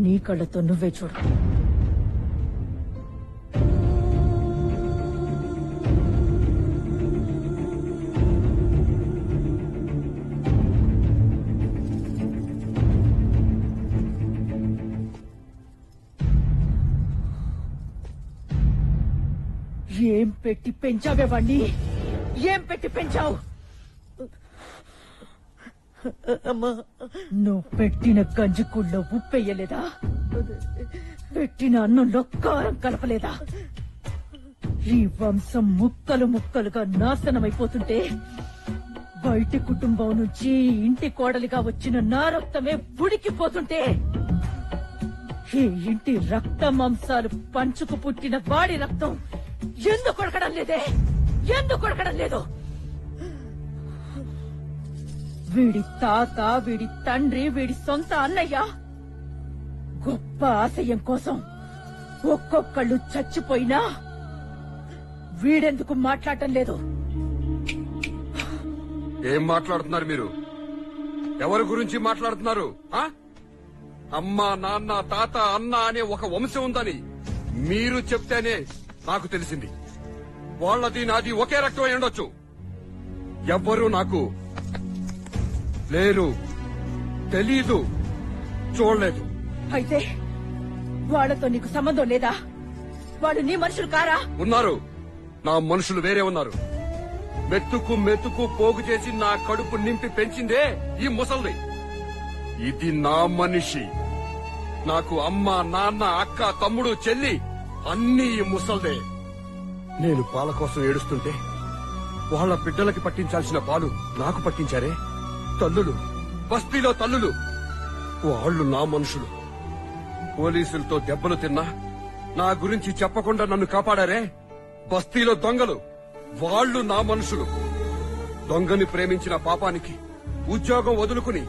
[SPEAKER 9] నీ కళ్ళతో నువ్వే చూడు. ఏం పెట్టి పెంచావే వాణ్ణి? ఏం పెట్టి పెంచావు? నువ్వు పెట్టిన గంజికుళ్ళో ఉప్పెయ్యలేదా? పెట్టిన అన్నంలో కారం కలపలేదా? ఈ వంశం ముక్కలు ముక్కలుగా నాశనమైపోతుంటే బయటి కుటుంబం నుంచి ఇంటి కోడలిగా వచ్చిన నా రక్తమే ఉడికిపోతుంటే ఈ ఇంటి రక్త మాంసాలు పంచుకు పుట్టిన వాడి రక్తం ఎందుకు కొడకడం లేదే? ఎందుకు కొడకడం లేదు? వీడి తాత, వీడి తండ్రి, వీడి సొంత అన్నయ్య గొప్ప ఆశయం కోసం ఒక్కొక్కళ్ళు చచ్చిపోయినా వీడెందుకు మాట్లాడటం లేదు?
[SPEAKER 8] ఏం మాట్లాడుతున్నారు మీరు? ఎవరి గురించి మాట్లాడుతున్నారు? అమ్మ, నాన్న, తాత, అన్న అనే ఒక వంశం ఉందని మీరు చెప్తేనే నాకు తెలిసింది. వాళ్ళది నాది ఒకే రక్తం అయి ఉండొచ్చు. ఎవ్వరూ నాకు లేరు, తెలీదు, చూడలేదు.
[SPEAKER 9] అయితే వాళ్ళతో నీకు సంబంధం లేదా? వాళ్ళు నీ మనుషులు కారా?
[SPEAKER 8] ఉన్నారు. నా మనుషులు వేరే ఉన్నారు. మెతుకు మెతుకు పోగు చేసి నా కడుపు నింపి పెంచిందే ఈ ముసల్ది. ఇది నా మనిషి. నాకు అమ్మ, నాన్న, అక్క, తమ్ముడు, చెల్లి అన్నీ ఈ ముసల్దే. నేను పాల కోసం ఏడుస్తుంటే వాళ్ళ బిడ్డలకి పట్టించాల్సిన పాలు నాకు పట్టించారే తల్లులు, బస్తీలో తల్లులు. వాళ్ళు నా మనుషులు. పోలీసులతో దెబ్బలు తిన్నా నా గురించి చెప్పకుండా నన్ను కాపాడారే బస్తీలో దొంగలు. వాళ్ళు నా మనుషులు. దొంగని ప్రేమించిన పాపానికి ఉద్యోగం వదులుకుని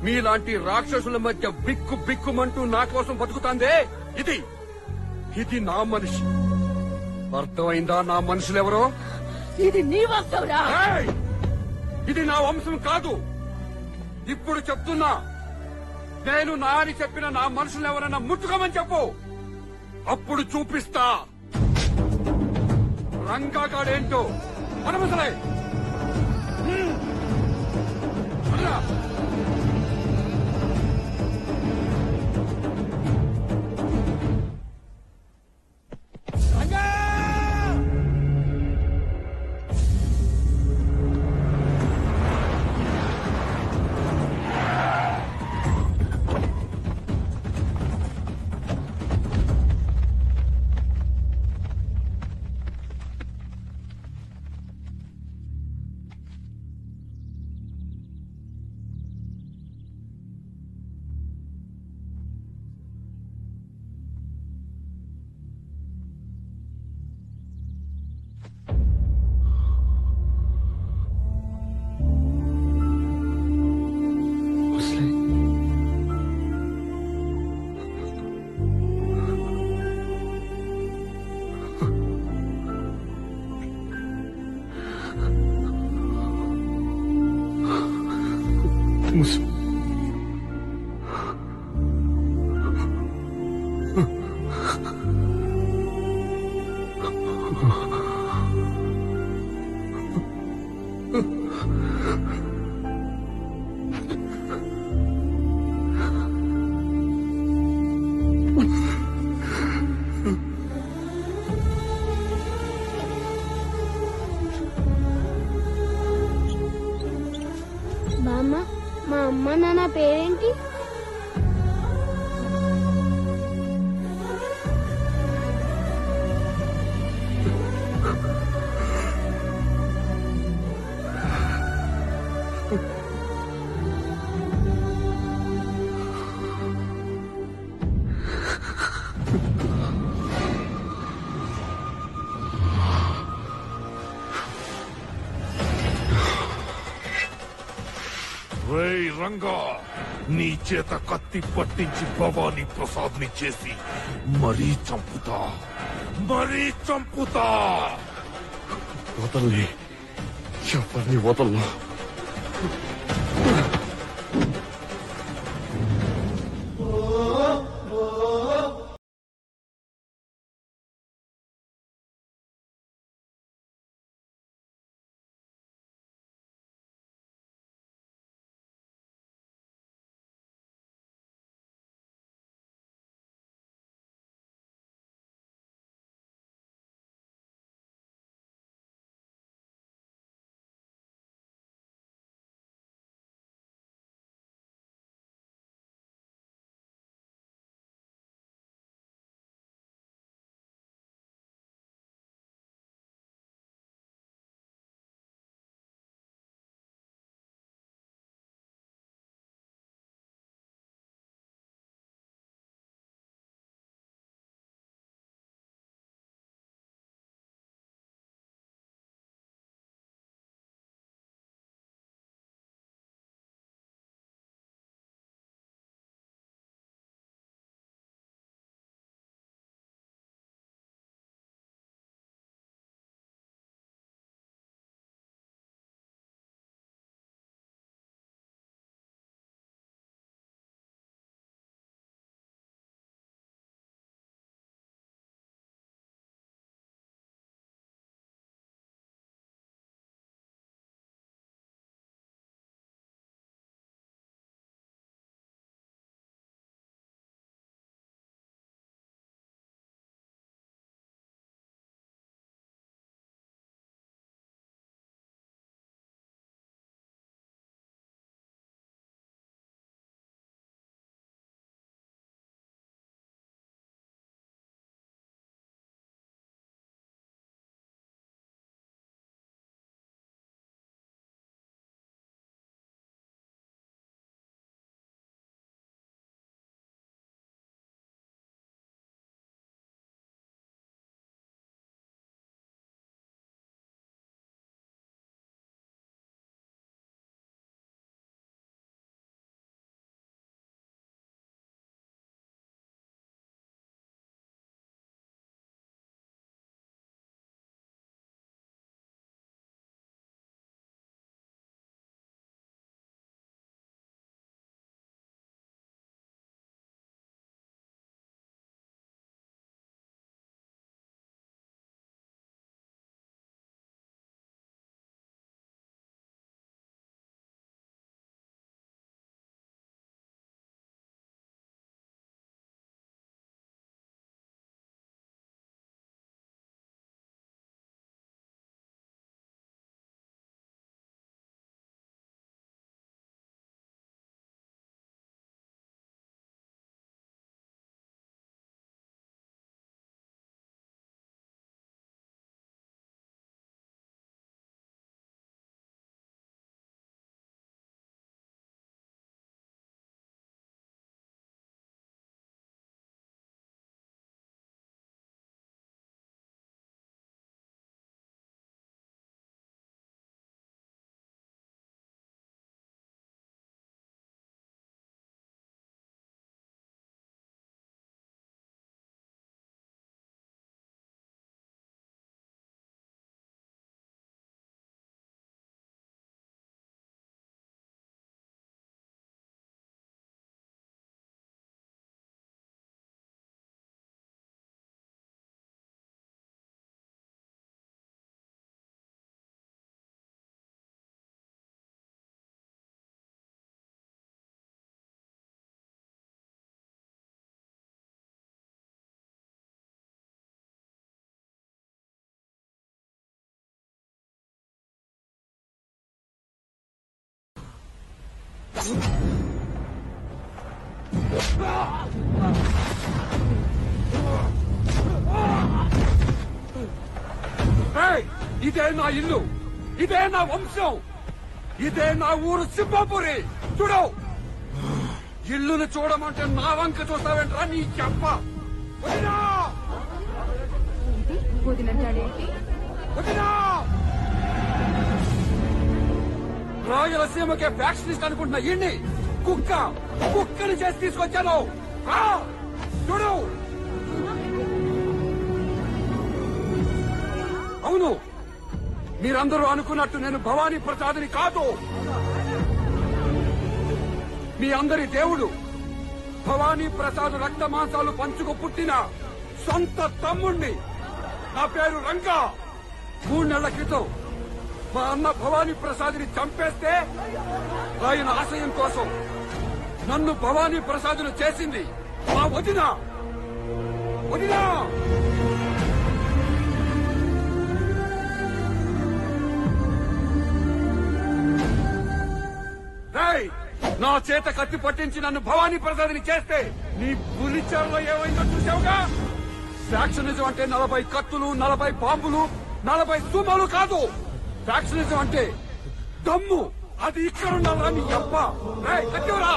[SPEAKER 8] మీలాంటి రాక్షసుల మధ్య బిక్కు బిక్కుమంటూ నా కోసం బతుకుతాందే ఇది నా మనిషి. అర్థమైందా? నా మనుషులెవరో?
[SPEAKER 9] ఇది నీ వంశంరా?
[SPEAKER 8] ఇది నా వంశం కాదు. ఇప్పుడు చెప్తున్నా, నేను నా అని చెప్పిన నా మనుషులు ఎవరన్నా ముట్టుకోమని చెప్పు. అప్పుడు చూపిస్తా రంగాగాడేంటో. మనమసలే
[SPEAKER 5] బామ్మ, మా అమ్మ నాన్న పేరేంటి?
[SPEAKER 7] రేయ్ రంగా, నీ చేత కత్తి పట్టించి భవానీ ప్రసాద్ ని చేసి మరీ చంపుతా.
[SPEAKER 24] వదల్ని, ఎవరిని వదల్లా.
[SPEAKER 8] ఇదే నా ఇల్లు, ఇదే నా వంశం, ఇదే నా ఊరు సింహాపురి. చూడు, ఇల్లును చూడమంటే నా వంక చూస్తావేంట్రా నీ చెప్ప. రాయలసీమకే ఫ్యాక్షనిస్ట్ అనుకుంటున్న ఈయన్ని కుక్కని చేసి తీసుకొచ్చాను. చూడు, అవును, మీరందరూ అనుకున్నట్టు నేను భవానీ ప్రసాద్ని కాదు. మీ అందరి దేవుడు భవానీ ప్రసాద్ రక్త మాంసాలు పంచుకు పుట్టిన సొంత తమ్ముణ్ణి. నా పేరు రంగా. 3 నెలల క్రితం మా అన్న భవానీ ప్రసాద్ ని చంపేస్తే ఆయన ఆశయం కోసం నన్ను భవానీ ప్రసాద్ ను చేసింది మా వదిన. నా చేత కత్తి పట్టించి నన్ను భవానీ ప్రసాద్ ని చేస్తే నీ పులిచర్లో ఏమైందో చూసావుగా. ఫ్యాక్షనిజం అంటే 40 కత్తులు, 40 బాంబులు, 40 సూమాలు కాదు. ఫ్యాక్షనిజం అంటే దమ్ము. అది ఇక్కడున్నా నీ అబ్బ. కత్తివరా,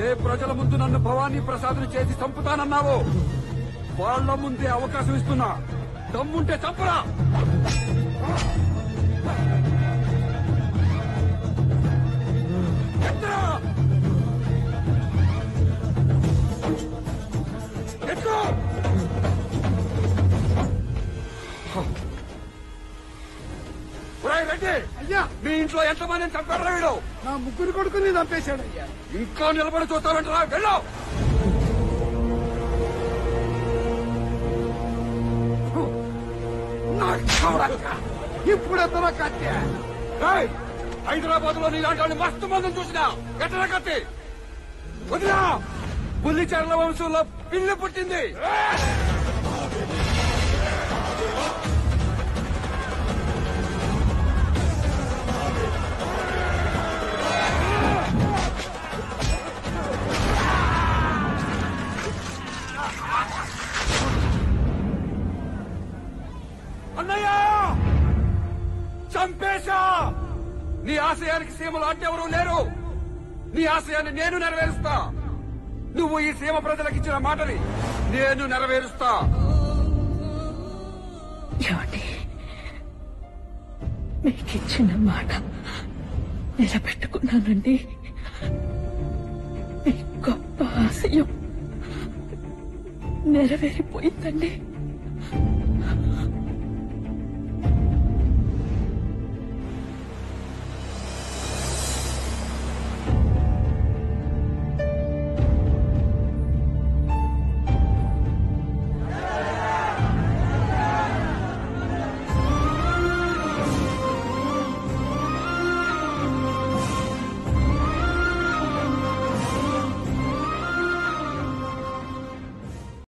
[SPEAKER 8] ఏ ప్రజల ముందు నన్ను భవానీ ప్రసాద్ ని చేసి చంపుతానన్నావో వాళ్ల ముందే అవకాశం ఇస్తున్నా. దమ్ముంటే చంపరా. అయ్యా, మీ ఇంట్లో ఎంతమందిని చంపాడు వీడు?
[SPEAKER 6] నా 3 కొడుకుని చంపేశాడు అయ్యా.
[SPEAKER 8] ఇంకా నిలబడి చూస్తావంటరా? వెళ్ళు.
[SPEAKER 6] ఇప్పుడు ఎత్తన కత్తి.
[SPEAKER 8] హైదరాబాద్ లో నీలాంటి వాళ్ళు మస్తు మందిని చూసినా ఎట్టన కత్తి వదిలా. బుల్లిచర్ల వంశంలో పిల్లి పుట్టింది. అన్నయ్య, చంపేశా. నీ ఆశయానికి సీమలు అడ్డెవరూ లేరు. నీ ఆశయాన్ని నేను నెరవేరుస్తా. నువ్వు ఈ సీమ ప్రజలకు ఇచ్చిన మాటని నేను నెరవేరుస్తా.
[SPEAKER 9] మీకిచ్చిన మాట నిలబెట్టుకున్నానండి. మీ గొప్ప ఆశయం నెరవేరిపోయిందండి.